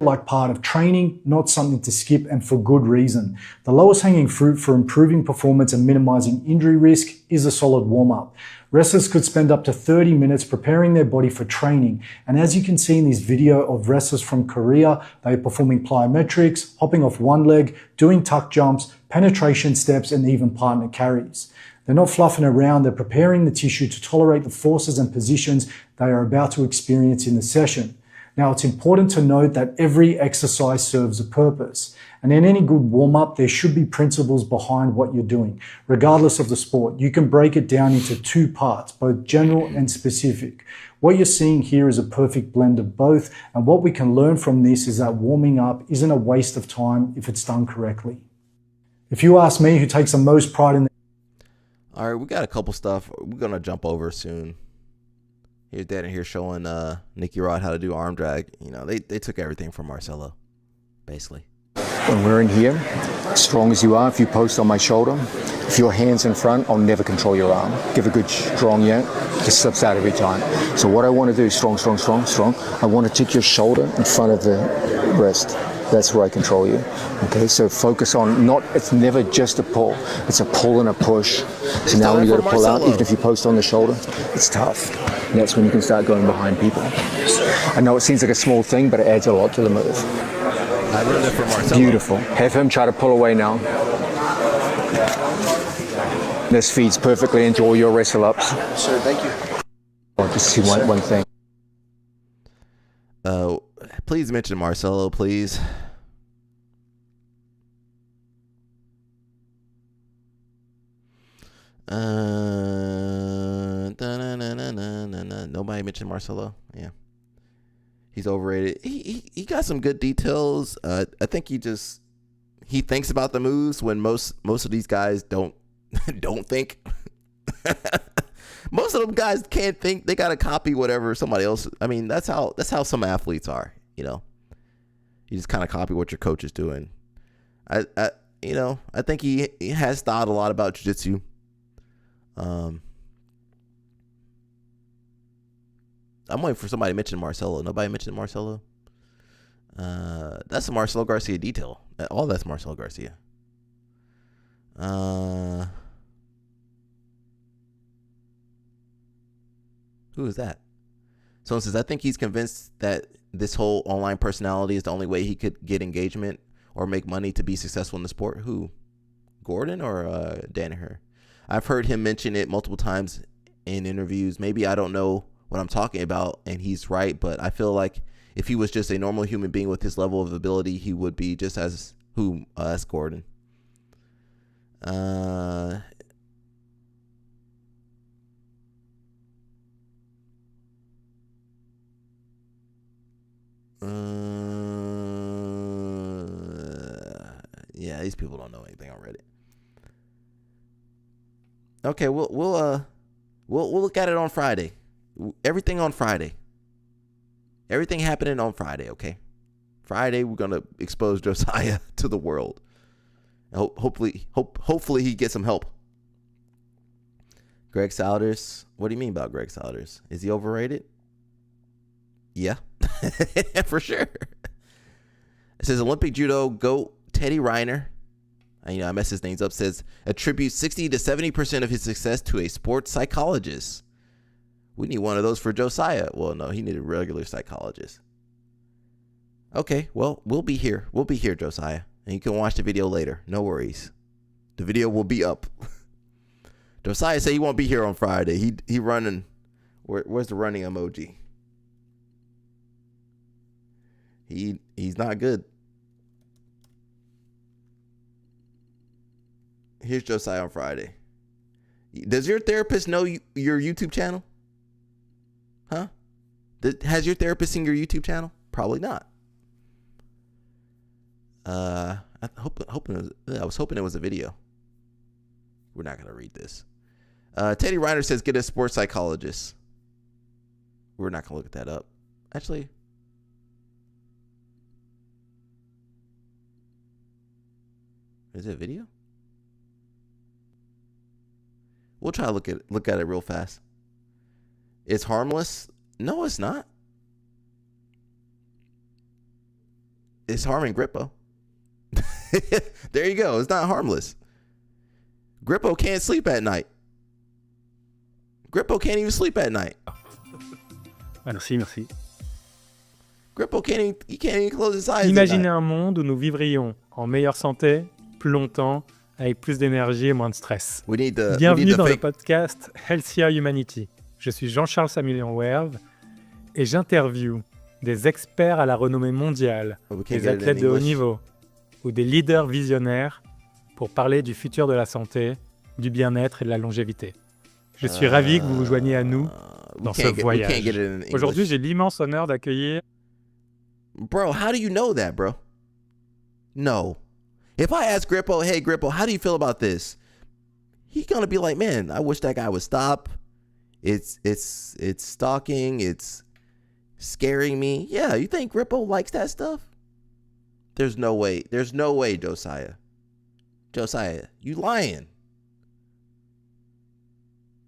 Like part of training, not something to skip, and for good reason. The lowest hanging fruit for improving performance and minimizing injury risk is a solid warm-up. Wrestlers could spend up to 30 minutes preparing their body for training. And as you can see in this video of wrestlers from Korea, they are performing plyometrics, hopping off one leg, doing tuck jumps, penetration steps, and even partner carries. They're not fluffing around, they're preparing the tissue to tolerate the forces and positions they are about to experience in the session. Now, it's important to note that every exercise serves a purpose. And in any good warm-up, there should be principles behind what you're doing. Regardless of the sport, you can break it down into two parts, both general and specific. What you're seeing here is a perfect blend of both, and what we can learn from this is that warming up isn't a waste of time if it's done correctly. If you ask me, who takes the most pride in
All right, we got a couple stuff we're going to jump over soon. Here's Dad in here showing Nicky Rod how to do arm drag. You know, they took everything from Marcelo, basically.
When we're in here, as strong as you are, if you post on my shoulder, if your hand's in front, I'll never control your arm. Give a good strong yank, just slips out every time. So what I want to do is strong. I want to take your shoulder in front of the wrist. That's where I control you. Okay, so focus on it's never just a pull. It's a pull and a push. So now when you go to pull out, even if you post on the shoulder, it's tough. And that's when you can start going behind people. I know it seems like a small thing, but it adds a lot to the move.
I learned it from Marcelo.
Beautiful. Have him try to pull away now. This feeds perfectly into all your wrestle ups.
Sure, thank you.
I'll just see one thing.
Please mention Marcelo, please. Nobody mentioned Marcelo. Yeah, he's overrated. He got some good details. I think he thinks about the moves when most of these guys don't think. Most of them guys can't think. They gotta copy whatever somebody else. I mean, that's how some athletes are. You know, you just kind of copy what your coach is doing. I think he has thought a lot about jiu-jitsu. I'm waiting for somebody to mention Marcelo. Nobody mentioned Marcelo. That's a Marcelo Garcia detail. All that's Marcelo Garcia. Who is that? Someone says, I think he's convinced that this whole online personality is the only way he could get engagement or make money to be successful in the sport. Who? Gordon or Danaher? I've heard him mention it multiple times in interviews. Maybe I don't know what I'm talking about, and he's right, but I feel like if he was just a normal human being with his level of ability, he would be just as Gordon. Yeah, these people don't know anything on Reddit. Okay, we'll look at it on Friday. Everything on Friday. Everything happening on Friday. Okay, Friday we're gonna expose Josiah to the world. Hopefully he gets some help. Greg Souders. What do you mean about Greg Souders? Is he overrated? Yeah, for sure. It says Olympic judo GOAT Teddy Riner. I messed his names up. Says attributes 60 to 70% of his success to a sports psychologist. We need one of those for Josiah. Well, no, he needed a regular psychologist. Okay, well, we'll be here. We'll be here, Josiah. And you can watch the video later. No worries. The video will be up. Josiah said he won't be here on Friday. He running. Where's the running emoji? He's not good. Here's Josiah on Friday. Does your therapist know your YouTube channel? Huh? Has your therapist seen your YouTube channel? Probably not. I was hoping it was a video. We're not gonna read this. Teddy Reiner says get a sports psychologist. We're not gonna look that up. Actually, is it a video? We'll try to look at it real fast. It's harmless. No, it's not. It's harming Grippo. There you go. It's not harmless. Grippo can't sleep at night. Grippo can't even sleep at night.
Merci.
Grippo can't even close his eyes.
Imaginez un monde où nous vivrions en meilleure santé, plus longtemps, avec plus d'énergie et moins de stress. Bienvenue dans le podcast Healthier Humanity. Je suis Jean-Charles Samuel-Werve et j'interviewe des experts à la renommée mondiale, des athlètes de haut niveau ou des leaders visionnaires pour parler du futur de la santé, du bien-être et de la longévité. Je suis ravi que vous vous joigniez à nous dans ce voyage. Aujourd'hui, j'ai l'immense honneur d'accueillir...
Bro, how do you know that, bro? No. If I ask Grippo, hey, Grippo, how do you feel about this? He's going to be like, man, I wish that guy would stop. It's stalking. It's scaring me. Yeah, you think Grippo likes that stuff? There's no way. There's no way, Josiah. Josiah, you lying.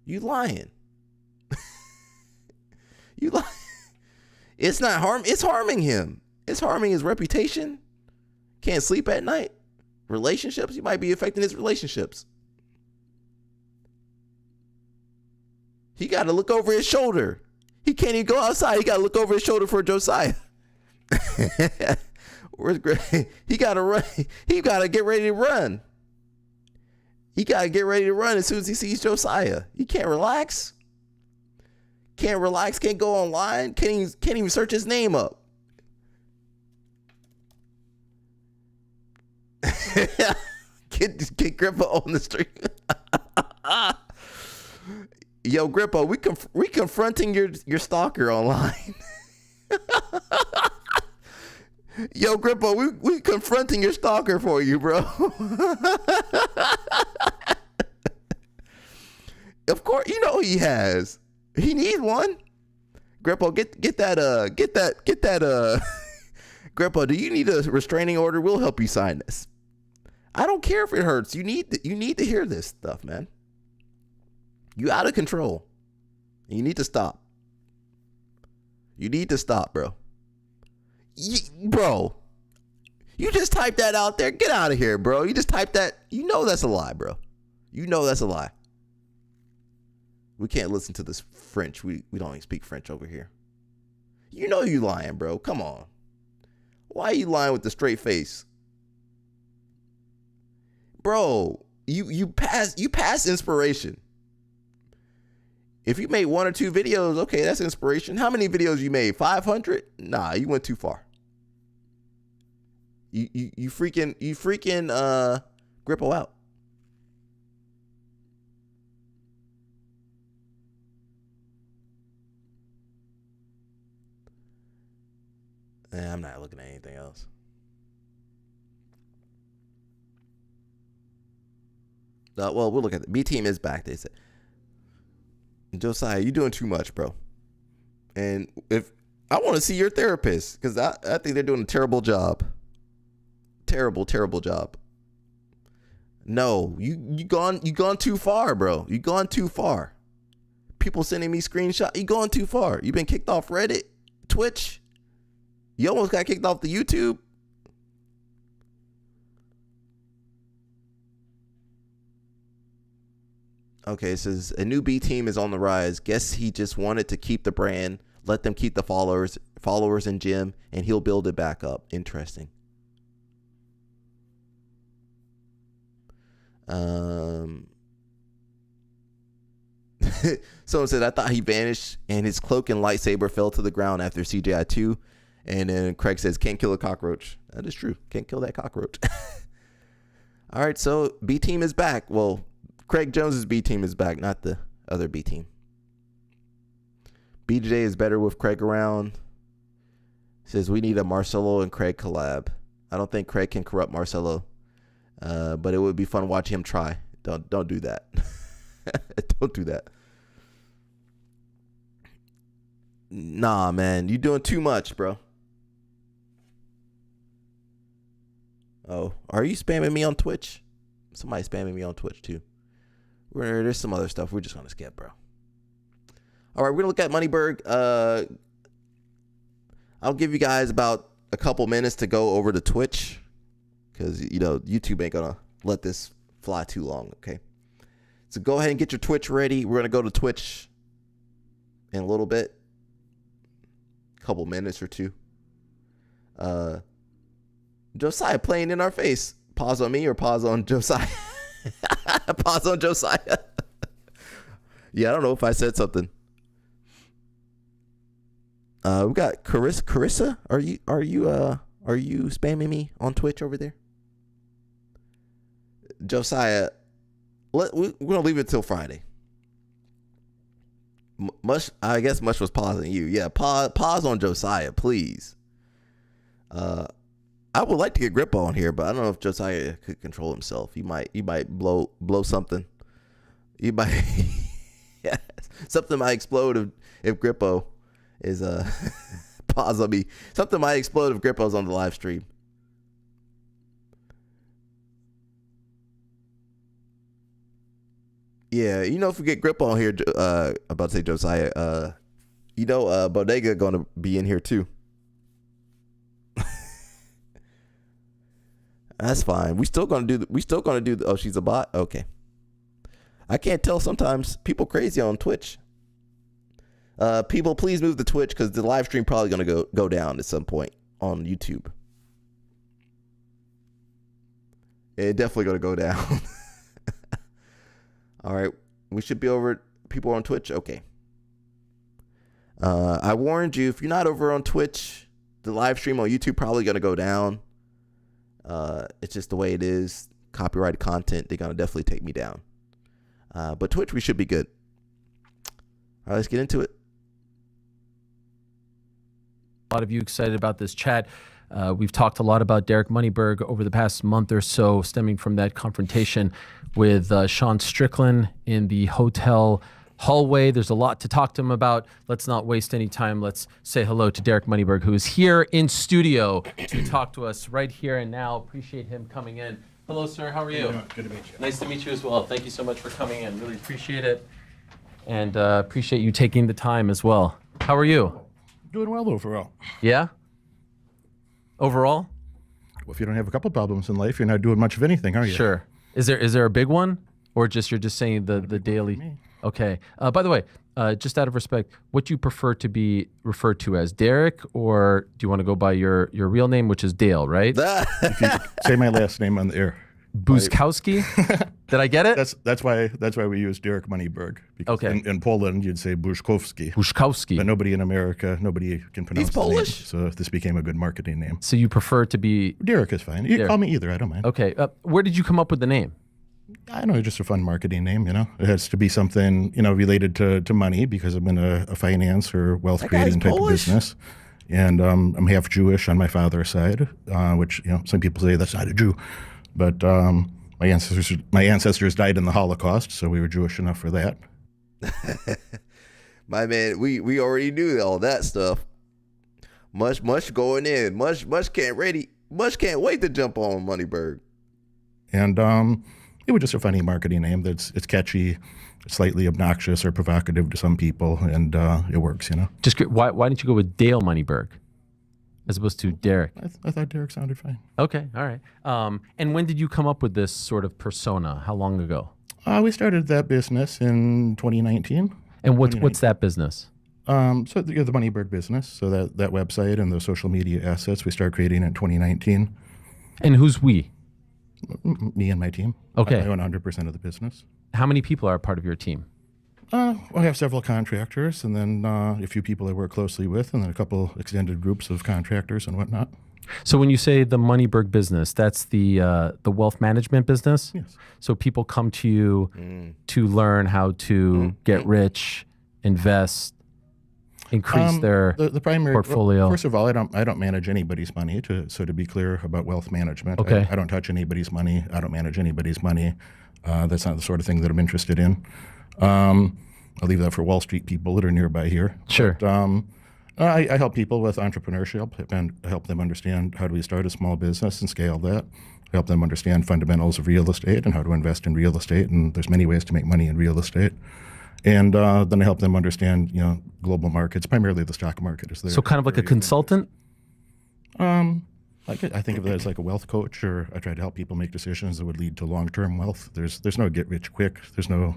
You lying. You lying. It's not it's harming him. It's harming his reputation. Can't sleep at night. Relationships. You might be affecting his relationships. He got to look over his shoulder. He can't even go outside. He got to look over his shoulder for Josiah. Where's Greg? He got to run. He got to get ready to run. He got to get ready to run as soon as he sees Josiah. He can't relax. Can't relax. Can't go online. Can't even search his name up. Get Grippo on the street. Yo, Grippo, we confronting your stalker online. Yo, Grippo, we confronting your stalker for you, bro. Of course, you know he has. He needs one. Grippo, get that. Grippo, do you need a restraining order? We'll help you sign this. I don't care if it hurts. You need to hear this stuff, man. You out of control. You need to stop. You need to stop, bro. Bro, you just typed that out there. Get out of here, bro. You just typed that. You know that's a lie, bro. You know that's a lie. We can't listen to this French. We don't even speak French over here. You know you lying, bro. Come on. Why are you lying with the straight face? Bro, you pass inspiration. If you made 1 or 2 videos, okay, that's inspiration. How many videos you made? 500? Nah, you went too far. You freaking Grippo out. I'm not looking at anything else. Well, we'll look at it. B team is back, they said. Josiah, you're doing too much, bro. And if I want to see your therapist, because I think they're doing a terrible job. Terrible job. No, you gone too far, bro. You gone too far. People sending me screenshots. You gone too far. You been kicked off Reddit, Twitch. You almost got kicked off the YouTube. Okay, it says a new B team is on the rise. Guess he just wanted to keep the brand, let them keep the followers in gym, and he'll build it back up. Interesting. Someone said, I thought he vanished and his cloak and lightsaber fell to the ground after CGI 2. And then Craig says, can't kill a cockroach. That is true. Can't kill that cockroach. All right, so B team is back. Well, Craig Jones's B team is back, not the other B team. BJJ is better with Craig around. Says we need a Marcelo and Craig collab. I don't think Craig can corrupt Marcelo, but it would be fun watching him try. Don't do that. Don't do that. Nah, man, you doing too much, bro. Oh, are you spamming me on Twitch? Somebody spamming me on Twitch too. There's some other stuff we're just gonna skip, bro. All right, we're gonna look at Moneyberg. I'll give you guys about a couple minutes to go over to Twitch, because YouTube ain't gonna let this fly too long. Okay, so go ahead and get your Twitch ready. We're gonna go to Twitch in a little bit, couple minutes or two. Josiah playing in our face. Pause on me or pause on Josiah? Pause on Josiah. Yeah, I don't know if I said something. We got Carissa. Are you spamming me on Twitch over there? Josiah, we're gonna leave it till Friday. I guess Mush was pausing you. Yeah, pause on Josiah, please. I would like to get Grippo on here, but I don't know if Josiah could control himself. He might blow something. He might yeah, something might explode if Grippo is pause on me. Something might explode if Grippo's on the live stream. Yeah, if we get Grippo on here, about to say Josiah, Bodega gonna be in here too. That's fine. We still gonna do. Oh, she's a bot. Okay. I can't tell. Sometimes people crazy on Twitch. People, please move to Twitch because the live stream probably gonna go down at some point on YouTube. It definitely gonna go down. All right, we should be over. People on Twitch. Okay. I warned you. If you're not over on Twitch, the live stream on YouTube probably gonna go down. It's just the way it is. Copyrighted content, they're gonna definitely take me down. But Twitch, we should be good. All right, let's get into it.
A lot of you excited about this chat. We've talked a lot about Derek Moneyberg over the past month or so, stemming from that confrontation with Sean Strickland in the hotel hallway. There's a lot to talk to him about. Let's not waste any time. Let's say hello to Derek Moneyberg, who is here in studio to talk to us right here and now. Appreciate him coming in. Hello, sir. How are you?
Good to meet you.
Nice to meet you as well. Thank you so much for coming in. Really appreciate it. And appreciate you taking the time as well. How are you?
Doing well overall.
Yeah? Overall?
Well, if you don't have a couple problems in life, you're not doing much of anything, are you?
Sure. Is there a big one? Or you're just saying the daily? Okay. By the way, just out of respect, what do you prefer to be referred to as, Derek, or do you want to go by your real name, which is Dale, right?
If you say my last name on the air.
Buzkowski? Did I get it?
That's why we use Derek Moneyberg. Because
Okay.
In Poland, you'd say Buszkowski.
Buszkowski.
But nobody in America, nobody can pronounce the name.
Polish?
So this became a good marketing name.
So you prefer to be...
Derek is fine. You can
Derek.
call me either. I don't mind.
Okay. Where did you come up with the name?
I don't know, just a fun marketing name, It has to be something, related to money because I'm in a finance or wealth creating type of business. And I'm half Jewish on my father's side, which, some people say that's not a Jew. But my ancestors died in the Holocaust, so we were Jewish enough for that.
My man, we already knew all that stuff. Mush going in. Mush can't wait to jump on Moneyberg.
And it was just a funny marketing name. It's catchy, slightly obnoxious or provocative to some people, and it works,
Just why didn't you go with Dale Moneyberg as opposed to Derek?
I thought Derek sounded fine.
Okay, all right. And when did you come up with this sort of persona? How long ago?
We started that business in 2019.
And what's that business?
So the Moneyberg business. So that website and the social media assets we started creating in 2019.
And who's we?
Me and my team.
Okay.
I own 100% of the business.
How many people are a part of your team?
I have several contractors, and then a few people I work closely with, and then a couple extended groups of contractors and whatnot.
So when you say the Moneyberg business, that's the wealth management business?
Yes.
So people come to you to learn how to get rich, invest, increase their
the primary
portfolio.
First of all, I don't manage anybody's money. So to be clear about wealth management,
Okay.
I don't touch anybody's money. I don't manage anybody's money. That's not the sort of thing that I'm interested in. I'll leave that for Wall Street people that are nearby here.
Sure.
But, I help people with entrepreneurship and help them understand how do we start a small business and scale that. Help them understand fundamentals of real estate and how to invest in real estate. And there's many ways to make money in real estate. And then I help them understand, global markets, primarily the stock market is there.
So kind of like a consultant?
I think of it as like a wealth coach, or I try to help people make decisions that would lead to long-term wealth. There's no get rich quick. There's no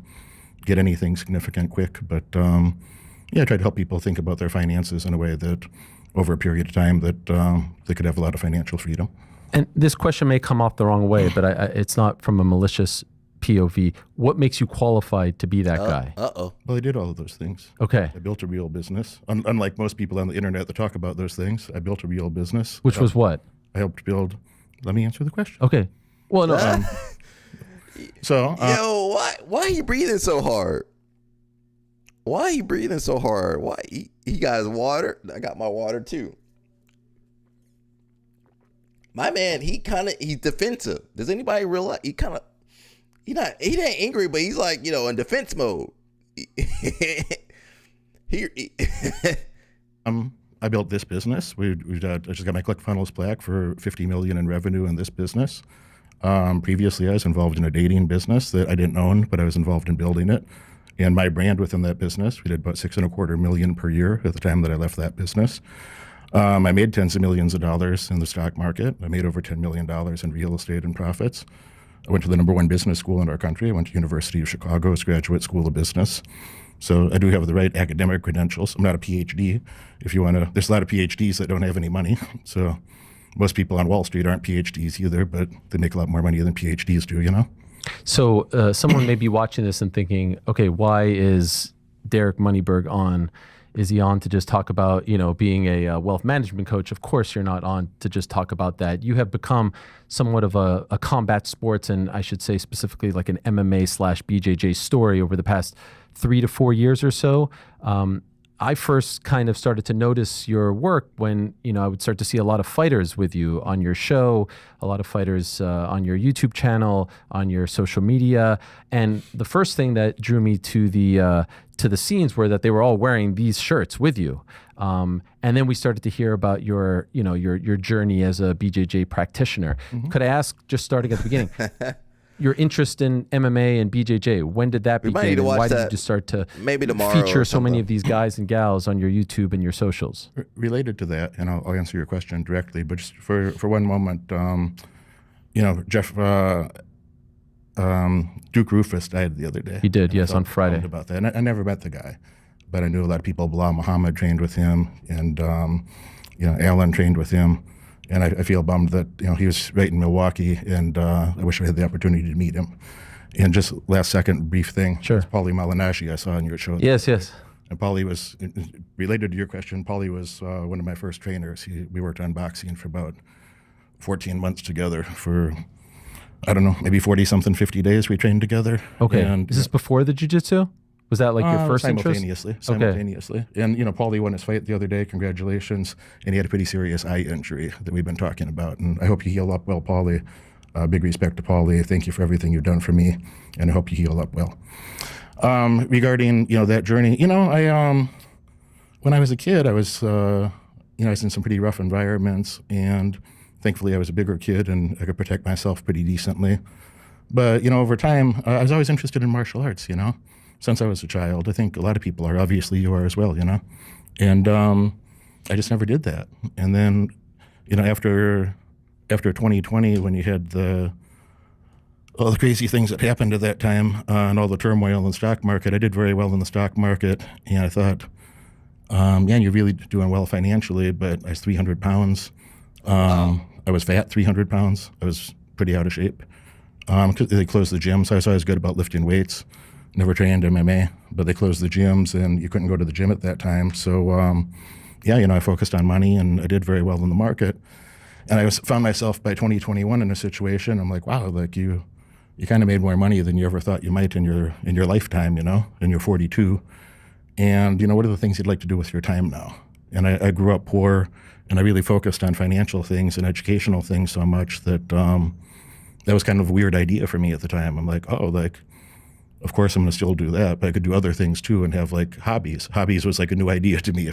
get anything significant quick. But I try to help people think about their finances in a way that over a period of time that they could have a lot of financial freedom.
And this question may come off the wrong way, but it's not from a malicious POV. What makes you qualified to be that guy?
Well, I did all of those things.
Okay.
I built a real business. Unlike most people on the internet that talk about those things, I built a real business.
Which was what?
I helped build. Let me answer the question.
Okay. Well, no.
Yo, why are you breathing so hard? Why are you breathing so hard? Why he got his water? I got my water too. My man, he's defensive. Does anybody realize he ain't angry, but he's like, in defense mode.
I built this business. I just got my ClickFunnels plaque for $50 million in revenue in this business. Previously, I was involved in a dating business that I didn't own, but I was involved in building it. And my brand within that business, we did about $6.25 million per year at the time that I left that business. I made tens of millions of dollars in the stock market. I made over $10 million in real estate and profits. I went to the #1 business school in our country. I went to University of Chicago's Graduate School of Business. So I do have the right academic credentials. I'm not a PhD. There's a lot of PhDs that don't have any money. So most people on Wall Street aren't PhDs either, but they make a lot more money than PhDs do,
So someone may be watching this and thinking, okay, why is Derek Moneyberg on? Is he on to just talk about, being a wealth management coach? Of course, you're not on to just talk about that. You have become somewhat of a combat sports, and I should say specifically like an MMA/BJJ story over the past 3 to 4 years or so. I first kind of started to notice your work when, I would start to see a lot of fighters with you on your show, a lot of fighters on your YouTube channel, on your social media. And the first thing that drew me to the scenes were that they were all wearing these shirts with you. And then we started to hear about your journey as a BJJ practitioner. Mm-hmm. Could I ask, just starting at the beginning, your interest in MMA and BJJ, when did that begin? And why did you just start to feature so many of these guys and gals on your YouTube and your socials?
Related to that, and I'll answer your question directly, but just for one moment, Jeff, Duke Rufus died the other day.
He did, yes, on Friday.
About that. And I never met the guy, but I knew a lot of people. Bilal Muhammad trained with him, and Alan trained with him. And I feel bummed that he was right in Milwaukee, and I wish I had the opportunity to meet him. And just last second brief thing,
sure.
Paulie Malignaggi I saw on your show.
Yes.
And Paulie was, related to your question, Paulie was one of my first trainers. We worked on boxing for about 14 months together for, I don't know, maybe 40-something, 50 days we trained together.
Okay.
And,
is this before the jiu-jitsu? Was that like your first
simultaneously,
interest?
Simultaneously. Okay. And, Paulie won his fight the other day. Congratulations. And he had a pretty serious eye injury that we've been talking about. And I hope you heal up well, Paulie. Big respect to Paulie. Thank you for everything you've done for me. And I hope you heal up well. Regarding, that journey, when I was a kid, I was, I was in some pretty rough environments. And thankfully, I was a bigger kid and I could protect myself pretty decently. But, over time, I was always interested in martial arts, since I was a child. I think a lot of people are. Obviously, you are as well, And I just never did that. And then, after 2020, when you had all the crazy things that happened at that time and all the turmoil in the stock market, I did very well in the stock market. And I thought, you're really doing well financially, but I was 300 pounds. I was fat, 300 pounds. I was pretty out of shape. They closed the gym, so I was always good about lifting weights. never trained MMA, but they closed the gyms and you couldn't go to the gym at that time. So, I focused on money and I did very well in the market. And I found myself by 2021 in a situation, I'm like, wow, like you kind of made more money than you ever thought you might in your lifetime, and you're 42. And, what are the things you'd like to do with your time now? And I grew up poor and I really focused on financial things and educational things so much that that was kind of a weird idea for me at the time. I'm like, of course I'm going to still do that, but I could do other things too and have like hobbies. Hobbies was like a new idea to me.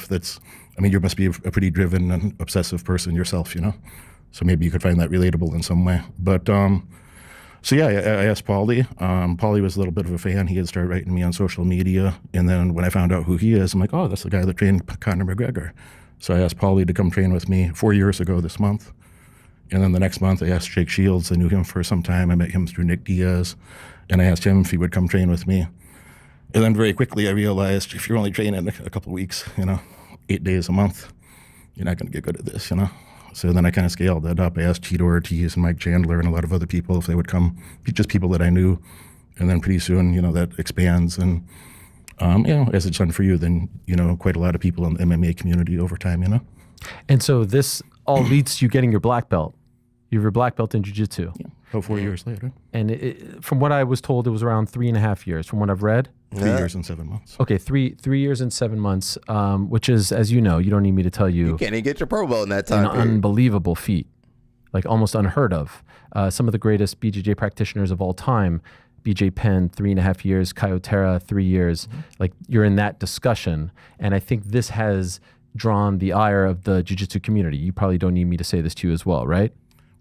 You must be a pretty driven and obsessive person yourself, So maybe you could find that relatable in some way. But I asked Paulie. Paulie was a little bit of a fan. He had started writing me on social media. And then when I found out who he is, I'm like, oh, that's the guy that trained Conor McGregor. So I asked Paulie to come train with me 4 years ago this month. And then the next month I asked Jake Shields. I knew him for some time. I met him through Nick Diaz. And I asked him if he would come train with me. And then very quickly I realized if you're only training a couple of weeks, 8 days a month, you're not going to get good at this, So then I kind of scaled that up. I asked Tito Ortiz and Mike Chandler and a lot of other people if they would come, just people that I knew. And then pretty soon, that expands. And, as it's done for you, then, quite a lot of people in the MMA community over time,
And so this all leads to you getting your black belt. You have your black belt in jiu-jitsu.
Yeah, about 4 years later.
And from what I was told, it was around 3.5 years, from what I've read.
3 years and 7 months.
Okay, 3 years and 7 months, which is, as you know, you don't need me to tell you.
You can't even get your pro belt in that time.
An unbelievable feat, like almost unheard of. Some of the greatest BJJ practitioners of all time, BJ Penn, 3.5 years, Caio Terra, 3 years. Like you're in that discussion. And I think this has drawn the ire of the jiu-jitsu community. You probably don't need me to say this to you as well, right?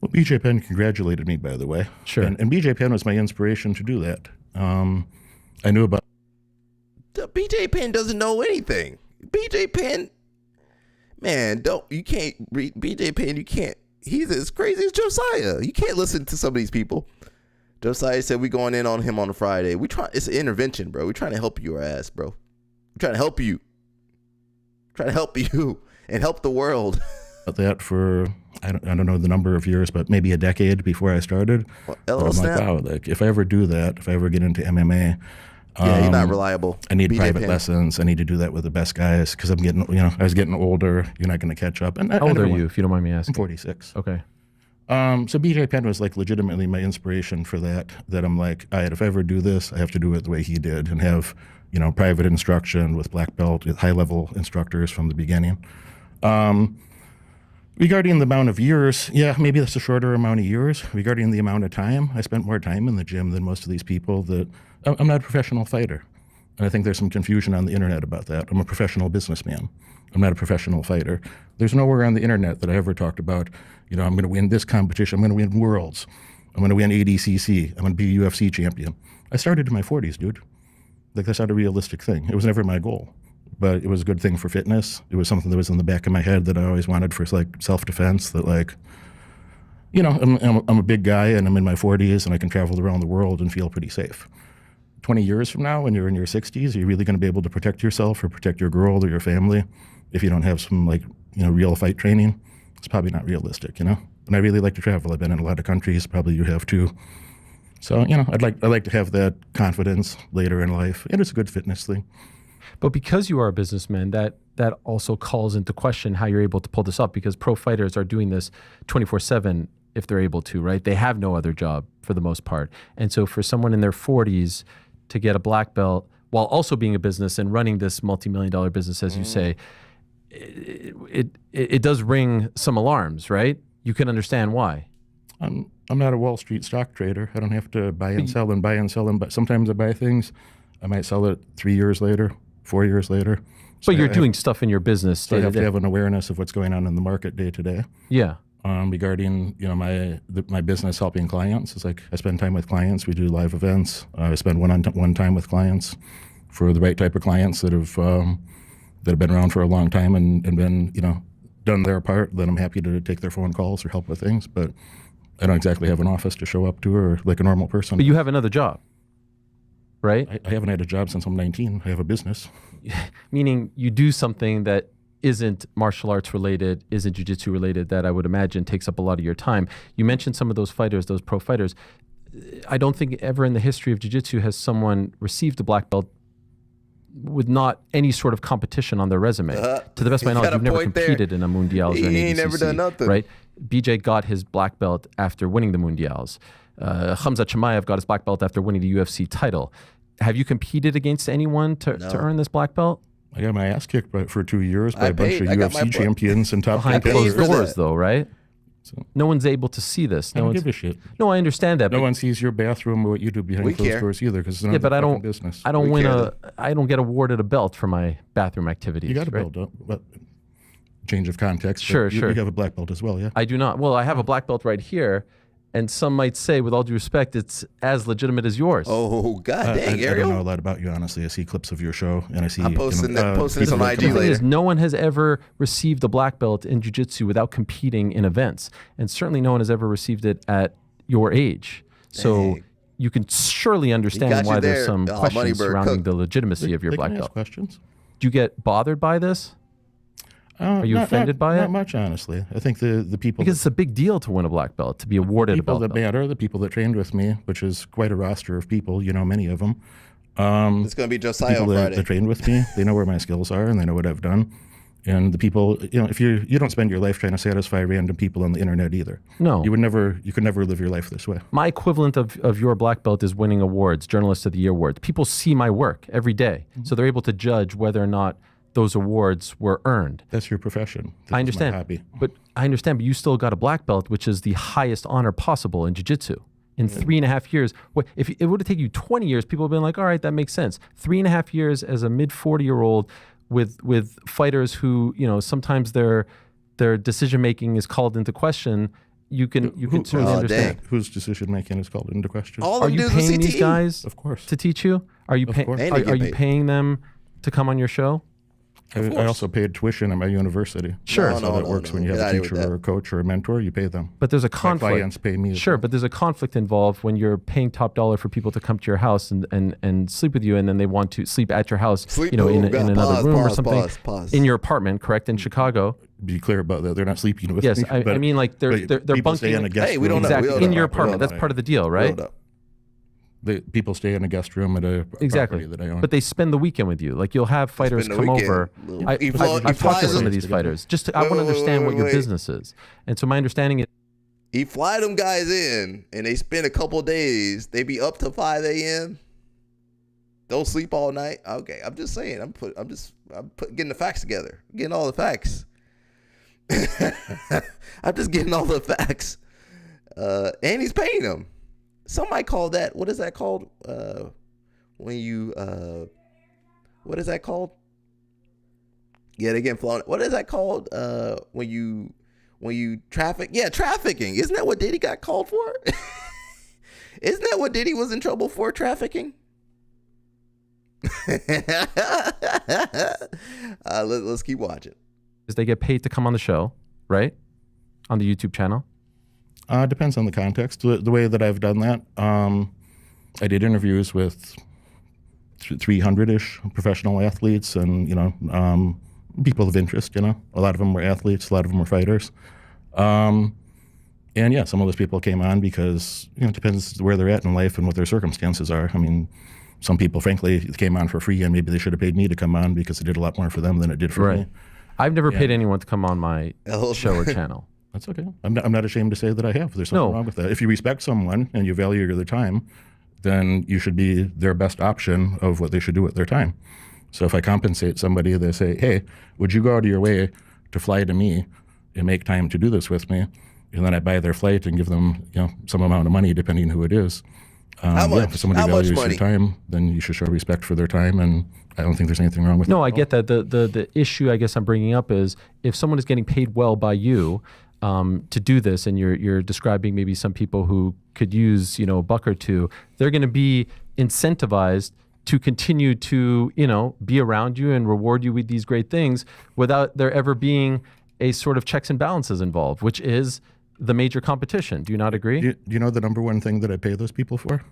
Well, BJ Penn congratulated me, by the way.
Sure.
And BJ Penn was my inspiration to do that. I knew about...
BJ Penn doesn't know anything. BJ Penn, man, BJ Penn, you can't, he's as crazy as Josiah. You can't listen to some of these people. Josiah said we going in on him on a Friday. It's an intervention, bro. We're trying to help your ass, bro. We're trying to help you. Trying to help you and help the world.
That for, I don't know the number of years, but maybe a decade before I started.
Well,
I'm like, wow, like if I ever do that, if I ever get into MMA,
you're not reliable.
I need
BJ
private
Penn.
lessons. I need to do that with the best guys because I'm getting, I was getting older. You're not going to catch up. And
how old are you, if you don't mind me asking?
I'm 46.
Okay.
So BJ Penn was like legitimately my inspiration for that I'm like, all right, if I ever do this, I have to do it the way he did and have, private instruction with black belt, high level instructors from the beginning. Regarding the amount of years, yeah, maybe that's a shorter amount of years. Regarding the amount of time, I spent more time in the gym than most of these people that, I'm not a professional fighter. And I think there's some confusion on the internet about that. I'm a professional businessman. I'm not a professional fighter. There's nowhere on the internet that I ever talked about, I'm going to win this competition. I'm going to win worlds. I'm going to win ADCC. I'm going to be a UFC champion. I started in my 40s, dude. Like that's not a realistic thing. It was never my goal. But it was a good thing for fitness. It was something that was in the back of my head that I always wanted for like self-defense, that like, I'm a big guy and I'm in my 40s and I can travel around the world and feel pretty safe. 20 years from now, when you're in your 60s, are you really going to be able to protect yourself or protect your girl or your family if you don't have some like, real fight training? It's probably not realistic, And I really like to travel. I've been in a lot of countries, probably you have too. So, I'd like to have that confidence later in life. And it's a good fitness thing.
But because you are a businessman, that also calls into question how you're able to pull this up, because pro fighters are doing this 24/7 if they're able to, right? They have no other job for the most part. And so for someone in their 40s to get a black belt while also being a business and running this multi-million-dollar business, as you say, it does ring some alarms, right? You can understand why.
I'm not a Wall Street stock trader. I don't have to buy and sell, but sometimes I buy things. I might sell it 3 years later, 4 years later.
So but you're doing stuff in your business.
So I have to have an awareness of what's going on in the market day to day.
Yeah.
Regarding my business helping clients, it's like I spend time with clients. We do live events. I spend one time with clients for the right type of clients that have been around for a long time and been done their part. Then I'm happy to take their phone calls or help with things. But I don't exactly have an office to show up to or like a normal person.
But you have another job, right?
I haven't had a job since I'm 19. I have a business.
Meaning you do something that isn't martial arts related, isn't jiu-jitsu related, that I would imagine takes up a lot of your time. You mentioned some of those fighters, those pro fighters. I don't think ever in the history of jiu-jitsu has someone received a black belt with not any sort of competition on their resume. To the best of my knowledge, you've never competed in a Mundials or an ADCC,
never done nothing.
right? BJ got his black belt after winning the Mundials. Khamzat Chimaev got his black belt after winning the UFC title. Have you competed against anyone to earn this black belt?
I got my ass kicked for 2 years by a bunch of UFC champions and top
behind closed
competitors.
doors, though, right? So, no one's able to see this.
I don't give a shit.
No, I understand that.
No one sees your bathroom or what you do behind closed doors either, because it's not
but I don't.
business.
I don't I don't get awarded a belt for my bathroom activities.
You got a belt, but change of context.
Sure.
You have a black belt as well, yeah?
I do not. Well, I have a black belt right here, and some might say, with all due respect, it's as legitimate as yours.
Oh, God dang,
I don't know a lot about you, honestly. I see clips of your show, and I see.
I'm posting this on IG
later.
later.
No one has ever received a black belt in jiu-jitsu without competing in events, and certainly no one has ever received it at your age. So you can surely understand why there's some questions surrounding the legitimacy of your black belt.
Questions?
Do you get bothered by this? Are you offended by it?
Not much, honestly. I think the people...
Because it's a big deal to win a black belt, to be awarded a belt.
The people that matter, the people that trained with me, which is quite a roster of people, many of them.
It's going to be Josiah on Friday.
That trained with me, they know where my skills are and they know what I've done. And the people, if you don't spend your life trying to satisfy random people on the internet either.
No.
You could never live your life this way.
My equivalent of your black belt is winning awards, Journalist of the Year awards. People see my work every day, so they're able to judge whether or not those awards were earned.
That's your profession.
I understand.
My hobby.
But you still got a black belt, which is the highest honor possible in jiu-jitsu. In 3.5 years, if it would have taken you 20 years, people would have been like, all right, that makes sense. 3.5 years as a mid-40-year-old with fighters who, sometimes their decision-making is called into question, you can certainly understand.
Whose decision-making is called into question?
Are you paying these guys
of course.
to teach you? Are you paying them to come on your show?
I also paid tuition at my university.
Sure.
That's how that works when you have a teacher or a coach or a mentor, you pay them.
But there's a conflict.
My clients pay me.
Sure, but there's a conflict involved when you're paying top dollar for people to come to your house and sleep with you, and then they want to sleep at your house, in another room or something. In your apartment, correct, in Chicago.
Be clear about that. They're not sleeping with
me.
Yes,
I mean, like they're bunking
in a guest room.
we don't know. In your apartment. That's part of the deal, right?
People stay in a guest room at a property that I own.
But they spend the weekend with you. Like you'll have fighters come over. I've talked to some of these fighters. I want to understand what your business is. And so my understanding is,
he fly them guys in, and they spend a couple of days. They be up to 5 a.m. Don't sleep all night. Okay, I'm just saying. I'm getting the facts together. Getting all the facts. I'm just getting all the facts. And he's paying them. Some might call that, what is that called? When you, what is that called? Yeah, they getting flown. What is that called? When you traffic? Yeah, trafficking. Isn't that what Diddy got called for? Isn't that what Diddy was in trouble for, trafficking? Let's keep watching.
Is they get paid to come on the show, right? On the YouTube channel?
Depends on the context. The way that I've done that, I did interviews with 300-ish professional athletes and, people of interest, A lot of them were athletes, a lot of them were fighters. And yeah, some of those people came on because, it depends where they're at in life and what their circumstances are. I mean, some people, frankly, came on for free and maybe they should have paid me to come on because it did a lot more for them than it did for me.
I've never paid anyone to come on my show or channel.
That's okay. I'm not ashamed to say that I have. There's nothing wrong with that. If you respect someone and you value their time, then you should be their best option of what they should do with their time. So if I compensate somebody, they say, hey, would you go out of your way to fly to me and make time to do this with me? And then I buy their flight and give them, some amount of money, depending who it is.
How much?
If somebody values your time, then you should show respect for their time, and I don't think there's anything wrong with that.
No, I get that. The issue I guess I'm bringing up is if someone is getting paid well by you, to do this, and you're describing maybe some people who could use a buck or two, they're going to be incentivized to continue to be around you and reward you with these great things without there ever being a sort of checks and balances involved, which is the major competition. Do you not agree?
Do you know the number one thing that I pay those people for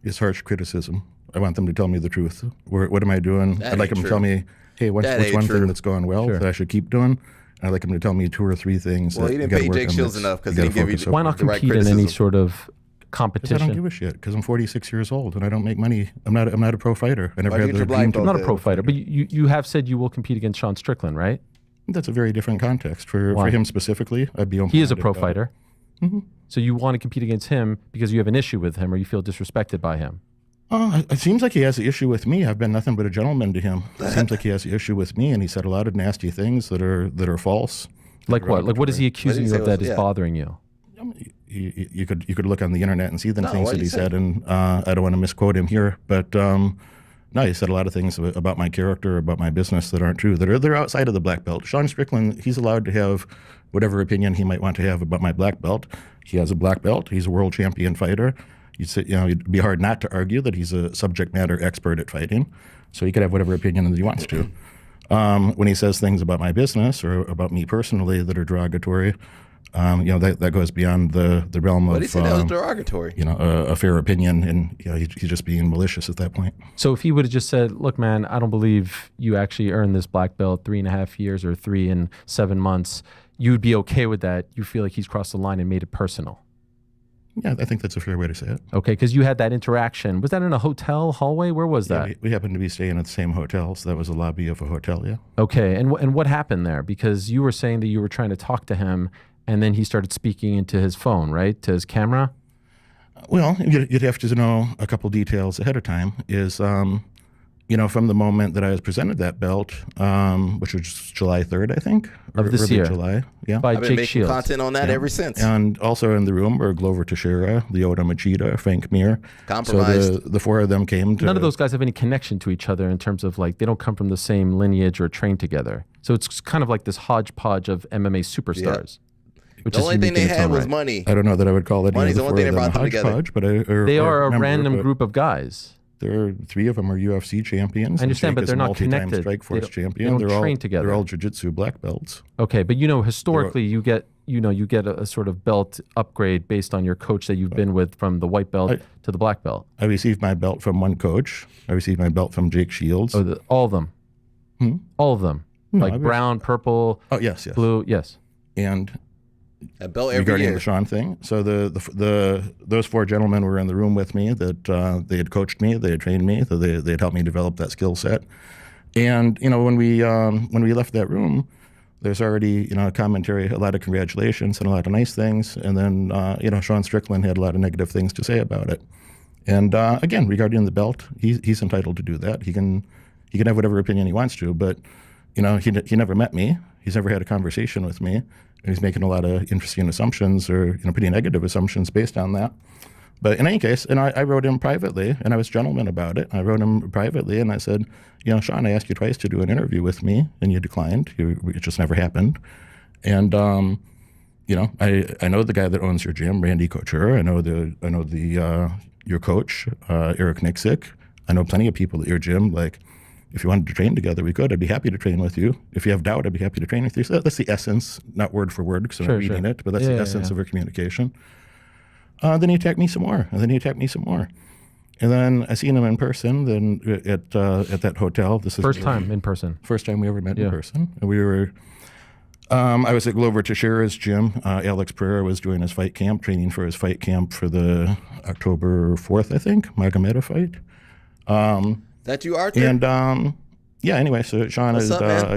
is harsh criticism. I want them to tell me the truth. What am I doing? I'd like them to tell me, hey, what's one thing that's going well that I should keep doing? I'd like him to tell me 2 or 3 things.
Well, he didn't pay Jake Shields enough because he didn't give you
why not compete in any sort of competition?
I don't give a shit because I'm 46 years old and I don't make money. I'm not a pro fighter. I never had the dream to.
I'm not a pro fighter, but you have said you will compete against Sean Strickland, right?
That's a very different context. For him specifically, I'd be open.
He is a pro fighter. Mm-hmm. So you want to compete against him because you have an issue with him or you feel disrespected by him?
It seems like he has an issue with me. I've been nothing but a gentleman to him. It seems like he has an issue with me, and he said a lot of nasty things that are false.
Like what? Like what is he accusing you of that is bothering you?
You could look on the internet and see the things that he said, and I don't want to misquote him here, but no, he said a lot of things about my character, about my business that aren't true. They're outside of the black belt. Sean Strickland, he's allowed to have whatever opinion he might want to have about my black belt. He has a black belt. He's a world champion fighter. It'd be hard not to argue that he's a subject matter expert at fighting. So he could have whatever opinion that he wants to. When he says things about my business or about me personally that are derogatory, that goes beyond the realm of.
But he said that was derogatory.
A fair opinion, and he's just being malicious at that point.
So if he would have just said, "Look, man, I don't believe you actually earned this black belt 3.5 years or 3 and 7 months," you'd be okay with that. You feel like he's crossed the line and made it personal.
Yeah, I think that's a fair way to say it.
Okay, because you had that interaction. Was that in a hotel hallway? Where was that?
We happened to be staying at the same hotel, so that was the lobby of a hotel, yeah.
Okay, and what happened there? Because you were saying that you were trying to talk to him, and then he started speaking into his phone, right? To his camera?
Well, you'd have to know a couple details ahead of time. From the moment that I was presented that belt, which was July 3rd, I think.
Of this year.
July, yeah.
By
I've been
Jake
making
Shields.
content on that ever since.
And also in the room were Glover Teixeira, Lyoto Machida, Frank Mir.
Compromised.
So the four of them came to...
None of those guys have any connection to each other in terms of they don't come from the same lineage or train together. So it's kind of like this hodgepodge of MMA superstars.
Yeah. The only thing they had was money.
I don't know that I would call it
money's the only thing that brought them together.
But
they are a random group of guys.
There are 3 of them are UFC champions.
I understand, but they're not connected.
Strikeforce champion.
They don't train together.
They're all jiu-jitsu black belts.
Okay, but historically, you get a sort of belt upgrade based on your coach that you've been with from the white belt to the black belt.
I received my belt from one coach. I received my belt from Jake Shields.
Oh, all of them. All of them. No, brown, purple.
Oh yes,
blue. Yes.
And
a belt every
regarding
year.
the Sean thing. So those 4 gentlemen were in the room with me that they had coached me, they had trained me, so they had helped me develop that skill set. And when we left that room, there's already commentary, a lot of congratulations and a lot of nice things, and then Sean Strickland had a lot of negative things to say about it. And again, regarding the belt, he's entitled to do that. He can have whatever opinion he wants to, but he never met me. He's never had a conversation with me. And he's making a lot of interesting assumptions or pretty negative assumptions based on that. But in any case, and I wrote him privately, and I was a gentleman about it. I wrote him privately, and I said, Sean, I asked you twice to do an interview with me, and you declined. It just never happened. And I know the guy that owns your gym, Randy Couture. I know your coach, Eric Nixick. I know plenty of people at your gym. Like, if you wanted to train together, we could. I'd be happy to train with you. If you have doubt, I'd be happy to train with you. So that's the essence, not word for word, because I'm not reading it, but that's the essence of our communication. Then he attacked me some more, and then he attacked me some more. And then I seen him in person then at that hotel. This is
first time in person.
First time we ever met in person. And we were, I was at Glover Teixeira's gym. Alex Pereira was doing his fight camp, training for his fight camp for the October 4th, I think, Magomedov fight.
That you, Arthur?
And anyway, so Sean has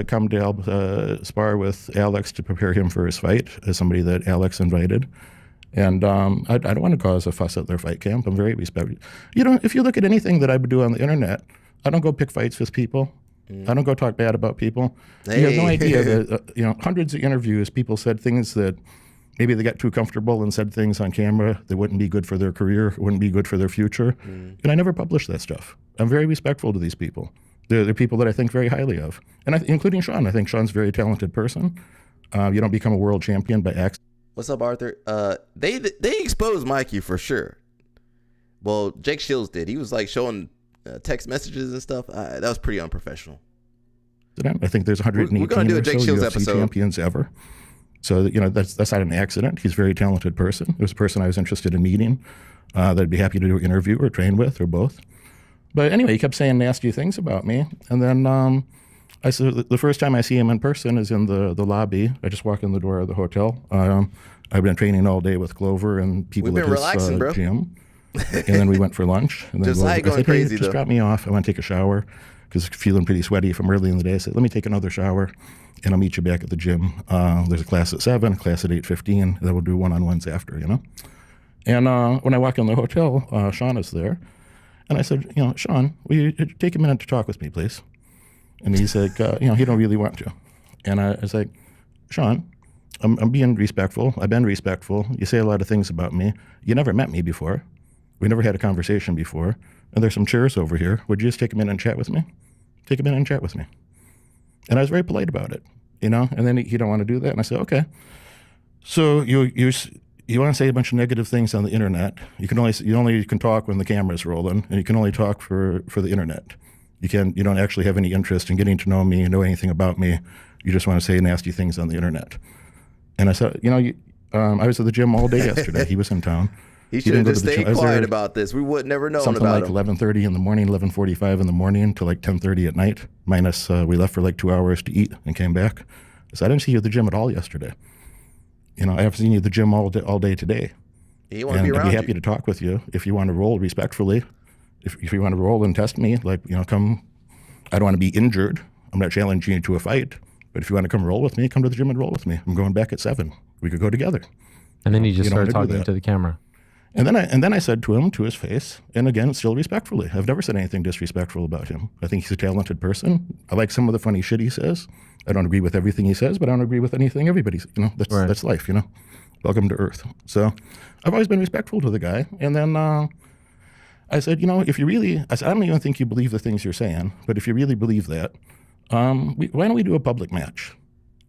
come to help spar with Alex to prepare him for his fight as somebody that Alex invited. And I don't want to cause a fuss at their fight camp. I'm very respectful. If you look at anything that I would do on the internet, I don't go pick fights with people. I don't go talk bad about people. You have no idea that hundreds of interviews, people said things that maybe they got too comfortable and said things on camera that wouldn't be good for their career, wouldn't be good for their future. And I never publish that stuff. I'm very respectful to these people. They're people that I think very highly of, and including Sean. I think Sean's a very talented person. You don't become a world champion by accident.
What's up, Arthur? They exposed Mikey for sure. Well, Jake Shields did. He was showing text messages and stuff. That was pretty unprofessional.
I think there's 118 or so UFC champions ever. So that's not an accident. He's a very talented person. It was a person I was interested in meeting. That I'd be happy to do an interview or train with or both. But anyway, he kept saying nasty things about me. And then So the first time I see him in person is in the lobby. I just walk in the door of the hotel. I've been training all day with Clover and people at his gym. And then we went for lunch. And then
I said, hey,
just drop me off. I want to take a shower because feeling pretty sweaty from early in the day. I said, let me take another shower and I'll meet you back at the gym. There's a class at 7, a class at 8:15. Then we'll do one-on-ones after, you know. And when I walk in the hotel, Sean is there. And I said, Sean, will you take a minute to talk with me, please? And he's like, he don't really want to. And I was like, Sean, I'm being respectful. I've been respectful. You say a lot of things about me. You never met me before. We never had a conversation before. And there's some chairs over here. Would you just take a minute and chat with me? Take a minute and chat with me. And I was very polite about it, And then he don't want to do that. And I said, okay. So you want to say a bunch of negative things on the internet. You only can talk when the camera's rolling, and you can only talk for the internet. You don't actually have any interest in getting to know me, know anything about me. You just want to say nasty things on the internet. And I said, I was at the gym all day yesterday. He was in town.
He should have just stayed quiet about this. We would never known
something
about
like
him.
11:30 in the morning, 11:45 in the morning to like 10:30 at night. Minus we left for like 2 hours to eat and came back. So I didn't see you at the gym at all yesterday. I haven't seen you at the gym all day today.
He want to be around
I'd be happy to talk with you if you want to roll respectfully. If you want to roll and test me, come. I don't want to be injured. I'm not challenging you to a fight. But if you want to come roll with me, come to the gym and roll with me. I'm going back at 7. We could go together.
And then you just started talking to the camera.
And then I said to him, to his face, and again, still respectfully. I've never said anything disrespectful about him. I think he's a talented person. I like some of the funny shit he says. I don't agree with everything he says, but I don't agree with anything everybody's. That's life. Welcome to Earth. So I've always been respectful to the guy. And then I said, if you really, I don't even think you believe the things you're saying, but if you really believe that, why don't we do a public match?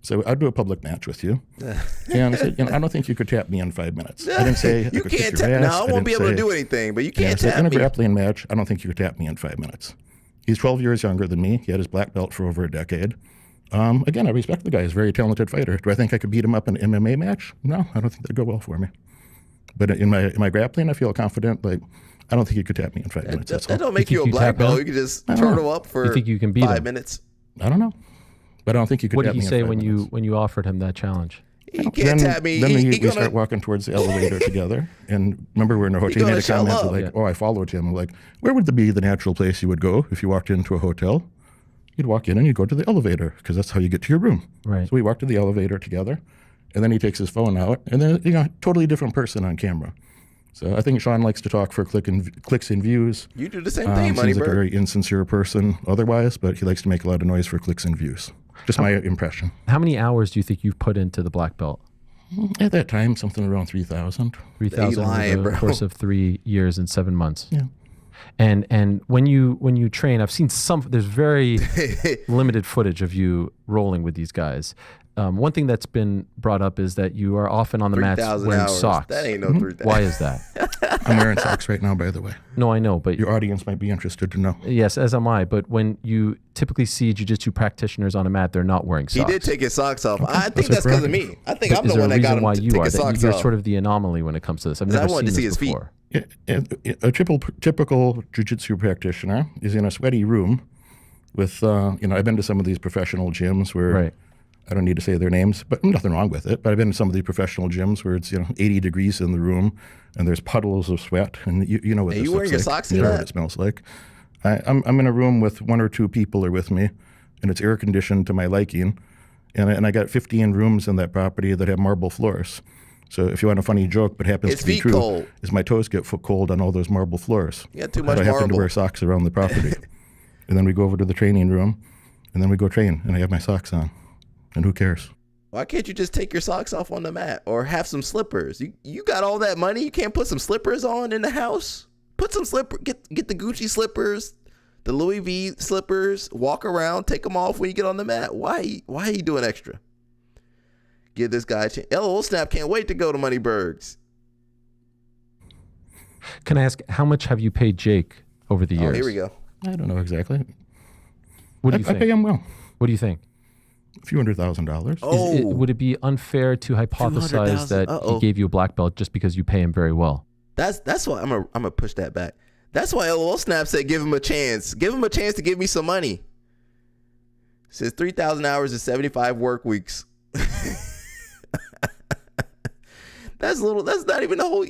So I'd do a public match with you. And I said, I don't think you could tap me in 5 minutes. I didn't say
you can't tap. No, I won't be able to do anything, but you can't tap me.
In a grappling match, I don't think you could tap me in 5 minutes. He's 12 years younger than me. He had his black belt for over a decade. Again, I respect the guy. He's a very talented fighter. Do I think I could beat him up in an MMA match? No, I don't think that'd go well for me. But in my grappling, I feel confident. I don't think you could tap me in 5 minutes.
That don't make you a black belt. You could just turtle up for
you think you can beat
5 minutes.
I don't know. But I don't think you could
What
tap
did
me
he say
in 5 minutes.
when you offered him that challenge?
He can't tap me.
Then we start walking towards the elevator together. And remember, we're in a hotel. He made a comment I followed him. I'm like, where would be the natural place you would go if you walked into a hotel? You'd walk in and you'd go to the elevator because that's how you get to your room.
Right.
So we walked to the elevator together. And then he takes his phone out. And then, totally different person on camera. So I think Sean likes to talk for clicks and views.
You do the same thing, Money
Seems like
Bird.
a very insincere person otherwise, but he likes to make a lot of noise for clicks and views. Just my impression.
How many hours do you think you've put into the black belt?
At that time, something around 3,000.
3,000 over the course of 3 years and 7 months.
Yeah.
And when you train, I've seen there's very limited footage of you rolling with these guys. One thing that's been brought up is that you are often on the mats wearing
hours.
socks.
That ain't no 3,000.
Why is that?
I'm wearing socks right now, by the way.
No, I know, but
your audience might be interested to know.
Yes, as am I. But when you typically see jiu-jitsu practitioners on a mat, they're not wearing socks.
He did take his socks off. I think that's because of me. I think I'm
is
the
there
one
a
that got
reason
him
why
to
you
take
are?
his socks
You're
off.
sort of the anomaly when it comes to this. I've never
I wanted
seen
to see
this
his feet.
before.
A typical jiu-jitsu practitioner is in a sweaty room with, I've been to some of these professional gyms where
Right.
I don't need to say their names, but nothing wrong with it. But I've been to some of these professional gyms where it's 80 degrees in the room and there's puddles of sweat, and you know what this
you
looks
wearing your
like.
socks
You
in
know
that?
what it smells like. I'm in a room with 1 or 2 people are with me, and it's air conditioned to my liking, and I got 15 rooms in that property that have marble floors. So if you want a funny joke, but happens
It's
to be
feet
true,
cold.
is my toes get cold on all those marble floors.
You got too
So
much
I happen to
marble.
wear socks around the property. And then we go over to the training room, and then we go train, and I have my socks on. And who cares?
Why can't you just take your socks off on the mat or have some slippers? You got all that money. You can't put some slippers on in the house. Put some get the Gucci slippers, the Louis V slippers. Walk around, take them off when you get on the mat. Why are you doing extra? Give this guy a chance. LOL Snap can't wait to go to Moneybergs.
Can I ask, how much have you paid Jake over the years?
Oh, here we go.
I don't know exactly.
What do you think?
I pay him well.
What do you think?
A few $100,000.
Oh.
Would it be unfair to hypothesize that
Uh-oh.
he gave you a black belt just because you pay him very well?
That's why I'm gonna push that back. That's why LOL Snap said give him a chance. Give him a chance to give me some money. Says 3,000 hours is 75 work weeks. That's not even the whole,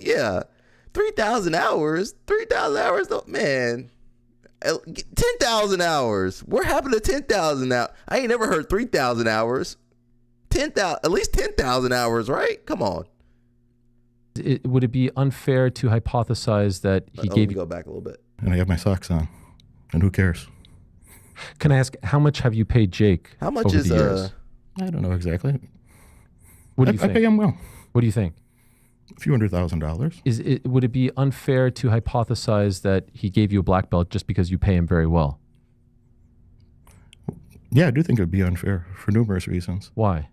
3,000 hours. 3,000 hours, though, man. 10,000 hours. What happened to 10,000 now? I ain't never heard 3,000 hours. 10,000, at least 10,000 hours, right? Come on.
Would it be unfair to hypothesize that he gave you...
Go back a little bit.
And I have my socks on. And who cares?
Can I ask, how much have you paid Jake?
How much
over
is
the years?
I don't know exactly.
What do you think?
I pay him well.
What do you think?
A few $100,000.
Would it be unfair to hypothesize that he gave you a black belt just because you pay him very well?
Yeah, I do think it would be unfair for numerous reasons.
Why?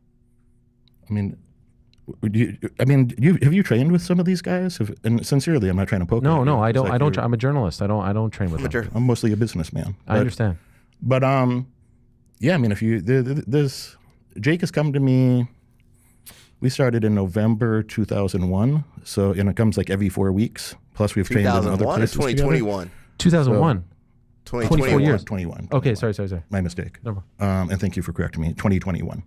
I mean, have you trained with some of these guys? And sincerely, I'm not trying to poke.
No, I don't. Like I'm a journalist. I don't train with them.
I'm mostly a businessman.
I understand.
But yeah, I mean, if you this Jake has come to me. We started in November 2001, and it comes like every 4 weeks. Plus, we've trained in other places.
2021.
2001.
2021.
24 years.
21.
Okay, sorry.
My mistake.
No.
And thank you for correcting me. 2021.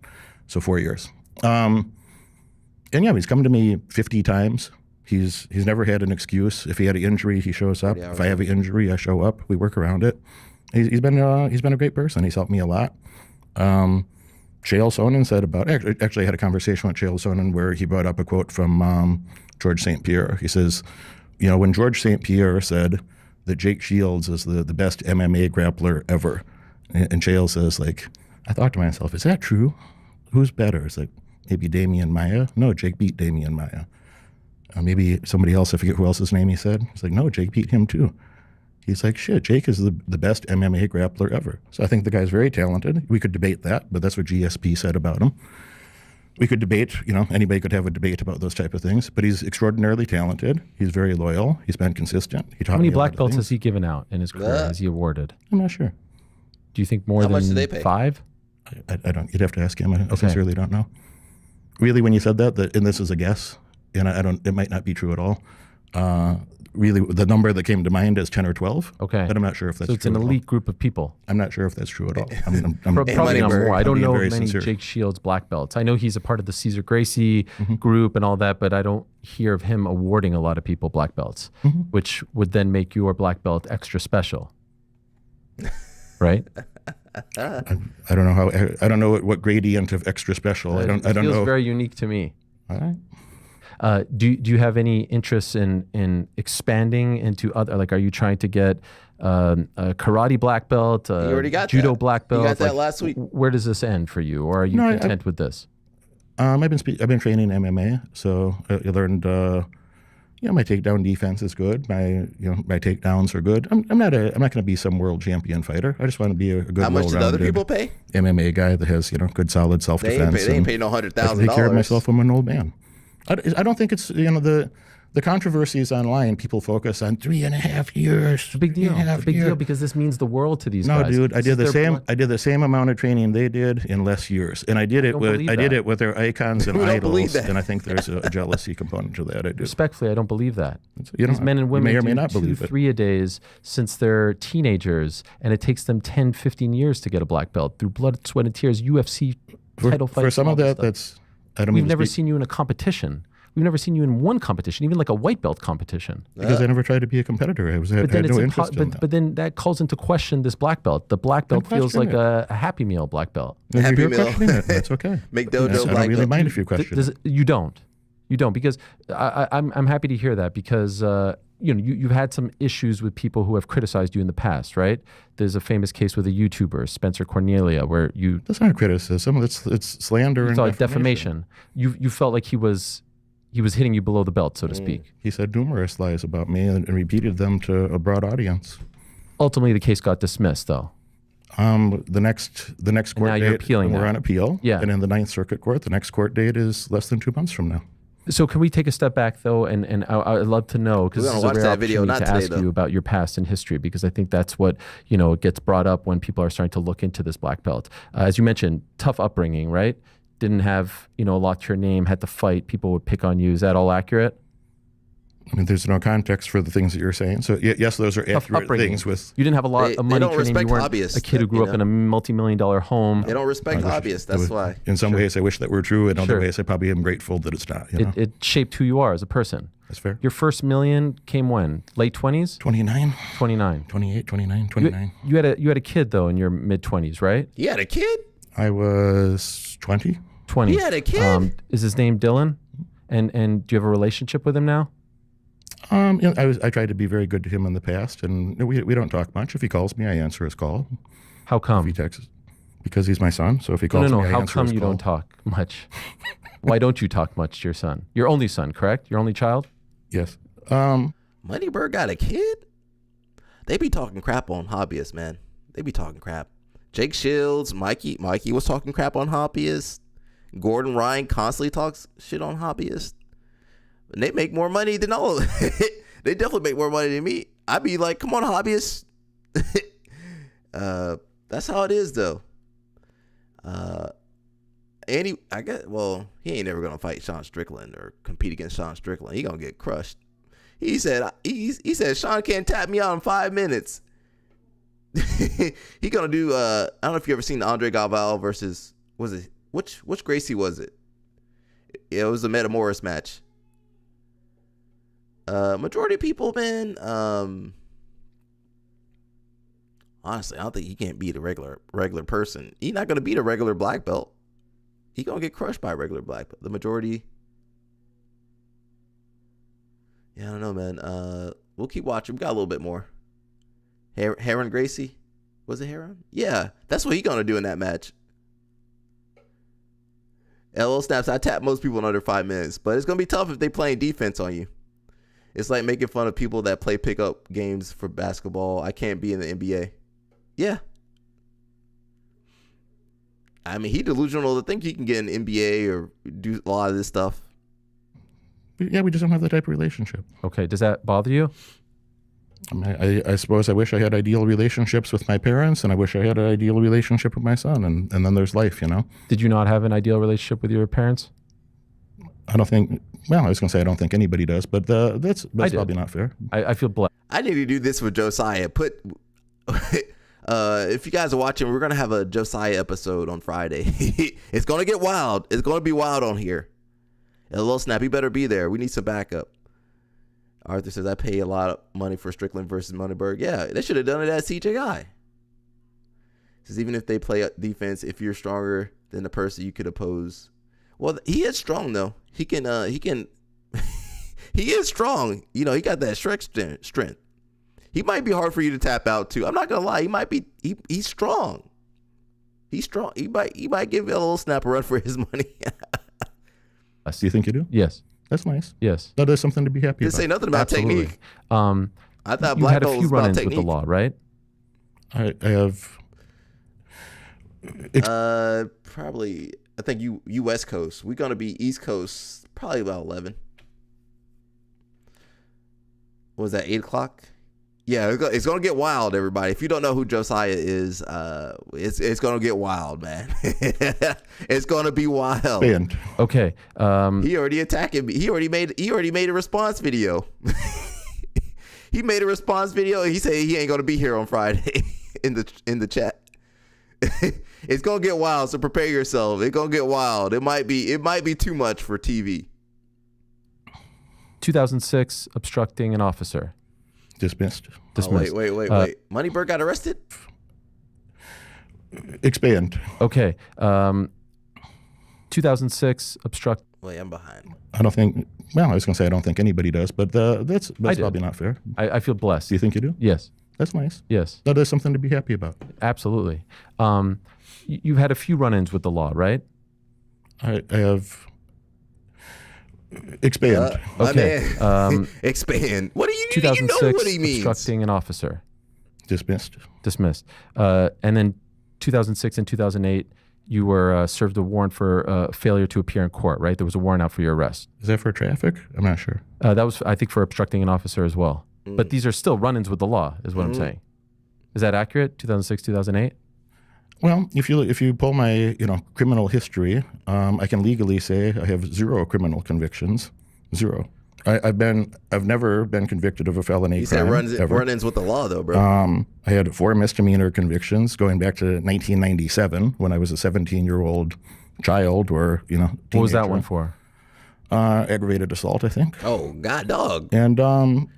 So 4 years. And yeah, he's come to me 50 times. He's never had an excuse. If he had an injury, he shows up. If I have an injury, I show up. We work around it. He's been a great person. He's helped me a lot. Chael Sonnen said about, actually I had a conversation with Chael Sonnen where he brought up a quote from George St. Pierre. He says, when George St. Pierre said that Jake Shields is the best MMA grappler ever, and Chael says, like, I thought to myself, is that true? Who's better? It's like, maybe Damian Maia? No, Jake beat Damian Maia. Maybe somebody else, I forget who else's name he said. He's like, no, Jake beat him too. He's like, shit, Jake is the best MMA grappler ever. So I think the guy's very talented. We could debate that, but that's what GSP said about him. We could debate, anybody could have a debate about those type of things, but he's extraordinarily talented. He's very loyal. He's been consistent.
How many black belts has he given out in his career? Has he awarded?
I'm not sure.
Do you think more
How
than
much do they pay?
5?
I don't, you'd have to ask him. I sincerely don't know. Really, when you said that, and this is a guess, and it might not be true at all, really, the number that came to mind is 10 or 12.
Okay.
But I'm not sure if that's true.
So it's an elite group of people.
I'm not sure if that's true at all.
Probably not more. I don't know many
sincere.
Jake Shields black belts. I know he's a part of the Cesar Gracie group and all that, but I don't hear of him awarding a lot of people black belts, which would then make your black belt extra special. Right?
I don't know I don't know what gradient of extra special. I don't know.
It feels very unique to me.
All right.
Do you have any interest in expanding into other, like, are you trying to get a karate black belt,
You already got
judo
that.
black belt?
You got that last week.
Where does this end for you, or are you content with this?
I've been training MMA, so I learned. My takedown defense is good. My takedowns are good. I'm not going to be some world champion fighter. I just want to be a good.
How much did other people pay?
MMA guy that has good solid self defense.
They ain't paying no $100,000.
I take care of myself. I'm an old man. I don't think it's the controversies online. People focus on 3.5 years.
It's a big deal. It's a big deal because this means the world to these guys.
No, dude, I did the same amount of training they did in less years, and I did it with their icons and idols. And I think there's a jealousy component to that. I do.
Respectfully, I don't believe that. These men and women
may or may
do
not
2-3 a days since they're teenagers, and it takes them 10, 15 years to get a black belt through blood, sweat, and tears. UFC title fights.
For some of that,
We've never seen you in a competition. We've never seen you in one competition, even like a white belt competition.
Because I never tried to be a competitor. I had no interest in that.
But then that calls into question this black belt. The black belt feels like a Happy Meal black belt.
Happy Meal. That's okay.
McDojo
I don't really mind if you question it.
You don't, because I'm happy to hear that because you've had some issues with people who have criticized you in the past, right? There's a famous case with a YouTuber, Spencer Cornelia, where you...
That's not criticism. It's slander and
defamation. You felt like he was hitting you below the belt, so to speak.
He said numerous lies about me and repeated them to a broad audience.
Ultimately, the case got dismissed, though.
The next court
now
date,
you're appealing
we're
that.
on appeal.
Yeah.
And in the Ninth Circuit Court, the next court date is less than 2 months from now.
So can we take a step back, though, and I'd love to know, because this is a rare opportunity to ask you about your past and history, because I think that's what, gets brought up when people are starting to look into this black belt. As you mentioned, tough upbringing, right? Didn't have, a lot to your name, had to fight, people would pick on you. Is that all accurate?
I mean, there's no context for the things that you're saying. So yes, those are accurate things. With
You didn't have a lot of money
don't
training. You
respect
weren't
hobbyists,
a kid who grew
you
up
know?
in a multi-million-dollar home.
They don't respect hobbyists. That's why.
In some ways, I wish that were true. In other
Sure.
ways, I probably am grateful that it's not. You know?
It shaped who you are as a person.
That's fair.
Your first million came when? Late 20s?
29.
29.
28, 29, 29.
You had a kid though in your mid 20s, right?
He had a kid?
I was 20.
20.
He had a kid?
Is his name Dylan? And do you have a relationship with him now?
You know, I tried to be very good to him in the past, and we don't talk much. If he calls me, I answer his call.
How come?
If he texts, because he's my son. So if he calls me, I
How
answer
come
his
you
call.
don't talk much? Why don't you talk much to your son? Your only son, correct? Your only child?
Yes.
Moneybird got a kid? They be talking crap on hobbyists, man. They be talking crap. Jake Shields, Mikey was talking crap on hobbyists. Gordon Ryan constantly talks shit on hobbyists. And they make more money than all of them. They definitely make more money than me. I'd be like, come on, hobbyists. That's how it is, though. He ain't never gonna fight Sean Strickland or compete against Sean Strickland. He gonna get crushed. He said Sean can't tap me out in 5 minutes. He gonna do. I don't know if you ever seen the Andre Galvao versus which Gracie was it? It was a Metamoris match. Majority of people, man. Honestly, I don't think he can't beat a regular person. He's not gonna beat a regular black belt. He gonna get crushed by a regular black belt. The majority. Yeah, I don't know, man. We'll keep watching. We got a little bit more. Heron Gracie, was it Heron? Yeah, that's what he gonna do in that match. LL snaps. I tap most people in under 5 minutes, but it's gonna be tough if they playing defense on you. It's like making fun of people that play pickup games for basketball. I can't be in the NBA. Yeah. I mean, he delusional to think he can get an NBA or do a lot of this stuff.
Yeah, we just don't have that type of relationship.
Okay, does that bother you?
I mean, I suppose I wish I had ideal relationships with my parents, and I wish I had an ideal relationship with my son, and then there's life, you know?
Did you not have an ideal relationship with your parents?
I don't think, well, I was going to say I don't think anybody does, but that's probably not fair.
I feel blessed.
I need to do this with Josiah. If you guys are watching, we're going to have a Josiah episode on Friday. It's going to get wild. It's going to be wild on here. A little snap, you better be there. We need some backup. Arthur says, I pay a lot of money for Strickland versus Moneybird. Yeah, they should have done it at CJI. Says, even if they play defense, if you're stronger than the person you could oppose. Well, he is strong, though. He is strong. You know, he got that Shrek strength. He might be hard for you to tap out, too. I'm not going to lie. He's strong. He's strong. He might give a little snap a run for his money.
Do you think you do?
Yes.
That's nice.
Yes.
That is something to be happy
Didn't
about.
say nothing about technique. I thought
you
black
had a
belt
few
was about
run-ins
technique.
with the law, right?
I have.
Probably, I think you West Coast. We're going to be East Coast, probably about 11. What was that, 8 o'clock? Yeah, it's going to get wild, everybody. If you don't know who Josiah is, it's going to get wild, man. It's going to be wild.
Banned.
Okay.
He already attacking me. He already made a response video. He made a response video. He said he ain't going to be here on Friday in the chat. It's going to get wild, so prepare yourself. It's going to get wild. It might be too much for TV.
2006, obstructing an officer.
Dismissed.
Dismissed.
Wait. Moneybird got arrested?
Expand.
Okay. 2006, obstruct.
Wait, I'm behind.
I don't think, well, I was going to say I don't think anybody does, but that's probably not fair.
I feel blessed.
Do you think you do?
Yes.
That's nice.
Yes.
That is something to be happy about.
Absolutely. You've had a few run-ins with the law, right?
I have. Expand.
Okay.
Expand. What do you
2006,
know what he means?
obstructing an officer.
Dismissed.
Dismissed. And then 2006 and 2008, you were served a warrant for failure to appear in court, right? There was a warrant out for your arrest.
Is that for traffic? I'm not sure.
That was, I think, for obstructing an officer as well. But these are still run-ins with the law, is what I'm saying. Is that accurate? 2006, 2008?
Well, if you pull my criminal history, I can legally say I have 0 criminal convictions, 0. I've never been convicted of a felony
You
crime.
said run-ins with the law, though, bro.
I had 4 misdemeanor convictions going back to 1997 when I was a 17-year-old child or, teenager.
What was that one for?
Aggravated assault, I think.
Oh, God, dog.
And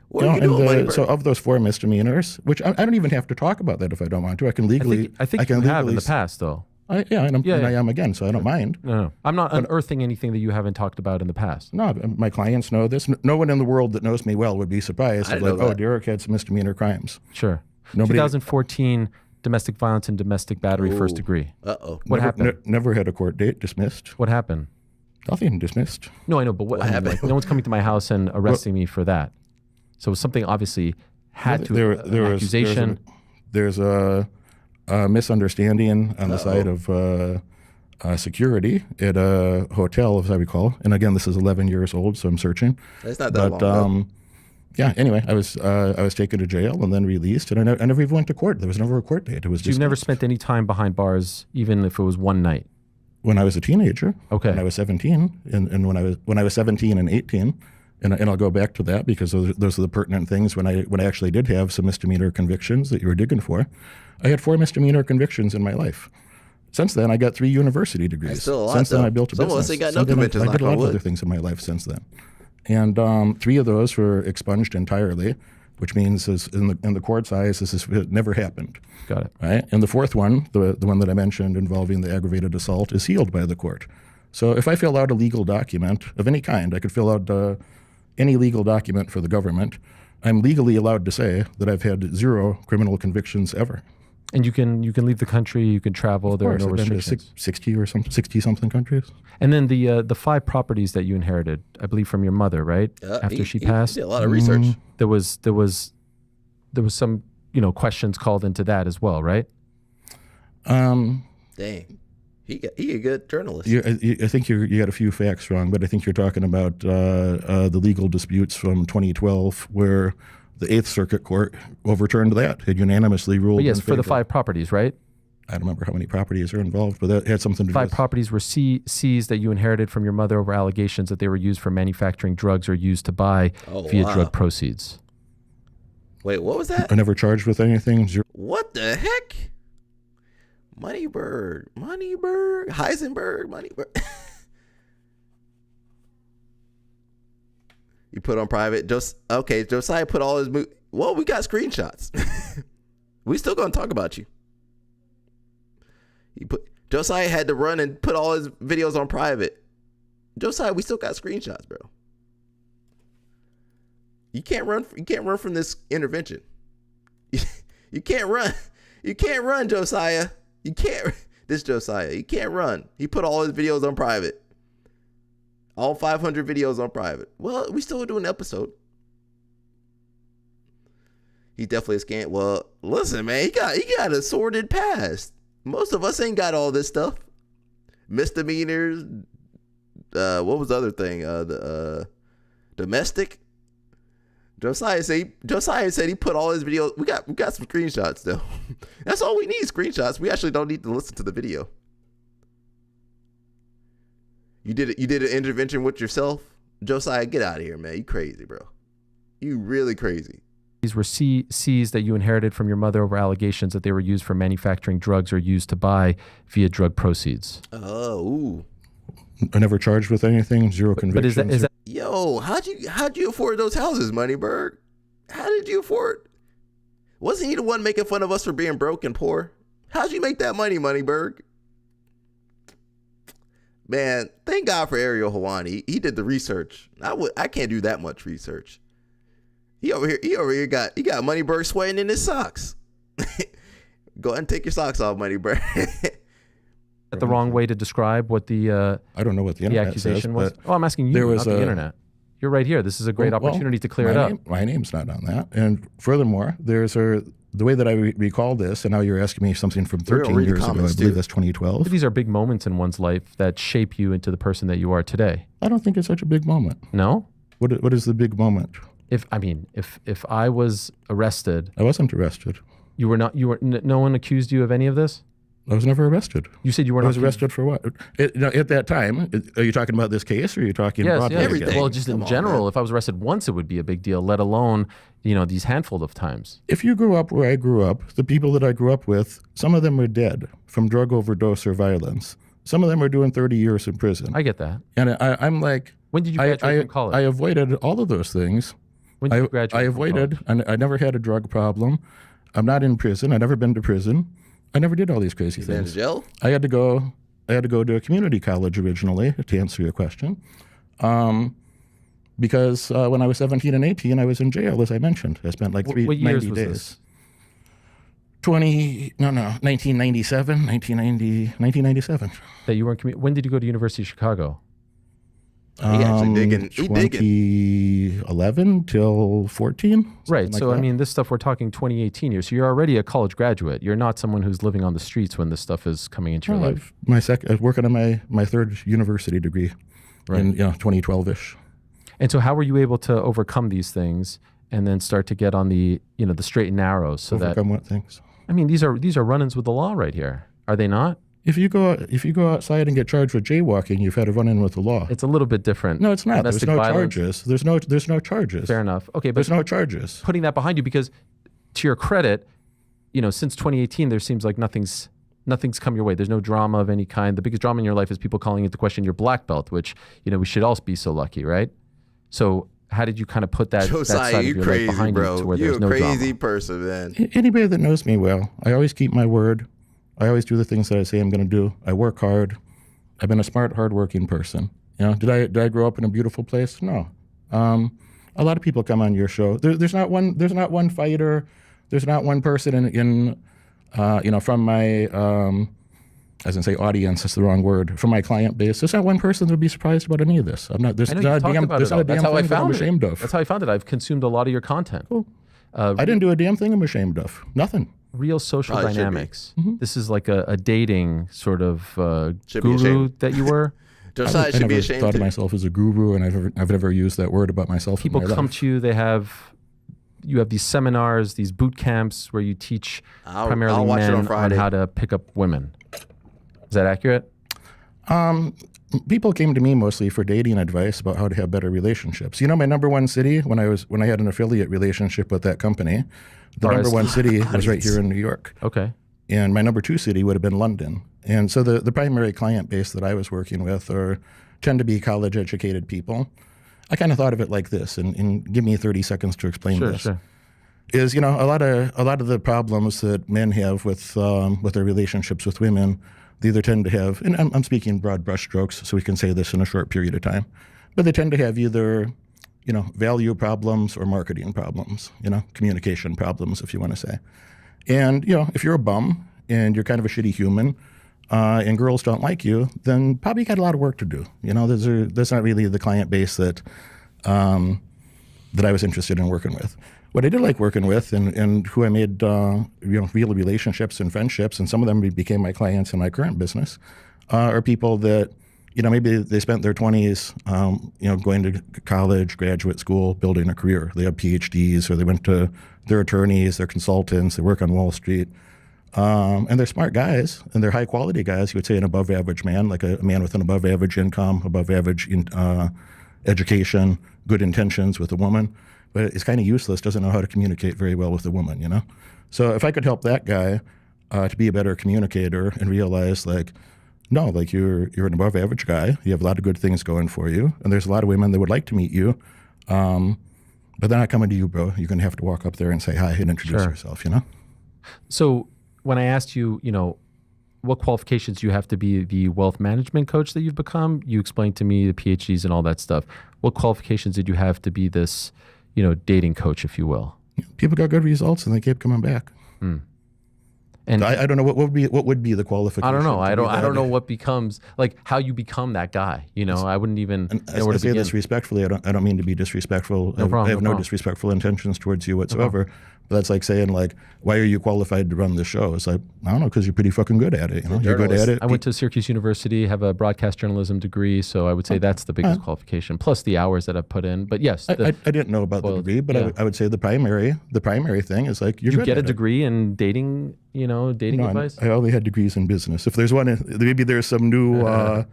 what are you doing, Money Bird?
so of those 4 misdemeanors, which I don't even have to talk about that if I don't want to. I can legally.
I think you have in the past, though.
I am again, so I don't mind.
No. I'm not unearthing anything that you haven't talked about in the past.
No, my clients know this. No one in the world that knows me well would be surprised. Derek had some misdemeanor crimes.
Sure. 2014 domestic violence and domestic battery first degree.
Uh-oh.
What happened?
Never had a court date, dismissed.
What happened?
Nothing, dismissed.
No, I know, but what happened? No one's coming to my house and arresting me for that. So something obviously had to an accusation.
There's a misunderstanding on the side of security at a hotel, as I recall. And again, this is 11 years old, so I'm searching.
It's not that long.
Yeah. Anyway, I was taken to jail and then released, and I never even went to court. There was never a court date. It was.
You've never spent any time behind bars, even if it was one night.
When I was a teenager.
Okay.
When I was 17, and when I was 17 and 18, and I'll go back to that because those are the pertinent things. When I actually did have some misdemeanor convictions that you were digging for, I had 4 misdemeanor convictions in my life. Since then, I got 3 university degrees.
Still a lot,
since then,
though.
I built a
Some
business.
of us ain't got no convictions.
I did a lot of other things in my life since then, and 3 of those were expunged entirely, which means in the court's eyes, it never happened.
Got it.
Right, and the 4th one, the one that I mentioned involving the aggravated assault, is healed by the court. So if I fill out a legal document of any kind, I could fill out any legal document for the government. I'm legally allowed to say that I've had 0 criminal convictions ever.
And you can leave the country, you can travel. There are no restrictions.
60 something countries.
And then the 5 properties that you inherited, I believe, from your mother, right? After she passed.
He did a lot of research.
There was some questions called into that as well, right?
Dang, he a good journalist.
I think you got a few facts wrong, but I think you're talking about the legal disputes from 2012 where the 8th Circuit Court overturned that. It unanimously ruled.
But yes,
in
for the
favor.
5 properties, right?
I don't remember how many properties are involved, but that had something to do with
5 properties were seized that you inherited from your mother over allegations that they were used for manufacturing drugs or used to buy via drug proceeds.
Wait, what was that?
I never charged with anything. 0.
What the heck? Moneybird, Heisenberg, Moneybird. You put on private. Josiah put all his well, we got screenshots. We still gonna talk about you. Josiah had to run and put all his videos on private. Josiah, we still got screenshots, bro. You can't run from this intervention. You can't run. You can't run, Josiah. You can't. This Josiah. You can't run. He put all his videos on private. All 500 videos on private. Well, we still do an episode. He definitely a scam. Well, listen, man. He got a sordid past. Most of us ain't got all this stuff. Misdemeanors. What was the other thing? The domestic. Josiah said he put all his videos. We got some screenshots though. That's all we need, screenshots. We actually don't need to listen to the video. You did an intervention with yourself? Josiah, get out of here, man. You crazy, bro. You really crazy.
These were seized that you inherited from your mother over allegations that they were used for manufacturing drugs or used to buy via drug proceeds.
Oh, ooh.
I never charged with anything. 0 convictions.
But is that
Yo, how'd you afford those houses, Moneybird? How did you afford? Wasn't he the one making fun of us for being broke and poor? How'd you make that money, Moneybird? Man, thank God for Ariel Hawani. He did the research. I can't do that much research. He over here got Moneybird sweating in his socks. Go ahead and take your socks off, Moneybird.
the wrong way to describe what the
I don't know what the internet
accusation
says,
was? Oh, I'm asking you, not the internet. You're right here. This is a great opportunity to clear it up.
My name's not on that. And furthermore, the way that I recall this, and now you're asking me something from 13 years ago, I believe that's 2012.
But these are big moments in one's life that shape you into the person that you are today.
I don't think it's such a big moment.
No?
What is the big moment?
If I was arrested.
I wasn't arrested.
You were not. No one accused you of any of this?
I was never arrested.
You said you weren't.
I was arrested for what? At that time, are you talking about this case, or are you talking about
everything? Well, just in general, if I was arrested once, it would be a big deal. Let alone, these handful of times.
If you grew up where I grew up, the people that I grew up with, some of them are dead from drug overdose or violence. Some of them are doing 30 years in prison.
I get that.
And I'm like,
when did you graduate from college?
I avoided all of those things.
When did you graduate?
I avoided, and I never had a drug problem. I'm not in prison. I've never been to prison. I never did all these crazy things.
Been to jail?
I had to go to a community college originally, to answer your question, because when I was 17 and 18, I was in jail, as I mentioned. I spent like 90 days.
This?
1997.
That you were in when did you go to University of Chicago?
He actually digging.
2011 till 14.
Right. So, this stuff, we're talking 2018 years. So you're already a college graduate. You're not someone who's living on the streets when this stuff is coming into your life.
I was working on my third university degree in 2012-ish.
And so how were you able to overcome these things and then start to get on the, the straight and narrow?
Overcome what things?
These are run-ins with the law right here. Are they not?
If you go outside and get charged with jaywalking, you've had a run-in with the law.
It's a little bit different.
No, it's not.
Domestic
There's no
violence.
charges. There's no charges.
Fair enough. Okay, but
there's no charges.
Putting that behind you, because to your credit, since 2018, there seems like nothing's come your way. There's no drama of any kind. The biggest drama in your life is people calling into question your black belt, which we should all be so lucky, right? So how did you kind of put that side of your life behind you to where there's no drama?
You're a crazy person, man.
Anybody that knows me well, I always keep my word. I always do the things that I say I'm going to do. I work hard. I've been a smart, hardworking person. Did I grow up in a beautiful place? No. A lot of people come on your show. There's not one fighter. There's not one person from my I was going to say audience. That's the wrong word. From my client base, there's not one person that would be surprised about any of this. I'm not. There's not a damn thing that I'm ashamed of.
That's how I found it. I've consumed a lot of your content.
Cool. I didn't do a damn thing I'm ashamed of. Nothing.
Real social dynamics. Mm-hmm. This is like a dating sort of guru that you were.
Josiah should be ashamed.
I never thought of myself as a guru, and I've never used that word about myself.
People come to you. You have these seminars, these boot camps where you teach primarily men on how to pick up women. Is that accurate?
People came to me mostly for dating advice about how to have better relationships. My number one city when I had an affiliate relationship with that company, the number one city was right here in New York.
Okay.
And my number two city would have been London. And so the primary client base that I was working with tend to be college educated people. I kind of thought of it like this, and give me 30 seconds to explain this. Sure. Is a lot of the problems that men have with their relationships with women, they either tend to have, and I'm speaking broad brushstrokes, so we can say this in a short period of time, but they tend to have either, value problems or marketing problems, communication problems, if you want to say. And, if you're a bum and you're kind of a shitty human, and girls don't like you, then probably you got a lot of work to do. That's not really the client base that I was interested in working with. What I did like working with, and who I made real relationships and friendships, and some of them became my clients in my current business, are people that maybe they spent their 20s going to college, graduate school, building a career. They have PhDs, or they're attorneys, they're consultants, they work on Wall Street, and they're smart guys, and they're high quality guys. You would say an above average man, like a man with an above average income, above average education, good intentions with a woman. But it's kind of useless, doesn't know how to communicate very well with a woman, So if I could help that guy to be a better communicator and realize, you're an above average guy, you have a lot of good things going for you, and there's a lot of women that would like to meet you, but they're not coming to you, bro. You're going to have to walk up there and say hi and introduce yourself,
So when I asked you, what qualifications you have to be the wealth management coach that you've become, you explained to me the PhDs and all that stuff. What qualifications did you have to be this dating coach, if you will?
People got good results and they kept coming back. And I don't know what would be the qualification.
I don't know. I don't know what becomes, how you become that guy. I wouldn't even know where to
say
begin.
this respectfully. I don't mean to be disrespectful.
No problem,
I have no disrespectful intentions towards you whatsoever. But that's like saying, like, why are you qualified to run the show? It's like, I don't know, because you're pretty fucking good at it. You're good at it.
I went to Syracuse University, have a broadcast journalism degree, so I would say that's the biggest qualification, plus the hours that I've put in. But yes.
I didn't know about the degree, but I would say the primary thing is like, you're good at it.
You get a degree in dating, advice?
I only had degrees in business. If there's one, maybe there's some new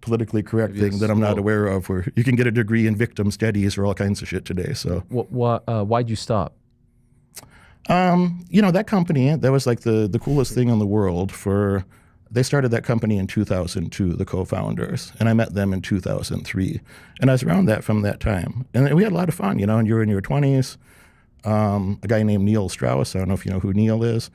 politically correct thing that I'm not aware of, where you can get a degree in victim studies or all kinds of shit today. So
why'd you stop?
That company, that was like the coolest thing in the world. They started that company in 2002, the co-founders, and I met them in 2003. And I was around from that time. And we had a lot of fun, and you're in your 20s. A guy named Neil Strauss, I don't know if you know who Neil is.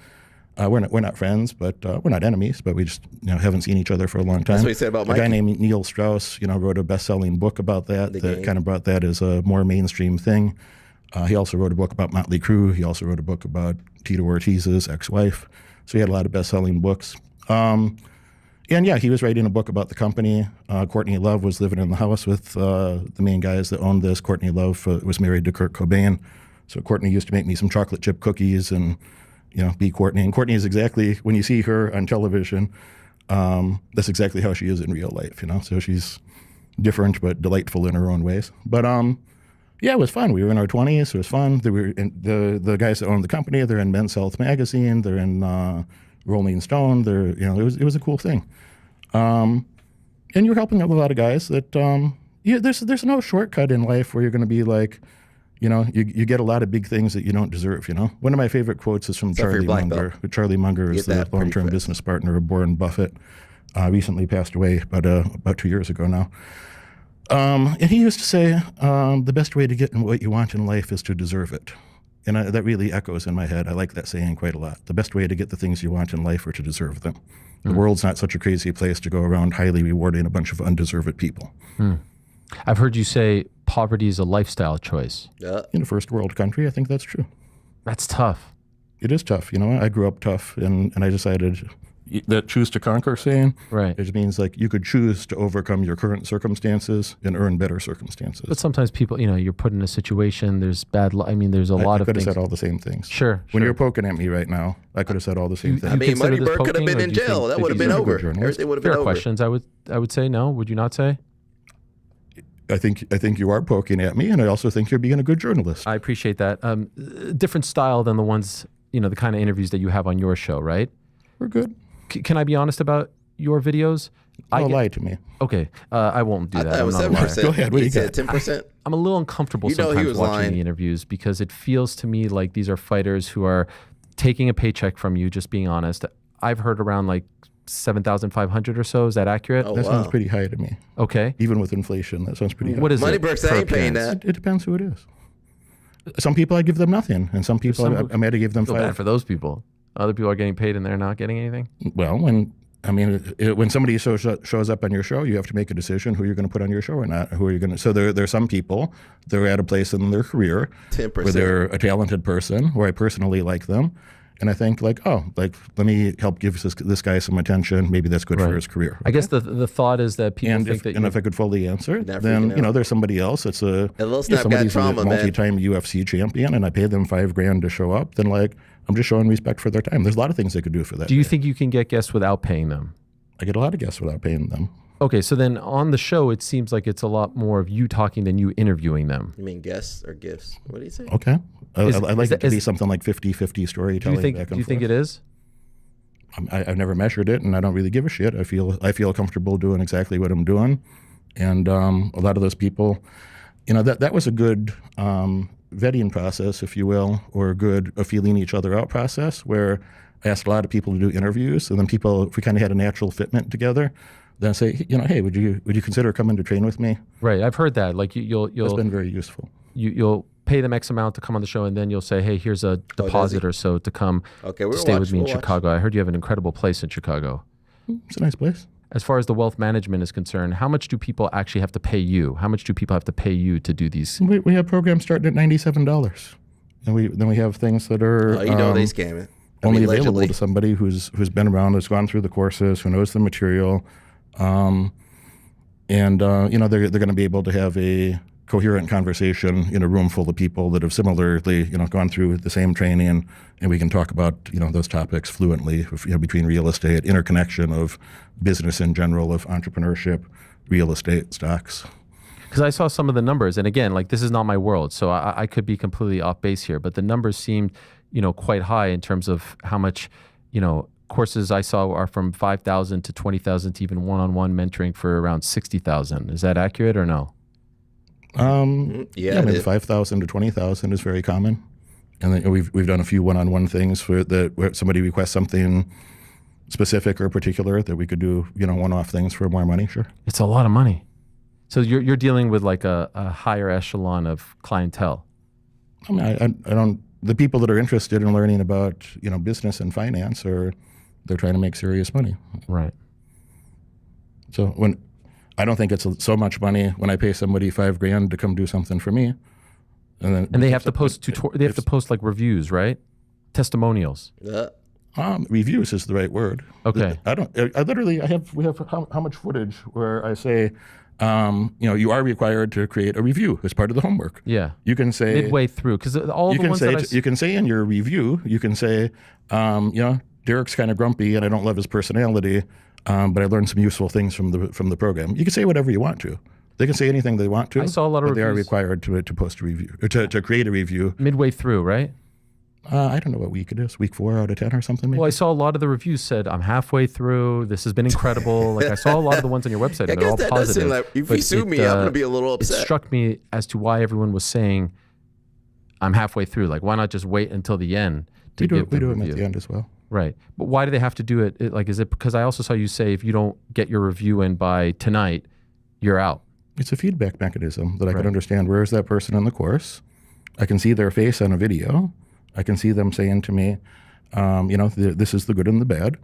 We're not friends, but we're not enemies, but we just haven't seen each other for a long time.
That's what he said about Mikey.
A guy named Neil Strauss, wrote a best-selling book about that kind of brought that as a more mainstream thing. He also wrote a book about Motley Crue. He also wrote a book about Tito Ortiz's ex-wife. So he had a lot of best-selling books. And yeah, he was writing a book about the company. Courtney Love was living in the house with the main guys that owned this. Courtney Love was married to Kurt Cobain. So Courtney used to make me some chocolate chip cookies and, be Courtney. And Courtney is exactly, when you see her on television, that's exactly how she is in real life, So she's different but delightful in her own ways. But yeah, it was fun. We were in our 20s. It was fun. The guys that owned the company, they're in Men's Health magazine. They're in Rolling Stone. It was a cool thing. And you're helping out a lot of guys that there's no shortcut in life where you're going to be like, you get a lot of big things that you don't deserve. One of my favorite quotes is from Charlie Munger. Charlie Munger is the long-term business partner of Warren Buffett. Recently passed away about 2 years ago now. And he used to say, the best way to get what you want in life is to deserve it. And that really echoes in my head. I like that saying quite a lot. The best way to get the things you want in life are to deserve them. The world's not such a crazy place to go around highly rewarding a bunch of undeserved people.
I've heard you say poverty is a lifestyle choice.
In a first world country, I think that's true.
That's tough.
It is tough. I grew up tough, and I decided that choose to conquer saying,
right?
It means like you could choose to overcome your current circumstances and earn better circumstances.
But sometimes people, you're put in a situation, there's bad, there's a lot of things.
I could have said all the same things.
Sure.
When you're poking at me right now, I could have said all the same things.
Moneybird could have been in jail. That would have been over. Everything would have been over.
Fair questions. I would say no. Would you not say?
I think you are poking at me, and I also think you're being a good journalist.
I appreciate that. Different style than the ones, the kind of interviews that you have on your show, right?
We're good.
Can I be honest about your videos?
Lie to me.
Okay, I won't do that.
I thought it was 7%.
Go ahead. What do you
said
got?
10%.
I'm a little uncomfortable sometimes watching the interviews because it feels to me like these are fighters who are taking a paycheck from you, just being honest. I've heard around like 7,500 or so. Is that accurate?
That sounds pretty high to me.
Okay.
Even with inflation, that sounds pretty high.
What is
Moneybird said I ain't paying that.
It depends who it is. Some people I give them nothing, and some people I might have give them
feel
5.
Bad for those people. Other people are getting paid and they're not getting anything?
Well, when somebody shows up on your show, you have to make a decision who you're going to put on your show or not. Who are you going to? So there are some people, they're at a place in their career
10%.
where they're a talented person, where I personally like them. And I think let me help give this guy some attention. Maybe that's good for his career. Okay?
I guess the thought is that people think that.
And if I could fully answer, then there's somebody else. It's somebody's a multi-time UFC champion, and I pay them $5,000 to show up. Then I'm just showing respect for their time. There's a lot of things they could do for that.
Do you think you can get guests without paying them?
I get a lot of guests without paying them.
Okay, so then on the show, it seems like it's a lot more of you talking than you interviewing them.
You mean guests or gifts? What do you say?
Okay. I'd like it to be something like 50-50 storytelling.
Do you think it is?
I've never measured it, and I don't really give a shit. I feel comfortable doing exactly what I'm doing. And a lot of those people, that was a good vetting process, if you will, or a good feeling each other out process, where I asked a lot of people to do interviews, and then if we kind of had a natural fitment together, then I say, hey, would you consider coming to train with me?
Right, I've heard that. Like you'll
It's been very useful.
You'll pay them X amount to come on the show, and then you'll say, hey, here's a deposit or so to come stay with me in Chicago. I heard you have an incredible place in Chicago.
It's a nice place.
As far as the wealth management is concerned, how much do people actually have to pay you? How much do people have to pay you to do these?
We have programs starting at $97, and then we have things that are
they scam it.
Only available to somebody who's been around, has gone through the courses, who knows the material, and they're going to be able to have a coherent conversation in a room full of people that have similarly, gone through the same training, and we can talk about, those topics fluently, between real estate, interconnection of business in general, of entrepreneurship, real estate, stocks.
Because I saw some of the numbers, and again, like, this is not my world, so I could be completely off base here, but the numbers seemed, quite high in terms of how much, courses I saw are from 5,000 to 20,000 to even one-on-one mentoring for around 60,000. Is that accurate or no?
Yeah, maybe 5,000 to 20,000 is very common, and then we've done a few one-on-one things where somebody requests something specific or particular that we could do, one-off things for more money. Sure,
it's a lot of money. So you're dealing with like a higher echelon of clientele.
I mean, I don't. The people that are interested in learning about business and finance they're trying to make serious money.
Right.
So I don't think it's so much money when I pay somebody $5,000 to come do something for me, and
they have to post they have to post like reviews, right? Testimonials.
Reviews is the right word.
Okay.
We have how much footage where I say, you are required to create a review as part of the homework.
Yeah.
You can say
midway through, because all the ones
you can say in your review, you can say, Derek's kind of grumpy and I don't love his personality, but I learned some useful things from the program. You can say whatever you want to. They can say anything they want to.
I saw a lot of
but
reviews.
They are required to post a review, or to create a review.
Midway through, right?
I don't know what week it is. Week 4 out of 10 or something, maybe?
Well, I saw a lot of the reviews said, I'm halfway through. This has been incredible. Like, I saw a lot of the ones on your website, and they're all positive.
Like, if you sue me, I'm going to be a little upset.
It struck me as to why everyone was saying, I'm halfway through. Like, why not just wait until the end to give the review?
We do them at the end as well.
Right. But why do they have to do it? Like, is it because I also saw you say if you don't get your review in by tonight, you're out?
It's a feedback mechanism that I can understand. Where is that person in the course? I can see their face on a video. I can see them saying to me, this is the good and the bad.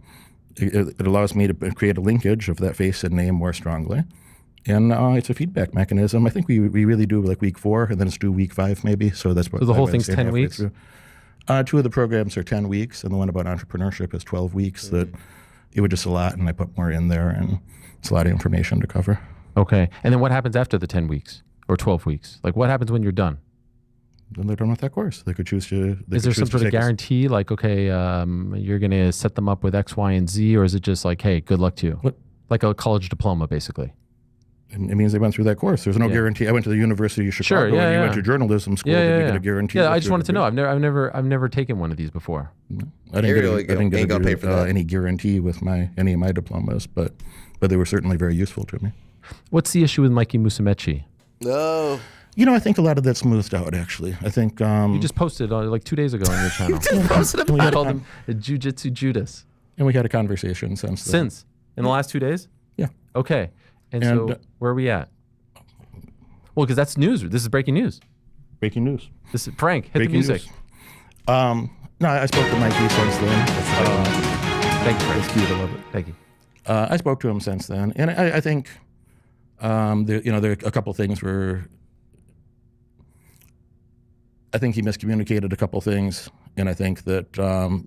It allows me to create a linkage of that face and name more strongly. And it's a feedback mechanism. I think we really do like week 4, and then it's due week 5 maybe. So that's what.
So the whole thing's 10 weeks?
Through. 2 of the programs are 10 weeks, and the one about entrepreneurship is 12 weeks. That it was just a lot, and I put more in there, and it's a lot of information to cover.
Okay. And then what happens after the 10 weeks or 12 weeks? Like, what happens when you're done?
Then they're done with that course. They could choose to.
Is there some sort of guarantee? Like, okay, you're going to set them up with X, Y, and Z, or is it just like, hey, good luck to you?
What?
Like a college diploma, basically.
It means they went through that course. There's no guarantee. I went to the University of Chicago.
Sure,
and you went to journalism school. Did you get a guarantee?
Yeah, I just wanted to know. I've never taken one of these before.
No. I didn't get any guarantee with any of my diplomas, but they were certainly very useful to me.
What's the issue with Mikey Musumeci?
No.
I think a lot of that's smoothed out, actually. I think...
you just posted like 2 days ago on your channel.
You just posted about
We called him a Jiu-Jitsu Judas.
And we had a conversation since then.
Since? In the last 2 days?
Yeah.
Okay. And so where are we at? Well, because that's news. This is breaking news.
Breaking news.
This is Frank. Hit
breaking
the music.
No, I spoke to Mikey since then.
Thank you, Frank.
It's cute. I love it.
Thank you.
I spoke to him since then, and I think there are a couple things where I think he miscommunicated a couple things, and I think that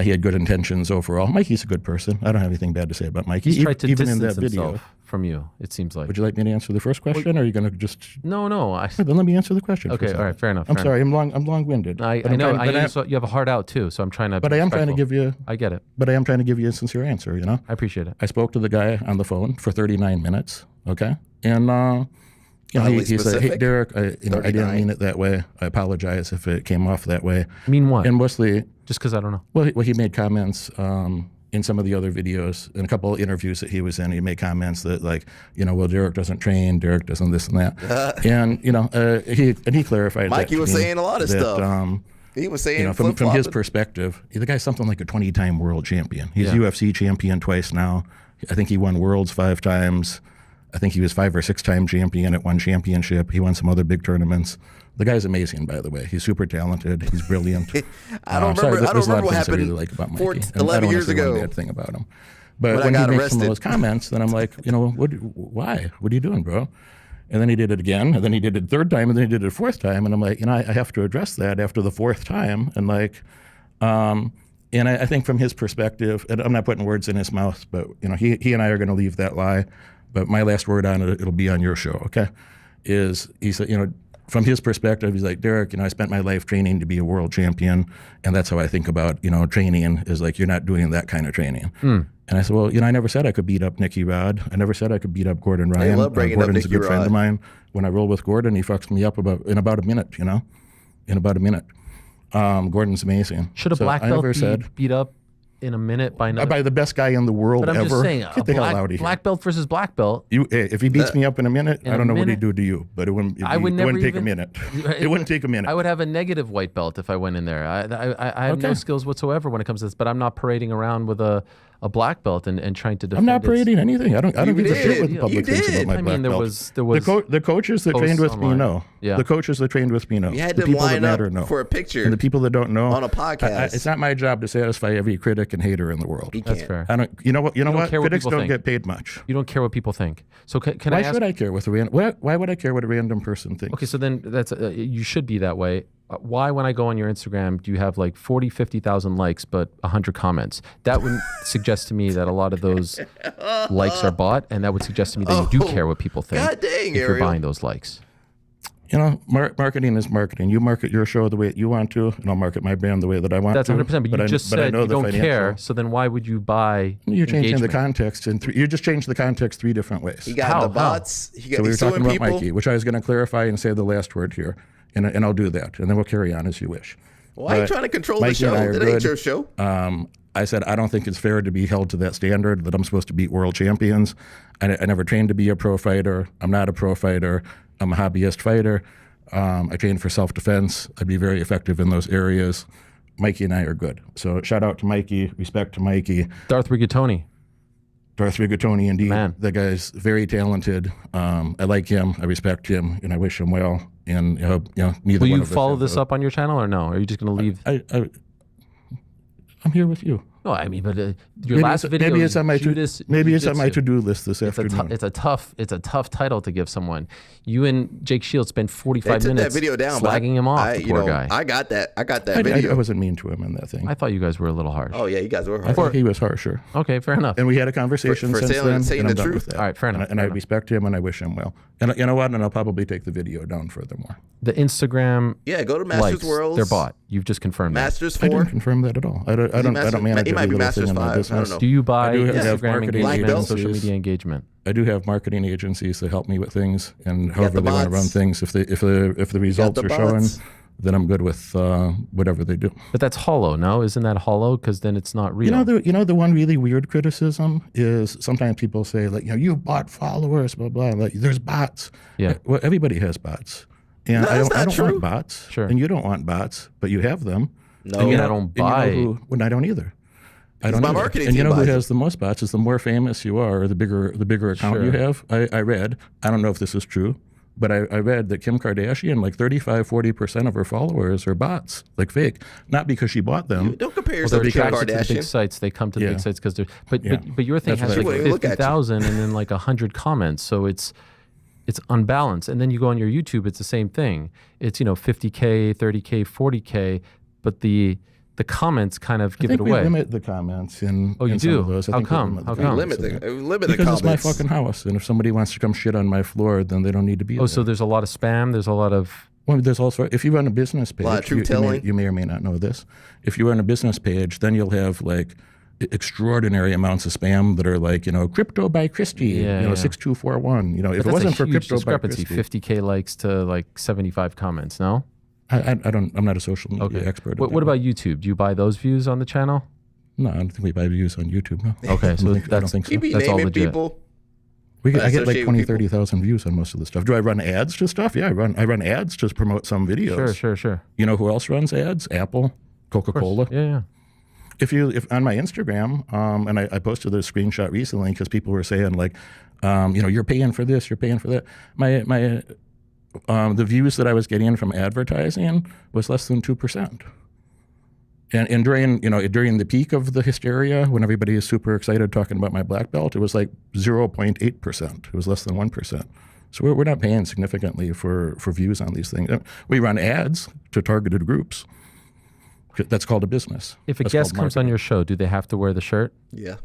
he had good intentions overall. Mikey's a good person. I don't have anything bad to say about Mikey.
He's tried to
even
distance
in that video
himself from you, it seems like.
Would you like me to answer the first question, or are you going to just...
No.
Then let me answer the question.
Okay, all right, fair enough.
I'm sorry, I'm long-winded.
I know. You have a heart out too, so I'm trying to.
But I am trying to give you.
I get it.
But I am trying to give you a sincere answer.
I appreciate it.
I spoke to the guy on the phone for 39 minutes. Okay, and he said, "Hey, Derek, I didn't mean it that way. I apologize if it came off that way."
Mean what?
And mostly,
just because I don't know.
Well, he made comments in some of the other videos, in a couple of interviews that he was in. He made comments that well, Derek doesn't train, Derek doesn't this and that, and he clarified.
Mikey was saying a lot of stuff. He was saying
from his perspective, the guy's something like a 20-time world champion. He's UFC champion twice now. I think he won Worlds 5 times. I think he was 5 or 6 time champion at one championship. He won some other big tournaments. The guy's amazing, by the way. He's super talented. He's brilliant.
I don't remember what happened
I really like about Mikey.
11 years ago.
One bad thing about him. But when he makes some of those comments, then I'm like, why? What are you doing, bro? And then he did it again, and then he did it a 3rd time, and then he did it a 4th time, and I'm like, I have to address that after the 4th time, and and I think from his perspective, and I'm not putting words in his mouth, but he and I are going to leave that lie. But my last word on it, it'll be on your show, okay? is he said, from his perspective, he's like, Derek, I spent my life training to be a world champion, and that's how I think about, training is like, you're not doing that kind of training. And I said, well, I never said I could beat up Nicky Rod. I never said I could beat up Gordon Ryan. Gordon's a good friend of mine. When I roll with Gordon, he fucks me up in about a minute, in about a minute. Gordon's amazing.
Should a black belt be beat up in a minute by
the best guy in the world
but I'm
ever?
Just saying,
Get the hell out of here.
Black belt versus black belt.
If he beats me up in a minute, I don't know what he'd do to you, but it wouldn't take a minute. It wouldn't take a minute.
I would have a negative white belt if I went in there. I have no skills whatsoever when it comes to this, but I'm not parading around with a black belt and trying to defend.
I'm not parading anything. I don't give a shit what the public thinks about my black belt.
There was
the coaches that trained with me know.
Yeah.
The coaches that trained with me know.
You had
the
to
people
line
that matter
up
know.
for a picture.
And the people that don't know
on a podcast.
It's not my job to satisfy every critic and hater in the world.
That's fair.
I don't. You know what? Critics don't
think.
get paid much.
You don't care what people think. So can
why
I ask?
Should I care what why would I care what a random person thinks?
Okay, so then that's you should be that way. Why, when I go on your Instagram, do you have like 40, 50,000 likes, but 100 comments? That would suggest to me that a lot of those likes are bought, and that would suggest to me that you do care what people think.
God dang,
if you're buying those likes.
Marketing is marketing. You market your show the way you want to, and I'll market my brand the way that I want
to. That's 100%. But you just said you don't care. So then why would you buy?
You're changing the context you just changed the context 3 different ways.
He got the bots.
So we were talking about Mikey, which I was going to clarify and say the last word here, and I'll do that, and then we'll carry on as you wish.
Why are you trying to control the show? That ain't your show.
I said I don't think it's fair to be held to that standard that I'm supposed to beat world champions. I never trained to be a pro fighter. I'm not a pro fighter. I'm a hobbyist fighter. I train for self-defense. I'd be very effective in those areas. Mikey and I are good. So shout out to Mikey, respect to Mikey.
Darth Rigatoni,
indeed.
Man.
That guy's very talented. I like him. I respect him, and I wish him well. And neither
Will
one
you
of us
follow
have
this up on your channel or no? Or are you just going to leave?
I'm here with you.
No, I mean, but your last video.
Maybe it's on my to-do list this afternoon.
It's a tough title to give someone. You and Jake Shields spent 45 minutes
that video down,
slagging him off. The poor guy.
I got that video.
I wasn't mean to him in that thing.
I thought you guys were a little harsh.
Oh yeah, you guys were harsh.
I thought he was harsher.
Okay, fair enough.
And we had a conversation
for
since then.
saying
and I'm
the
done
truth.
with that.
All right, fair enough.
And I respect him and I wish him well. And you know what? And I'll probably take the video down furthermore.
The Instagram.
Yeah, go to Masters Worlds.
They're bought. You've just confirmed
Masters
that.
4.
I didn't confirm that at all. I don't manage every little thing in my business.
I don't know.
Do you buy
have
Instagram
marketing
engagement and social
agencies.
media engagement?
I do have marketing agencies that help me with things and however they want to run things. If the results are showing, then I'm good with whatever they do.
But that's hollow, no? Isn't that hollow? Because then it's not real.
The one really weird criticism is sometimes people say like, you bought followers, blah blah. Like, there's bots.
Yeah.
Well, everybody has bots, and I don't want bots.
Sure.
And you don't want bots, but you have them.
No, and I don't buy.
I don't either. I don't
my
either.
marketing
And you
team
know who
buys
has the most bots is the more famous you are, or the bigger account you have. I read, I don't know if this is true, but I read that Kim Kardashian, like 35-40% of her followers are bots, like fake. Not because she bought them.
Don't compare yourself to Kim
To the
Kardashian.
big sites. They come to the big sites because they're. But your thing has like 50,000 and then like 100 comments, so it's unbalanced. And then you go on your YouTube, it's the same thing. It's 50K, 30K, 40K, but the comments kind of give it away.
We limit the comments in.
Oh, you
in
do?
Some of those.
How come? Limit the comments.
Because it's my fucking house, and if somebody wants to come shit on my floor, then they don't need to be there.
Oh, so there's a lot of spam. There's a lot of.
Well, there's also, if you run a business page,
a lot of truth-telling.
You may or may not know this. If you run a business page, then you'll have like extraordinary amounts of spam that are like, crypto by Christie, 6241. If it wasn't for crypto by Christie,
50K likes to like 75 comments. No,
I'm not a social media expert.
What about YouTube? Do you buy those views on the channel?
No, I don't think we buy views on YouTube. No.
Okay, so
I don't think so.
You be
That's all
naming
legit.
people.
I get like 20, 30,000 views on most of the stuff. Do I run ads to stuff? Yeah, I run ads to promote some videos.
Sure.
You know who else runs ads? Apple, Coca-Cola.
Yeah.
If on my Instagram, and I posted a screenshot recently because people were saying like, you're paying for this, you're paying for that. The views that I was getting from advertising was less than 2%. And during the peak of the hysteria, when everybody is super excited talking about my black belt, it was like 0.8%. It was less than 1%. So we're not paying significantly for views on these things. We run ads to targeted groups. That's called a business.
If a guest comes on your show, do they have to wear the shirt?
Yeah.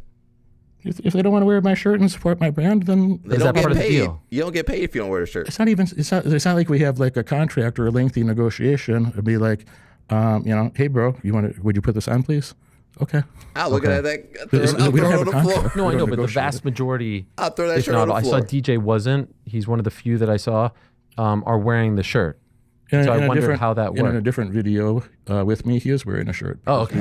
if they don't want to wear my shirt and support my brand, then
they don't get paid. You don't get paid if you don't wear the shirt.
It's not like we have like a contract or a lengthy negotiation. It'd be like, hey bro, would you put this on, please? Okay.
I'll look at that.
We don't have a contract.
No, I know, but the vast majority,
I'll throw that shirt on the floor.
I saw DJ wasn't. He's one of the few that I saw are wearing the shirt. So I wondered how that worked.
In a different video with me, he is wearing a shirt.
Oh, okay.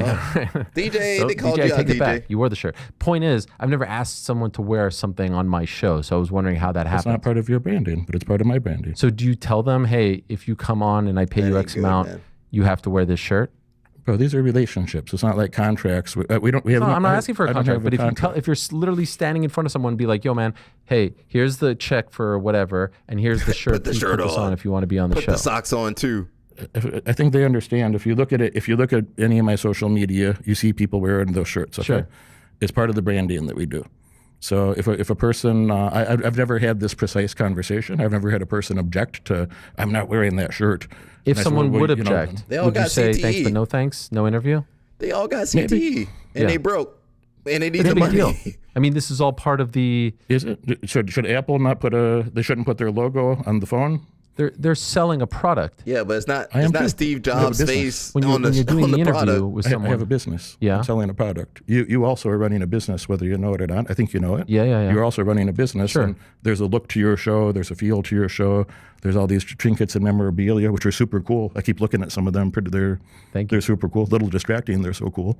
DJ,
so
they called
DJ,
you out,
take
DJ.
it back. You wore the shirt. Point is, I've never asked someone to wear something on my show, so I was wondering how that
It's
happened.
not part of your branding, but it's part of my branding.
So do you tell them, hey, if you come on and I pay you X amount, you have to wear this shirt?
Bro, these are relationships. It's not like contracts. We don't. We have.
I'm not asking for a contract, but
contract.
if you're literally standing in front of someone and be like, yo, man, hey, here's the check for whatever, and here's the shirt.
Put the
Please
shirt
put this
on.
on if you want to be on the
Put
show.
the socks on too.
I think they understand. If you look at it, if you look at any of my social media, you see people wearing those shirts. Okay?
Sure.
It's part of the branding that we do. So if a person, I've never had this precise conversation. I've never had a person object to, I'm not wearing that shirt.
If
And I said,
someone
well,
would
you know,
object,
They all
would you
got
say
CTE.
thanks but no thanks, no interview?
They all got CTE
Maybe.
and they broke and they need
It's
the
a big
money.
deal. I mean, this is all part of the.
Is it? Should Apple not they shouldn't put their logo on the phone?
They're selling a product.
Yeah, but it's not
I am too.
Steve
I have a
Jobs'
business.
face
When
on
you're doing
on
the
the
interview
product.
with
I
someone.
have a business.
Yeah.
I'm selling a product. You also are running a business, whether you know it or not. I think you know it.
Yeah.
You're also running a business.
Sure.
And there's a look to your show. There's a feel to your show. There's all these trinkets and memorabilia, which are super cool. I keep looking at some of them. They're super cool. Little distracting. They're so cool.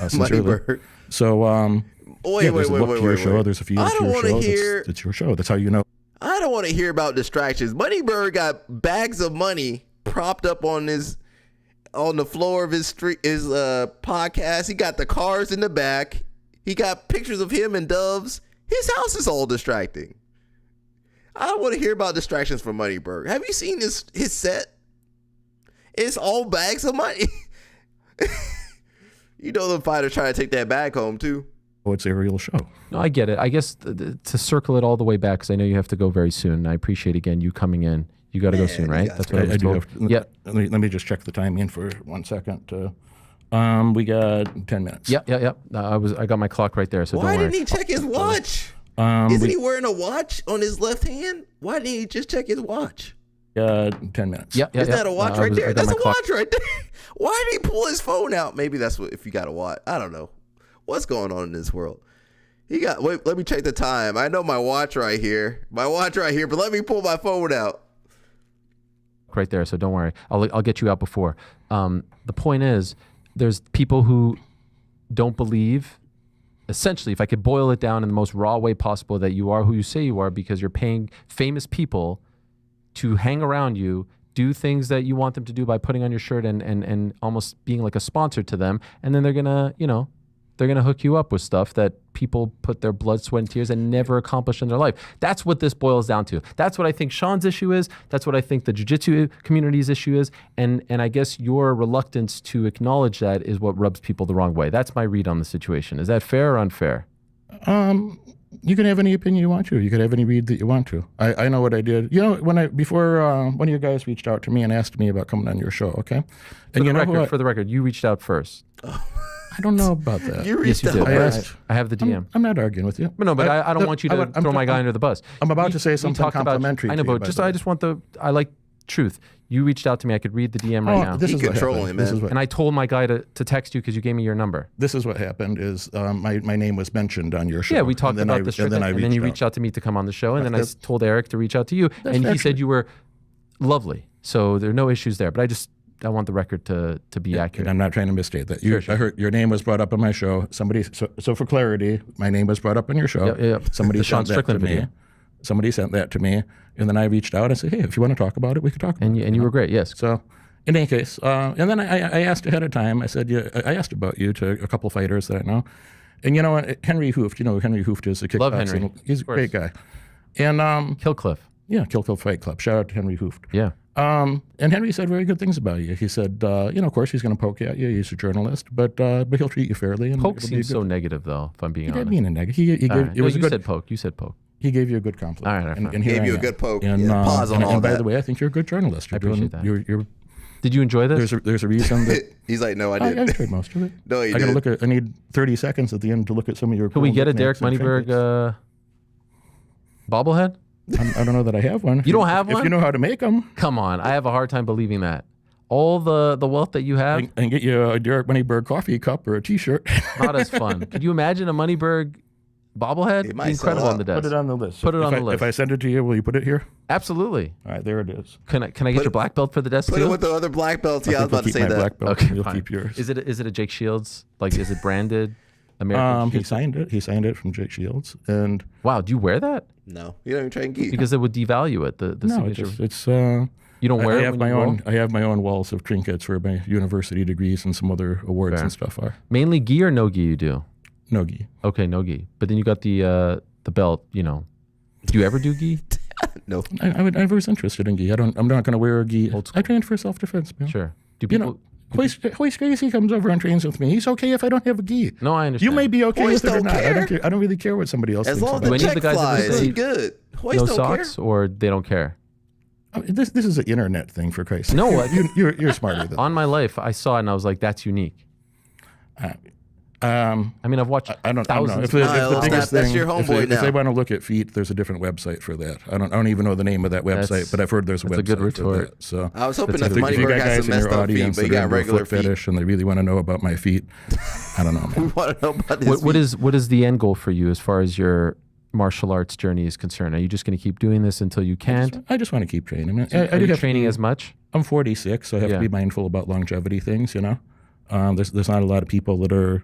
Sincerely.
Bird.
So, there's a look to your show. There's a feel
I
to
don't
your
wanna
show.
hear-
It's your show. That's how you know.
I don't want to hear about distractions. Moneybird got bags of money propped up on the floor of his podcast. He got the cars in the back. He got pictures of him and doves. His house is all distracting. I don't want to hear about distractions from Moneybird. Have you seen his set? It's all bags of money. You know the fighters trying to take that bag home too.
Oh, it's a real show.
No, I get it. I guess to circle it all the way back, because I know you have to go very soon. And I appreciate again you coming in. You got to go soon, right? That's what I was told. Yeah.
Let me just check the time in for 1 second. We got 10 minutes.
Yeah. I got my clock right there, so
Why
don't worry.
didn't he check his watch? Isn't he wearing a watch on his left hand? Why didn't he just check his watch?
10 minutes.
Yeah.
Is that a watch right there?
I got
That's
my
a
clock.
watch right there. Why did he pull his phone out? Maybe that's what if you got a watch. I don't know. What's going on in this world? Wait, let me check the time. I know my watch right here. But let me pull my phone out.
Right there, so don't worry. I'll get you out before. The point is, there's people who don't believe. Essentially, if I could boil it down in the most raw way possible, that you are who you say you are because you're paying famous people to hang around you, do things that you want them to do by putting on your shirt and almost being like a sponsor to them, and then they're gonna hook you up with stuff that people put their blood, sweat, and tears and never accomplish in their life. That's what this boils down to. That's what I think Sean's issue is. That's what I think the jiu-jitsu community's issue is. And I guess your reluctance to acknowledge that is what rubs people the wrong way. That's my read on the situation. Is that fair or unfair?
You can have any opinion you want to. You can have any read that you want to. I know what I did. You know, before one of you guys reached out to me and asked me about coming on your show, okay? And
For the record, you reached out first.
I don't know about that.
Yes, you did. I have the DM.
I'm not arguing with you.
No, but I don't want you to throw my guy under the bus.
I'm about to say something complimentary.
I know, but I just want I like truth. You reached out to me. I could read the DM right now.
This is controlling, man.
And I told my guy to text you because you gave me your number.
This is what happened is my name was mentioned on your show.
Yeah, we talked about this. And then you reached out to me to come on the show. And then I told Eric to reach out to you. And he said you were lovely. So there are no issues there. But I want the record to be accurate.
I'm not trying to misstate that.
Sure.
I heard your name was brought up on my show. So for clarity, my name was brought up on your show.
Yeah.
Somebody
the
sent
Sean Strickland
that to
video.
me. Somebody sent that to me, and then I reached out and said, "Hey, if you want to talk about it, we could talk."
And you were great, yes.
So, in any case, and then I asked ahead of time. I said, I asked about you to a couple fighters that I know, and you know what, Henry Hooft. You know, Henry Hooft is a kickboxing.
Love Henry.
He's a great guy. And
Killcliff.
Yeah, Killcliff Fight Club. Shout out to Henry Hooft.
Yeah.
And Henry said very good things about you. He said, of course he's going to poke at you. He's a journalist, but he'll treat you fairly. And
Poke seems so negative, though. If I'm being honest.
He didn't mean a negative. He gave,
you said poke. You said poke.
He gave you a good compliment.
All right,
and
gave you a good poke.
And,
pause on all
and by
that.
the way, I think you're a good journalist.
I appreciate that. Did you enjoy this?
There's a reason that
he's like, no, I didn't.
I enjoyed most of it.
No, you
I gotta
didn't.
I need 30 seconds at the end to look at some of your.
Can we get a Derek Moneyberg bobblehead?
I don't know that I have one.
You don't have one?
If you know how to make them.
Come on, I have a hard time believing that. All the wealth that you have.
I can get you a Derek Moneyberg coffee cup or a T-shirt.
Not as fun. Could you imagine a Moneyberg bobblehead?
It might
Incredible
sell
on the desk.
Put it on the list.
Put it on the
If
list.
I send it to you, will you put it here?
Absolutely.
All right, there it is.
Can I get your black belt for the desk
Put
too?
it with the other black belts. Yeah, I was about to say
my
that.
black belt.
Okay,
You'll
fine.
keep yours.
Is it a Jake Shields? Like, is it branded? American.
He signed it. He signed it from Jake Shields. And
wow, do you wear that?
No, you don't even try and geek.
Because it would devalue it. The
no,
signature.
it's
you don't wear
I
it
have
when
my
you
own.
roll?
I have my own walls of trinkets where my university degrees and some other awards
Fair.
and stuff are.
Mainly gi or no gi you do?
No gi.
Okay, no gi. But then you got the belt. You know, do you ever do gi?
No.
I was interested in gi. I'm not going to wear a gi. I trained for self-defense, man.
Sure. Do
You
people?
know, Hoist Gracie comes over and trains with me. He's okay if I don't have a gi.
No, I understand.
You may be okay
Hoist
with it or
don't
not. I
care.
don't care. I don't really care what somebody else
As
thinks
long as
about
the
it.
any of the
check
guys in the
flies, he
state
good. Hoist
No
don't
socks,
care.
or they don't care.
I mean, this is an internet thing, for Christ's sake.
No,
you're smarter than
on my life, I saw it and I was like, that's unique. I mean, I've watched
I don't know.
thousands.
If the biggest
that's
thing,
your homeboy
if they
now.
want to look at feet, there's a different website for that. I don't even know the name of that website,
That's-
but I've heard there's a
that's
website
a good
for
retort.
that. So
I was hoping
That's
that
a
if you
Moneyberg
got
has
guys
some
in
messed
your
up feet,
audience
but he
that are
got
into
regular
foot
feet.
fetish and they really want to know about my feet, I don't know.
We
Man.
want to know about his
What is the end goal for you as far as your martial arts journey is concerned? Are you just going to keep doing this until you can't?
I just want to keep training. Man.
Are you training as much?
I'm 46, so I have
Yeah.
to be mindful about longevity things. You know, there's not a lot of people that are,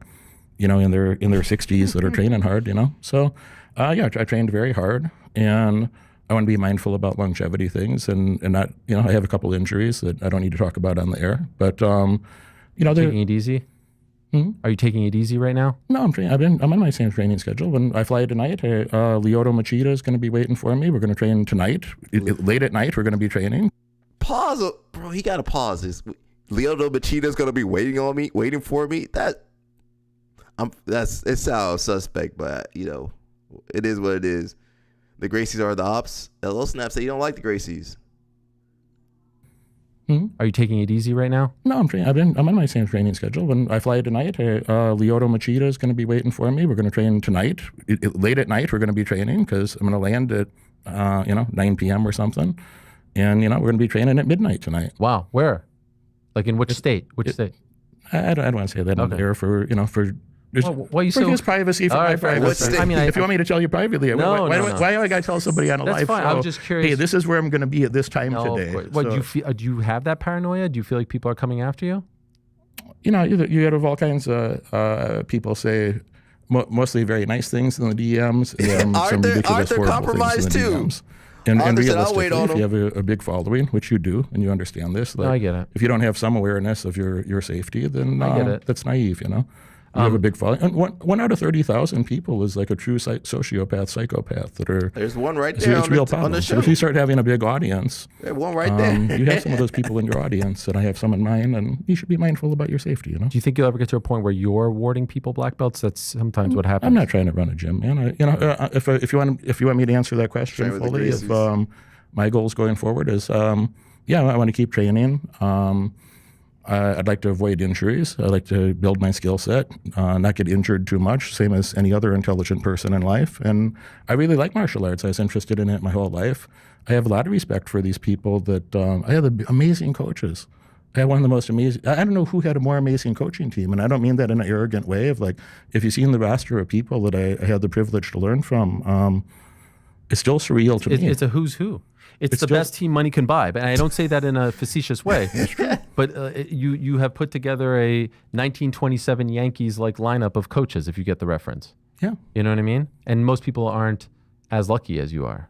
you know, in their 60s that are training hard. You know, so yeah, I trained very hard, and I want to be mindful about longevity things, and not, you know, I have a couple injuries that I don't need to talk about on the air, but you know,
Taking it easy? Are you taking it easy right now?
No, I'm on my same training schedule. When I fly tonight, Lyoto Machida is going to be waiting for me. We're going to train tonight. Late at night, we're going to be training.
Pause, bro. He got to pause. Lyoto Machida's going to be waiting for me. It sounds suspect, but you know, it is what it is. The Gracies are the ops. Hello Snap say you don't like the Gracies.
Are you taking it easy right now?
No, I'm on my same training schedule. When I fly tonight, Lyoto Machida is going to be waiting for me. We're going to train tonight. Late at night, we're going to be training because I'm going to land at 9 p.m. or something, and you know, we're going to be training at midnight tonight.
Wow, where? Like in which state? Which state?
I don't want to say that on the air for
why you
for
so
his privacy, for
All
my
right, fair
privacy.
enough. I mean,
if you want me to tell you privately,
No,
why do I got to tell somebody on a
That's
live
fine.
show?
I'm just curious.
Hey, this is where I'm going to be at this time
No, of
today.
course. What,
So,
do you have that paranoia? Do you feel like people are coming after you?
you know, you have all kinds of people say mostly very nice things in the DMs, and some ridiculous horrible things in the DMs. And realistically, if you have a big following, which you do, and you understand this, like,
I get it.
if you don't have some awareness of your safety, then
I get it.
that's naive, you know. You have a big following. And one out of 30,000 people is like a true sociopath, psychopath that are.
There's one right there
It's
on
real
the
problems.
show.
So if you start having a big audience,
There's one right there.
you have some of those people in your audience, and I have some in mine, and you should be mindful about your safety, you know.
Do you think you'll ever get to a point where you're awarding people black belts? That's sometimes what happens.
I'm not trying to run a gym, man. If you want me to answer that question
Train with the
fully, if
Gracies.
my goals going forward is, I want to keep training. I'd like to avoid injuries. I like to build my skill set, not get injured too much, same as any other intelligent person in life. And I really like martial arts. I was interested in it my whole life. I have a lot of respect for these people that I have amazing coaches. I had one of the most amazing. I don't know who had a more amazing coaching team, and I don't mean that in an arrogant way. Of like, if you've seen the roster of people that I had the privilege to learn from, it's still surreal to me.
It's a who's who. It's the
still-
best team money can buy, but I don't say that in a facetious way. It's true. But you have put together a 1927 Yankees like lineup of coaches, if you get the reference.
Yeah.
You know what I mean? And most people aren't as lucky as you are.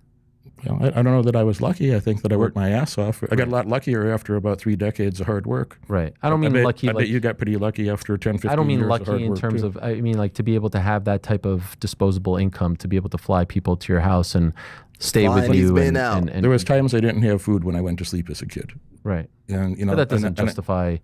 You know, I don't know that I was lucky. I think that I worked my ass off. I got a lot luckier after about 3 decades of hard work.
Right. I don't mean lucky.
I bet you got pretty lucky after 10, 15 years.
I don't mean
of hard
lucky in
work,
terms
too.
of, I mean like to be able to have that type of disposable income, to be able to fly people to your house and stay with you. And
there was times I didn't have food when I went to sleep as a kid.
Right.
And you know,
But that doesn't
and
justify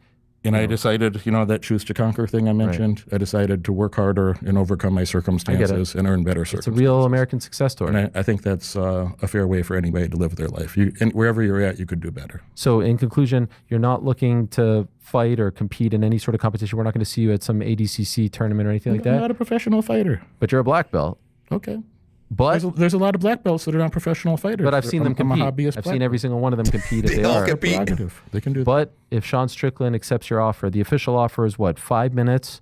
And I decided, that choose to conquer thing I mentioned, I decided to work harder and overcome my circumstances and earn better circumstances.
It's a real American success story.
And I think that's a fair way for anybody to live their life. And wherever you're at, you could do better.
So in conclusion, you're not looking to fight or compete in any sort of competition. We're not going to see you at some ADCC tournament or anything like that?
I'm not a professional fighter.
But you're a black belt.
Okay.
But
there's a lot of black belts that are not professional fighters.
But I've seen them compete.
I'm a hobbyist.
I've seen every single one of them compete if they
all
are.
compete.
They can do that.
But if Sean Strickland accepts your offer, the official offer is what, 5 minutes,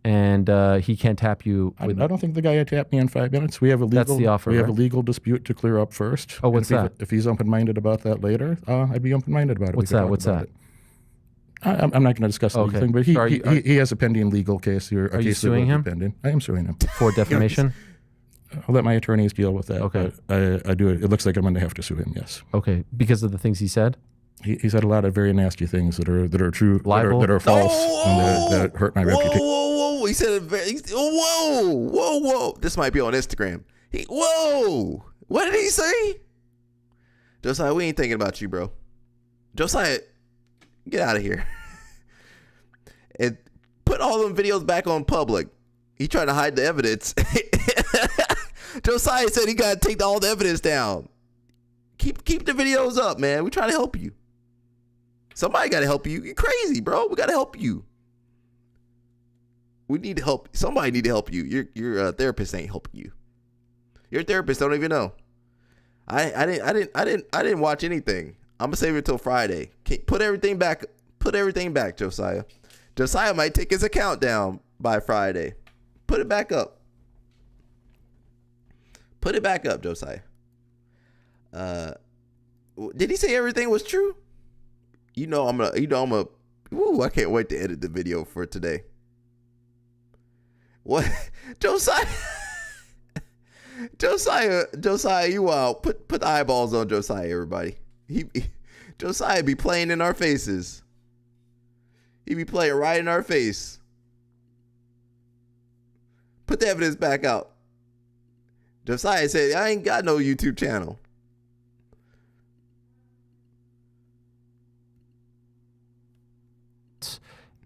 and he can't tap you.
I don't think the guy would tap me in 5 minutes. We have a legal.
That's the offer.
We have
right?
a legal dispute to clear up first.
Oh, what's that?
If he's open-minded about that later, I'd be open-minded about it.
What's that? What's that?
I'm not going to discuss the legal thing, but he has a pending legal case.
Are you suing him?
Pending. I am suing him
For defamation.
I'll let my attorneys deal with that.
Okay.
I do it. It looks like I'm going to have to sue him. Yes.
Okay. Because of the things he said.
He said a lot of very nasty things that are true,
Libel?
that are false, and that hurt my reputation.
Whoa! He said, whoa! This might be on Instagram. Whoa! What did he say? Josiah, we ain't thinking about you, bro. Josiah, get out of here. And put all them videos back on public. He trying to hide the evidence. Josiah said he got to take all the evidence down. Keep the videos up, man. We trying to help you. Somebody got to help you. You're crazy, bro. We got to help you. We need help. Somebody need to help you. Your therapist ain't helping you. Your therapist don't even know. I didn't watch anything. I'm gonna save it till Friday. Put everything back. Put everything back, Josiah. Josiah might take his account down by Friday. Put it back up. Put it back up, Josiah. Did he say everything was true? I'm gonna. Ooh, I can't wait to edit the video for today. What, Josiah? Josiah, you wild. Put the eyeballs on Josiah, everybody. Josiah be playing in our faces. He be playing right in our face. Put the evidence back out. Josiah said, I ain't got no YouTube channel.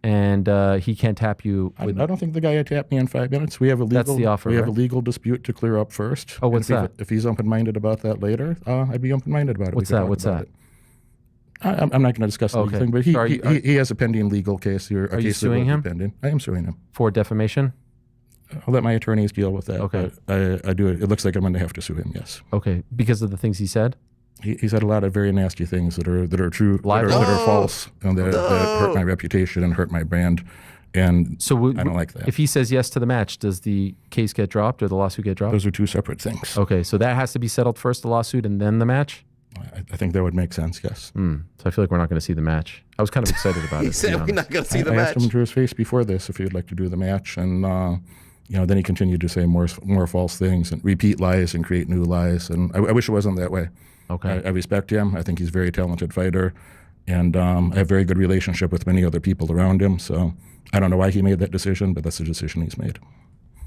And he can't tap you.
I don't think the guy would tap me in 5 minutes. We have a legal.
That's the offer.
We have a legal dispute to clear up first.
Oh, what's that?
If he's open-minded about that later, I'd be open-minded about it.
What's that? What's that?
I'm not going to discuss the legal thing, but he has a pending legal case.
Are you suing him?
Pending. I am suing him
for defamation.
I'll let my attorneys deal with that.
Okay.
I do it. It looks like I'm going to have to sue him. Yes.
Okay. Because of the things he said.
He said a lot of very nasty things that are true, that are false, and that hurt my reputation and hurt my brand. And
so
I don't like that.
If he says yes to the match, does the case get dropped or the lawsuit get dropped?
Those are two separate things.
Okay, so that has to be settled first, the lawsuit, and then the match?
I think that would make sense, yes.
So I feel like we're not going to see the match. I was kind of excited about it.
He said we're not going to see the
match.
match.
I asked him to his face before this if he would like to do the match, and then he continued to say more false things and repeat lies and create new lies. And I wish it wasn't that way.
Okay.
I respect him. I think he's a very talented fighter, and I have a very good relationship with many other people around him. So I don't know why he made that decision, but that's the decision he's made.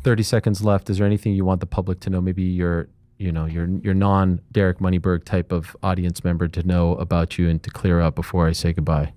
30 seconds left. Is there anything you want the public to know? Maybe your non-Derek Moneyberg type of audience member to know about you and to clear up before I say goodbye?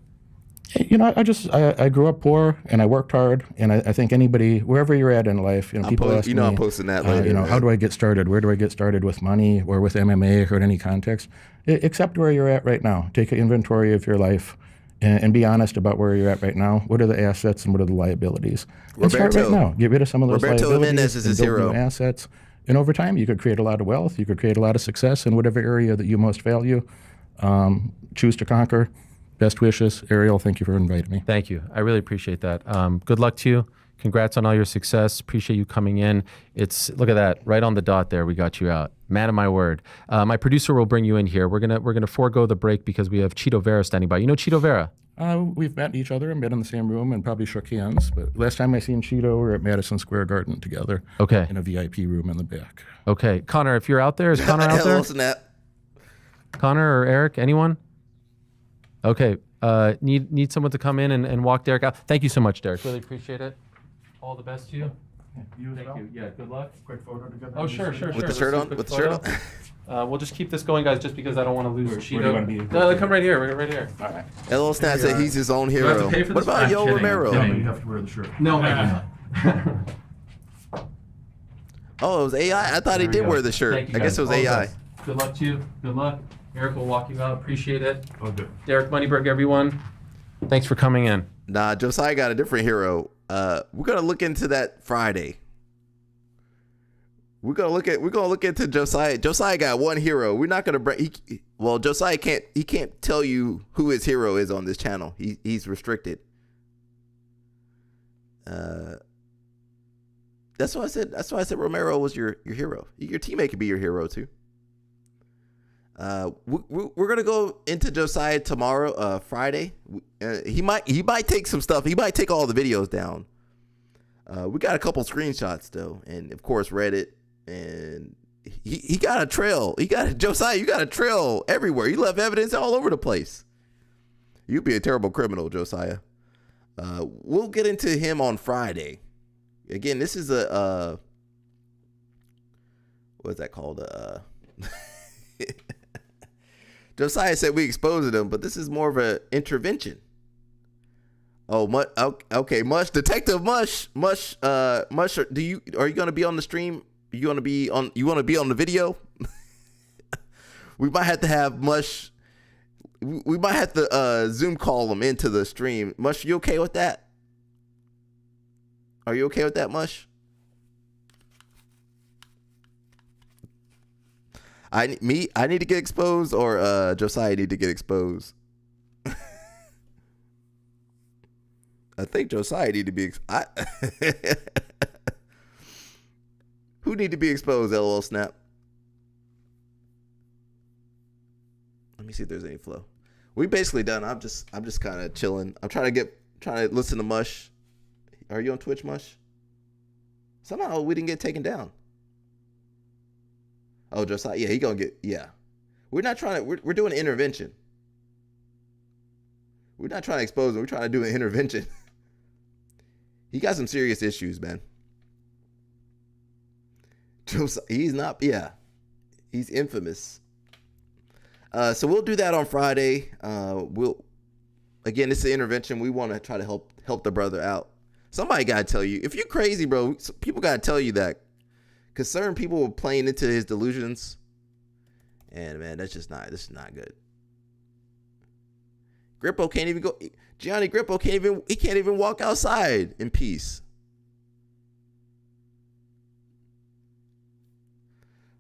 I grew up poor and I worked hard, and I think anybody, wherever you're at in life, people ask me,
I'm posting that later.
How do I get started? Where do I get started with money or with MMA or in any context? Accept where you're at right now. Take an inventory of your life and be honest about where you're at right now. What are the assets and what are the liabilities? And start right now. Get rid of some of those liabilities and build new assets. And over time, you could create a lot of wealth. You could create a lot of success in whatever area that you most value. Choose to conquer. Best wishes. Ariel, thank you for inviting me.
Thank you. I really appreciate that. Good luck to you. Congrats on all your success. Appreciate you coming in. Look at that, right on the dot there. We got you out. Man of my word. My producer will bring you in here. We're gonna forego the break because we have Chito Vera standing by. You know Chito Vera?
We've met each other and been in the same room and probably shook hands. But last time I seen Chito, we were at Madison Square Garden together.
Okay.
In a VIP room in the back.
Okay, Connor, if you're out there, is Connor out there?
Snap.
Connor or Eric, anyone? Okay, need someone to come in and walk Derek out. Thank you so much, Derek. Really appreciate it. All the best to you.
You as
Thank
well.
you. Yeah, good luck.
Quick photo together.
Oh, sure.
With the shirt on? With the shirt on?
We'll just keep this going, guys, just because I don't want to lose
Where do you
Cheeto.
wanna be?
No, come right here. Right here.
All right.
LL Snap said he's his own
Do I have to
hero.
pay for
What
this?
about
I'm
Yo
kidding.
Romero?
No, you have to wear the shirt.
No, I do not.
Oh, it was AI? I thought he
There we
did
go.
wear the shirt.
Thank you,
I guess
guys.
it was
All the
AI.
best. Good luck to you. Good luck. Eric will walk you out. Appreciate it.
Oh, good.
Derek Moneyberg, everyone. Thanks for coming in.
Nah, Josiah got a different hero. We're gonna look into that Friday. We're gonna look into Josiah. Josiah got one hero. We're not gonna bring. Josiah can't tell you who his hero is on this channel. He's restricted. That's why I said Romero was your hero. Your teammate could be your hero too. We're gonna go into Josiah tomorrow, Friday. He might take some stuff. He might take all the videos down. We got a couple screenshots though, and of course Reddit. And he got a trail. Josiah, you got a trail everywhere. You left evidence all over the place. You'd be a terrible criminal, Josiah. We'll get into him on Friday. Again, this is what's that called? Josiah said we exposed him, but this is more of an intervention. Oh, okay, Mush, Detective Mush. Are you gonna be on the stream? You want to be on the video? We might have to have Mush. We might have to Zoom call him into the stream. Mush, you okay with that? Are you okay with that, Mush? I need to get exposed, or Josiah need to get exposed. I think Josiah need to be. Who need to be exposed? LOL Snap. Let me see if there's any flow. We basically done. I'm just kind of chilling. I'm trying to listen to Mush. Are you on Twitch, Mush? Somehow we didn't get taken down. Oh, Josiah. Yeah, he gonna get. Yeah, we're not trying to. We're doing an intervention. We're not trying to expose him. We're trying to do an intervention. He got some serious issues, man. He's not. Yeah, he's infamous. So we'll do that on Friday. Again, it's an intervention. We want to try to help the brother out. Somebody gotta tell you, if you're crazy, bro. People gotta tell you that, because certain people were playing into his delusions, and man, this is not good. Grippo can't even go. Gianni Grippo can't even walk outside in peace.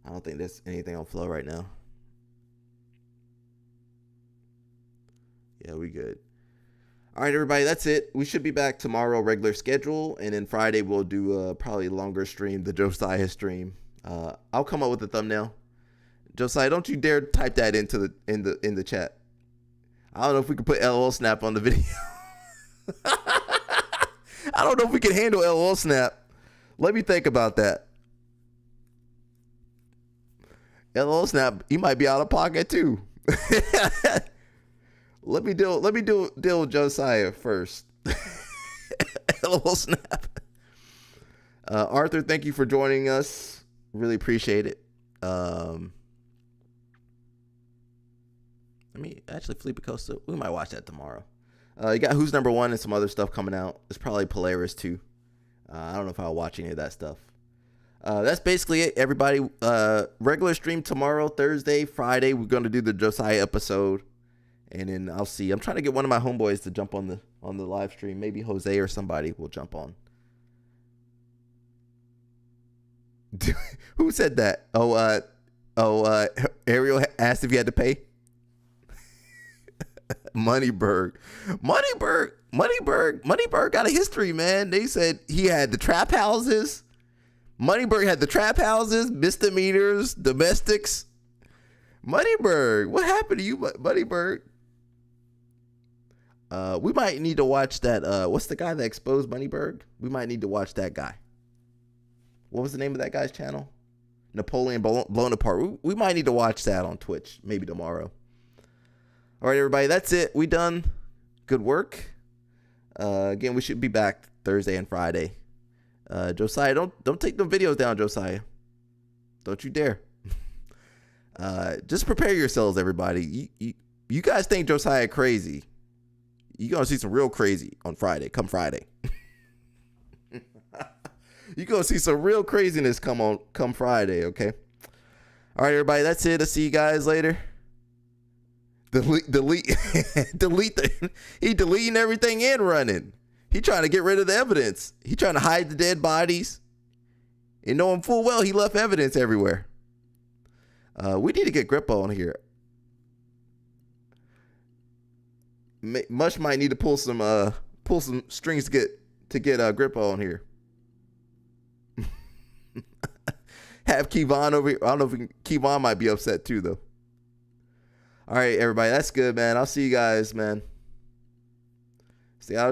I don't think there's anything on flow right now. Yeah, we good. All right, everybody, that's it. We should be back tomorrow, regular schedule, and then Friday we'll do probably a longer stream, the Josiah stream. I'll come up with a thumbnail. Josiah, don't you dare type that into the chat. I don't know if we can put LOL Snap on the video. I don't know if we can handle LOL Snap. Let me think about that. LOL Snap, he might be out of pocket too. Let me deal with Josiah first. LOL Snap. Arthur, thank you for joining us. Really appreciate it. Felipe Costa, we might watch that tomorrow. You got Who's Number One and some other stuff coming out. It's probably Polaris too. I don't know if I'll watch any of that stuff. That's basically it, everybody. Regular stream tomorrow, Thursday, Friday. We're going to do the Josiah episode, and then I'll see. I'm trying to get one of my homeboys to jump on the live stream. Maybe Jose or somebody will jump on. Who said that? Ariel asked if you had to pay. Moneyberg got a history, man. They said he had the trap houses. Moneyberg had the trap houses, misdemeanors, domestics. Moneyberg, what happened to you, Moneyberg? We might need to watch that. What's the guy that exposed Moneyberg? We might need to watch that guy. What was the name of that guy's channel? Napoleon Blown Apart. We might need to watch that on Twitch, maybe tomorrow. All right, everybody, that's it. We done. Good work. Again, we should be back Thursday and Friday. Josiah, don't take the videos down, Josiah. Don't you dare. Just prepare yourselves, everybody. You guys think Josiah crazy. You're going to see some real crazy on Friday. Come Friday. You're going to see some real craziness come Friday, okay? All right, everybody, that's it. I'll see you guys later. Delete. He deleting everything and running. He trying to get rid of the evidence. He trying to hide the dead bodies. And knowing full well he left evidence everywhere. We need to get Grippo on here. Mush might need to pull some strings to get Grippo on here. Have Kevon over here. I don't know if Kevon might be upset too, though. All right, everybody, that's good, man. I'll see you guys, man. Stay out.